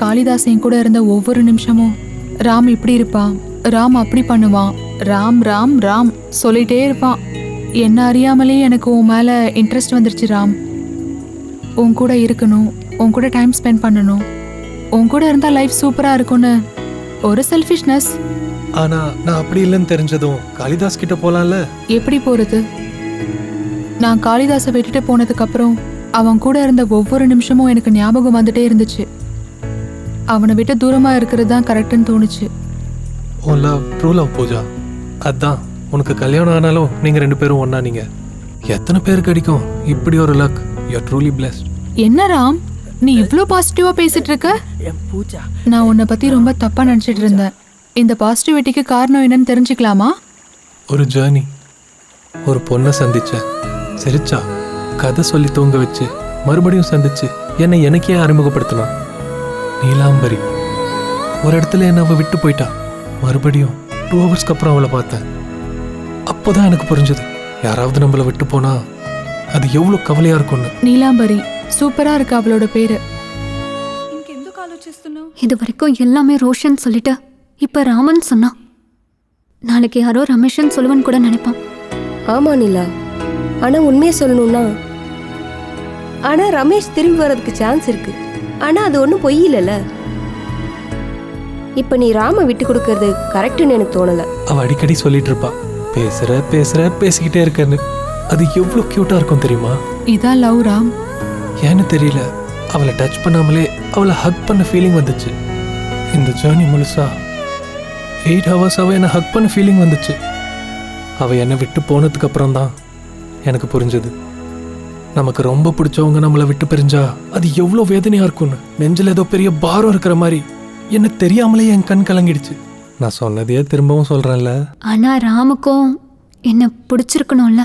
காளிதாஸ் என் கூட இருந்த ஒவ்வொரு நிமிஷமும் ராம் இப்படி இருப்பான், ராம் அப்படி பண்ணுவான், ராம் ராம் ராம் சொல்லிட்டே இருப்பான். என்ன அறியாமலே எனக்கு உன் மேலே இன்ட்ரெஸ்ட் வந்துருச்சு ராம். உன் கூட இருக்கணும், உன் கூட டைம் ஸ்பெண்ட் பண்ணணும், உன் கூட இருந்தால் லைஃப் சூப்பராக இருக்கும்னு ஒரு செல்ஃபிஷ்னஸ். ஆனா நான் அப்படி இல்லைன்னு தெரிஞ்சதும் காளிதாஸ் கிட்ட போலாம்ல. எப்படி போகிறது? நான் காளிதாஸை விட்டுட்டு போனதுக்கப்புறம் அவன் கூட இருந்த ஒவ்வொரு நிமிஷமும் எனக்கு ஞாபகம் வந்துட்டே இருந்துச்சு. அவனை விட்டு தூரமாக இருக்கிறது தான் கரெக்டுன்னு தோணுச்சு. ஓ லவ் ட்ரூ லவ் பூஜா. அதான் உனக்கு கல்யாணம் ஆனாலும் நீங்கள் 2 பேரும் ஒன்றா. நீங்கள் எத்தனை பேருக்கு அடிக்கும் இப்படி ஒரு luck? You are truly blessed. என்ன ராம், நீ இவ்வளோ பாசிட்டிவாக பேசிட்டு இருக்க? நான் உன்னை பற்றி ரொம்ப தப்பாக நினச்சிட்டு இருந்தேன். இந்த பாசிட்டிவிட்டிக்கு காரணம் என்னன்னு தெரிஞ்சுக்கலாமா? ஒரு ஜேர்னி. ஒரு பொண்ணை சந்திச்ச, சிரிச்சா, கதை சொல்லி தூங்க வச்சு, மறுபடியும் சந்திச்சு என்னை எனக்கே அறிமுகப்படுத்தினா. நீலாம்பரி. ஒரு இடத்துல என்ன அவள் விட்டு போயிட்டா. மறுபடியும் 2 ஹவர்ஸ்க்கு அப்புறம் அவளை பார்த்தேன். அப்போதான் எனக்கு புரிஞ்சது, யாராவது நம்மளை விட்டு போனா அது எவ்வளோ கவலையா இருக்கும்னு. நீலாம்பரி சூப்பரா இருக்கு அவளோட பேரு. இது வரைக்கும் எல்லாமே ரோஷன் சொல்லிட்டு இப்ப ராமன் சொன்னா. நாளைக்கு யாரோ ரமேஷன் சொல்லுவன் கூட நினைப்பான். ஆமா நிலா, ஆனா உண்மையை சொல்லணும்னா, ஆனா ரமேஷ் திரும்பி வர்றதுக்கு சான்ஸ் இருக்கு. ஆனா அது ஒன்றும் பொய் இல்லைல்ல. இப்ப நீ ராம விட்டு கொடுக்கறது கரெக்டுன்னு எனக்கு தோணல. அவ அடிக்கடி சொல்லிட்டு இருப்பா, பேசுற பேசிக்கிட்டே இருக்கன்னு. அது எவ்வளோ கியூட்டா இருக்கும் தெரியுமா? இதான் லவ் ராம். ஏன்னு தெரியல, அவளை டச் பண்ணாமலே அவளை ஹக் பண்ண ஃபீலிங் வந்துச்சு. இந்த ஜேர்னி முழுசா 8 ஹவர்ஸ் அவள் என்னை ஹக் பண்ண ஃபீலிங் வந்துச்சு. அவள் என்னை விட்டு போனதுக்கு அப்புறம் தான் எனக்கு புரிஞ்சது, நமக்கு ரொம்ப பிடிச்சவங்க நம்மளை விட்டு பிரிஞ்சா அது எவ்வளோ வேதனையா இருக்கும்னு. நெஞ்சில் ஏதோ பெரிய பாரம் இருக்கிற மாதிரி என்ன தெரியாமலே என் கண் கலங்கிடுச்சு. நான் சொன்னதையே திரும்பவும் சொல்றேன்ல. ஆனா ராமுக்கும் என்ன பிடிச்சிருக்கணும்ல.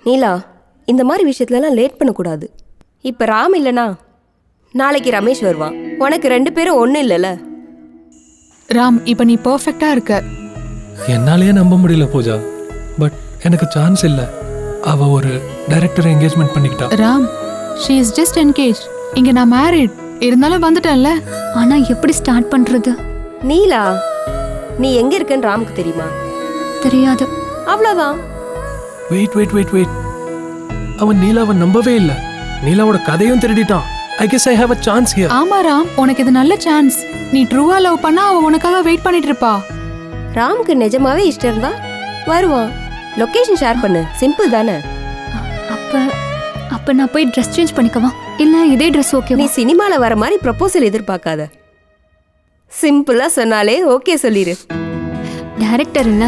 நீலா, இந்த மாதிரி விஷயத்துலலாம் லேட் பண்ணக்கூடாது. இப்போ ராம் இல்லைனா நாளைக்கு ரமேஷ் வருவான். உனக்கு 2 பேரும் ஒன்றும் இல்லைல்ல. ராம், இப்போ நீ பர்ஃபெக்டா இருக்க. என்னாலேயே நம்ப முடியல பூஜா, பட் எனக்கு சான்ஸ் இல்லை. அவ ஒரு டைரக்டரை என்கேஜ்மெண்ட் பண்ணிக்கிட்டா. Ram, she is just engage. இங்க நான் மேரிட் இருந்தாலும் வந்துட்டேன்ல. ஆனா எப்படி ஸ்டார்ட் பண்றது? நீலா, நீ எங்க இருக்கன்னு ராமுக்கு தெரியுமா? தெரியாது. அவ்வளோதான். வெயிட். அவன் நீலாவை நம்பவே இல்லை. நீலாவோட கதையும் திருடிட்டான். I guess I have a chance here. ஆமா ராம், உனக்கு இது நல்ல சான்ஸ். நீ ட்ரூவா லவ் பண்ணா அவ உனக்காக வெயிட் பண்ணிட்டு இருப்பா. ராமுக்கு நிஜமாவே இஷ்டம் இருந்தா வருவான். லொகேஷன் ஷேர் பண்ணு, சிம்பிள் தானே. அப்ப நான் போய் ட்ரெஸ் சேஞ்ச் பண்ணிக்கவா, இல்ல இதே ட்ரெஸ் ஓகே? நீ சினிமால வர மாதிரி ப்ரப்போசல் எதிர்பார்க்காத. சிம்பிளா சொன்னாலே ஓகே சொல்லிரு. டைரக்டர் இல்ல,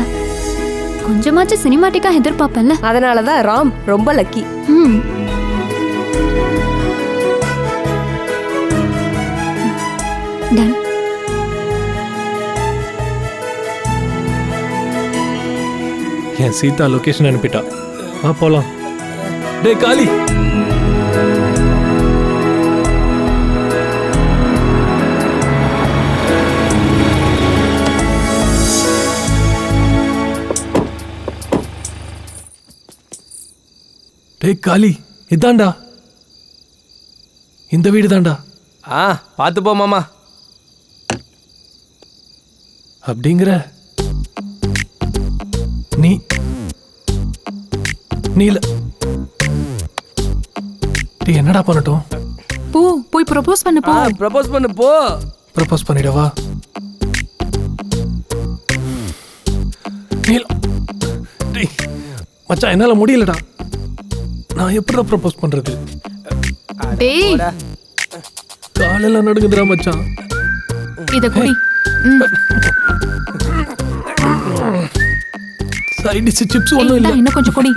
கொஞ்சமாச்சும் சினிமாட்டிக்கா எதிர்பார்ப்பேன்ல. அதனாலதான் ராம் ரொம்ப லக்கி. டன். என் சீதா லொகேஷன் அனுப்பிட்டா. போலாம். டே காளி, இதாண்டா, இந்த வீடு தாண்டா. பார்த்து போ மாமா. அப்படிங்கிற நீ நீல என்னடா பண்ணட்டும்? போய் ப்ரப்போஸ் பண்ணு. ப்ரப்போஸ் பண்ணு போ. ப்ரப்போஸ் பண்ணிடவா? மச்சான், என்னால முடியலடா. நான் எப்படி ப்ரப்போஸ் பண்றது? டேய், காலெல்லாம் நடுங்குதுடா மச்சான். இத குடி. சைடு டிஷ் சிப்ஸ் ஒன்றும் இல்லை. இன்னும் கொஞ்சம் குடி.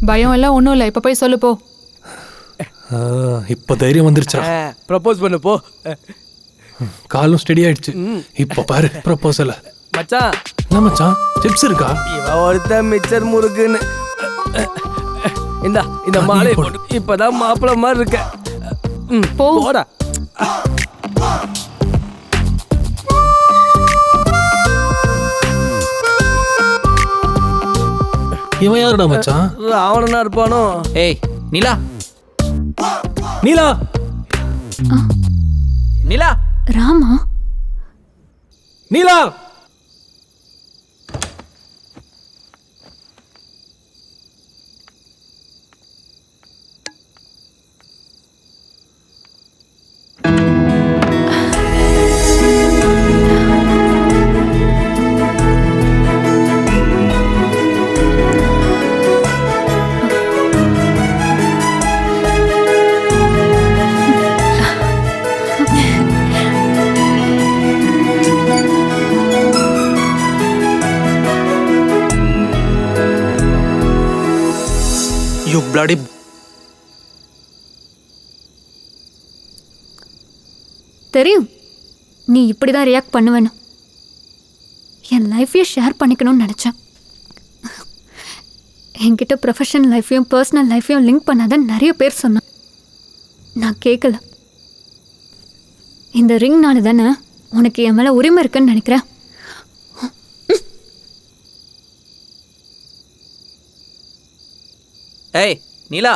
பயம் எல்லாம் ஒன்றும் இல்லை. இப்போ போய் சொல்லு போ. இப்போ தைரியம் வந்துருச்சா? ப்ரப்போஸ் பண்ணு போ. காலும் ஸ்டெடி ஆயிடுச்சு. இப்போ பாரு ப்ரப்போசல. மச்சான் என்ன மச்சான் சிப்ஸ் இருக்கா? இவன் ஒருத்தன் மிச்சர் முறுக்குன்னு. இந்த மாலை போட்டு இப்பதான் மாப்பிள்ள மாதிரி இருக்க. போடா. இவன் யாருடா மச்சான்? ராவணனா இருப்பானோ? ஏய் நீலா நீலா நீலா ராமா நீலா You bloody... தெரியும் நீ இப்படிதான் ரியாக்ட் பண்ணுவேன்னு. என் லைஃப்பையே ஷேர் பண்ணிக்கணும்னு நினச்சேன். என்கிட்ட ப்ரொஃபஷனல் லைஃப்பையும் பர்சனல் லைஃப்பையும் லிங்க் பண்ணாதன்னு நிறைய பேர் சொன்னான். நான் கேட்கல. இந்த ரிங்னால தானே உனக்கு என் மேலே உரிமை இருக்குன்னு நினைக்கிறேன். ஏய் நீலா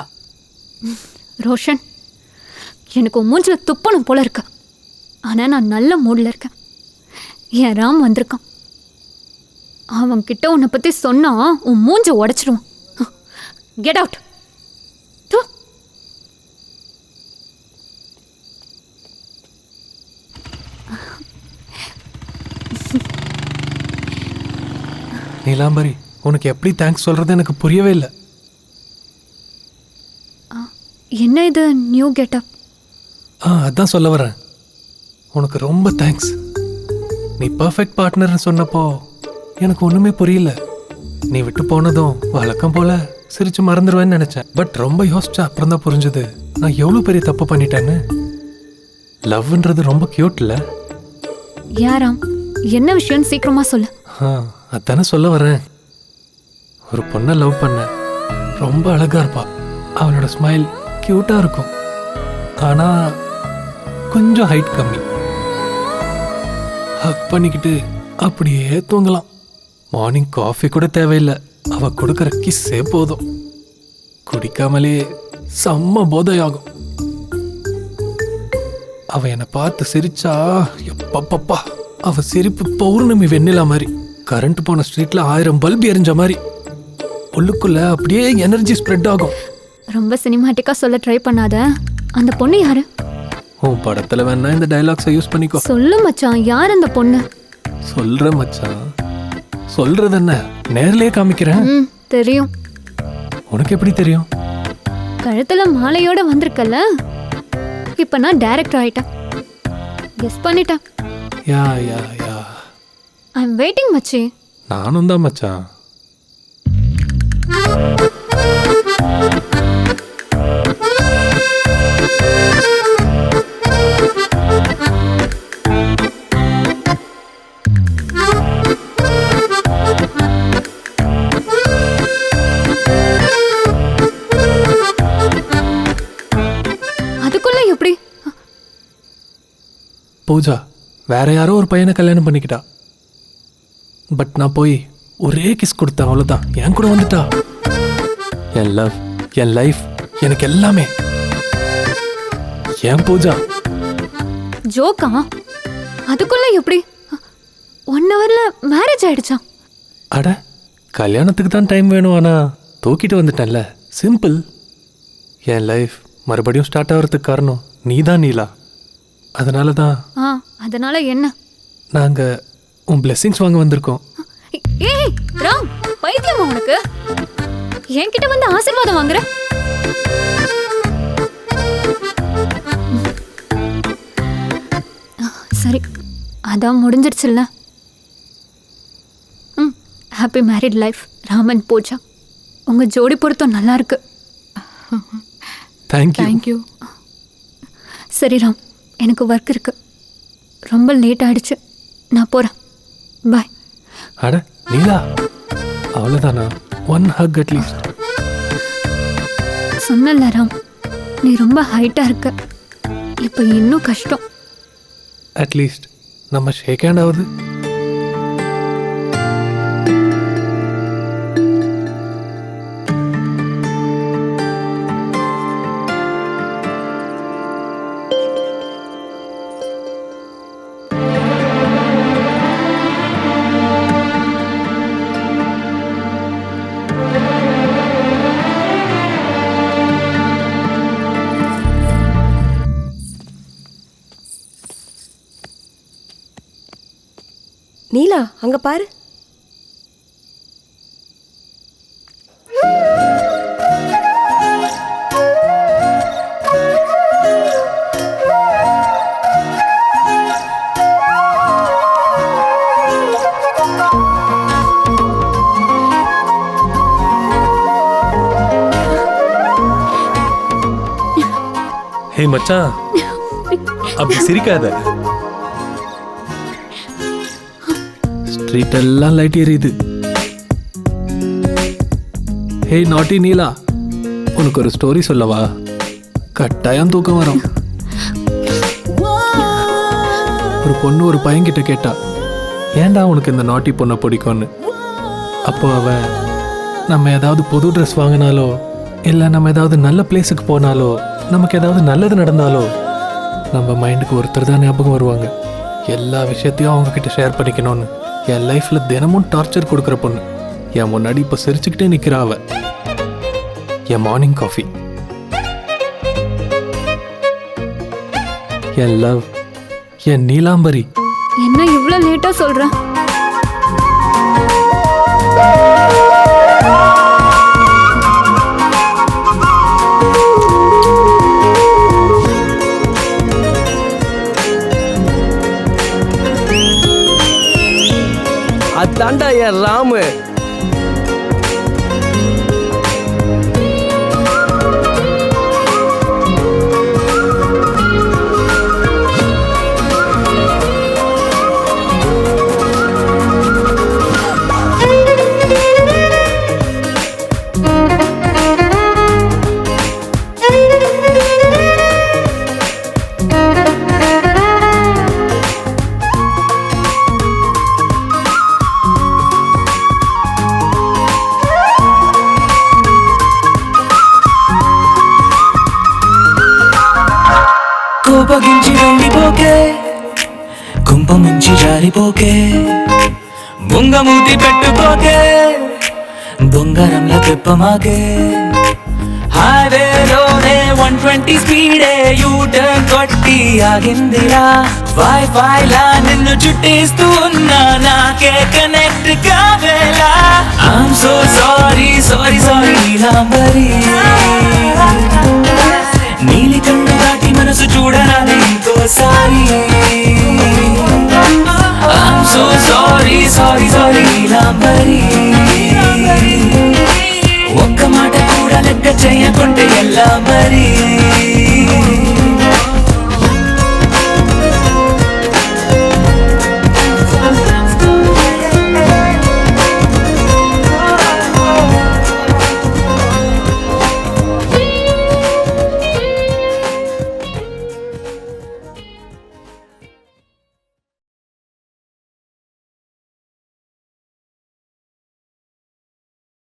ரோஷன், எனக்கு உன் மூஞ்சில் துப்பணும் போல இருக்கு. ஆனால் நான் நல்ல மூடில் இருக்கேன். என் ராம் வந்திருக்கான். அவன்கிட்ட உன்னை பற்றி சொன்னா உன் மூஞ்ச உடைச்சிடுவான். Get out. நீலாம்பரி, உனக்கு எப்படி தேங்க்ஸ் சொல்றது எனக்கு புரியவே இல்லை. என்ன இது நியூ கெட்டப்? அதான் சொல்ல வரேன். உனக்கு ரொம்ப தேங்க்ஸ். நீ பர்ஃபெக்ட் பார்ட்னர்னு சொன்னப்போ எனக்கு ஒன்றுமே புரியல. நீ விட்டு போனதும் வழக்கம் போல சிரிச்சு மறந்துடுவேன்னு நினச்சேன். பட் ரொம்ப யோசிச்சா அப்புறம் தான் புரிஞ்சுது நான் எவ்வளோ பெரிய தப்பு பண்ணிட்டேன்னு. லவ்ன்றது ரொம்ப கியூட் இல்லை? யாராம்? என்ன விஷயம் சீக்கிரமா சொல்லு. அதானே சொல்ல வரேன். ஒரு பொண்ணை லவ் பண்ண. ரொம்ப அழகா இருப்பா. அவளோட ஸ்மைல் கியூட்டா இருக்கும். ஆனா கொஞ்சம் ஹைட் கம்மி. ஹக் பண்ணிக்கிட்டு அப்படியே தூங்கலாம். மார்னிங் காஃபி கூட தேவையில்லை. அவ கொடுக்குற கிஸ்ஸே போதும். குடிக்காமலே செம்ம போதையாகும். அவ என்னை பார்த்து சிரிச்சா எப்பப்பப்பா, அவ சிரிப்பு பௌர்ணமி வெண்ணிலா மாதிரி. கரண்ட் போன ஸ்ட்ரீட்ல 1000 பல்பு எரிஞ்ச மாதிரி. உள்ளுக்குள்ள அப்படியே எனர்ஜி ஸ்ப்ரெட் ஆகும். ரொம்ப சினிமாட்டிக்கா சொல்ல ட்ரை பண்ணாத. அந்த பொண்ணு யாரு? உன் படத்துல வேணா இந்த டயலாக்ஸை யூஸ் பண்ணிக்கோ. சொல்லு மச்சான், யார் அந்த பொண்ணு? சொல்ற மச்சான். சொல்றது என்ன, நேர்லயே காமிக்கிறேன். தெரியும். உனக்கு எப்படி தெரியும்? கழுத்துல மாலையோட வந்திருக்கல. இப்ப நான் டைரக்டர் ஆயிட்டேன். கெஸ் பண்ணிட்டேன். யா யா யா. ஐ அம் வெயிட்டிங் மச்சி. நானும் தான் மச்சான். அதுக்குள்ள எப்படி? பூஜா வேற யாரோ ஒரு பையனை கல்யாணம் பண்ணிக்கிட்டா. பட் நான் போய் ஒரே கிஸ் கொடுத்தேன், அவ்வளோதான். என் கூட வந்துட்டா. என் லவ், என் லைஃப், எனக்கு எல்லாமே என் பூஜா. ஜோக்கா? அதுக்குள்ள எப்படி? 1 ஹவர்ல மேரேஜ் ஆயிடுச்சா? அட, கல்யாணத்துக்கு தான் டைம் வேணும். ஆனால் தூக்கிட்டு வந்துட்டேன்ல, சிம்பிள். என் லைஃப் மறுபடியும் ஸ்டார்ட் ஆகிறதுக்கு காரணம் நீ தான் நீலா. அதனால தான். அதனால என்ன? நாங்கள் உன் பிளெஸிங்ஸ் வாங்க வந்திருக்கோம். ஏய் ராம், பைத்தியமா உனக்கு? என்கிட்ட வந்து ஆசீர்வாதம் வாங்குற? சரி அதான் முடிஞ்சிருச்சுல்ல. Happy married life Raman Pooja. உங்கள் ஜோடி பொருத்தம் நல்லா இருக்கு. தேங்க்யூ. சரி ராம், எனக்கு ஒர்க் இருக்கு, ரொம்ப லேட் ஆயிடுச்சு, நான் போகிறேன். பாய். அட நீலா, அவ்வளோதானா? One hug at least. சொன்னல ராம், நீ ரொம்ப ஹைட்டாக இருக்க, இப்போ இன்னும் கஷ்டம். அட்லீஸ்ட் நம்ம ஷேக் ஹேண்ட் ஆகுது. நீலா, அங்க பாரு. ஹே மச்சான், அப்படி சிரிக்காத. ஸ்ட்ரீட் எல்லாம் லைட் எரியுது. ஹே நாட்டி நீலா, உனக்கு ஒரு ஸ்டோரி சொல்லவா? கட்டாயம் தூக்கம் வரும். ஒரு பொண்ணு ஒரு பையன்கிட்ட கேட்டா, ஏன்டா உனக்கு இந்த நாட்டி பொண்ணை பிடிக்கும்னு. அப்போ அவ, நம்ம ஏதாவது புது ட்ரெஸ் வாங்கினாலோ இல்லை நம்ம ஏதாவது நல்ல பிளேஸுக்கு போனாலோ நமக்கு ஏதாவது நல்லது நடந்தாலோ நம்ம மைண்டுக்கு ஒருத்தர் தான் ஞாபகம் வருவாங்க. எல்லா விஷயத்தையும் அவங்கக்கிட்ட ஷேர் பண்ணிக்கணும்னு. என் லைஃப்பில் தினமும் டார்ச்சர் கொடுக்குற பொண்ணு என் முன்னாடி இப்போ சிரிச்சுக்கிட்டே நிற்கிறா. அவ என் மார்னிங் காஃபி, என் லவ், என் நீலாம்பரி. என்ன இவ்வளோ லேட்டாக சொல்கிறேன்? அதாண்டா என் ராமு. కోపగించి వెళ్ళిపోకే, కుంపముంచి జారిపోకే, బొంగమూతి పెట్టుకోకే, బొంగరంలో తెప్పమాకే. హైవేలోనే 120 స్పీడే యూ టర్న్ కొట్టి ఆగిందిరా. వైఫై లా నిన్ను చుట్టేస్తూ ఉన్నా, నాకే కనెక్ట్ కావేలా. I'm so sorry sorry sorry Neelambari, నీలి కళ్ళు దాటి మనసు చూడరాదే ఇంకోసారి. I'm so sorry sorry sorry Neelambari.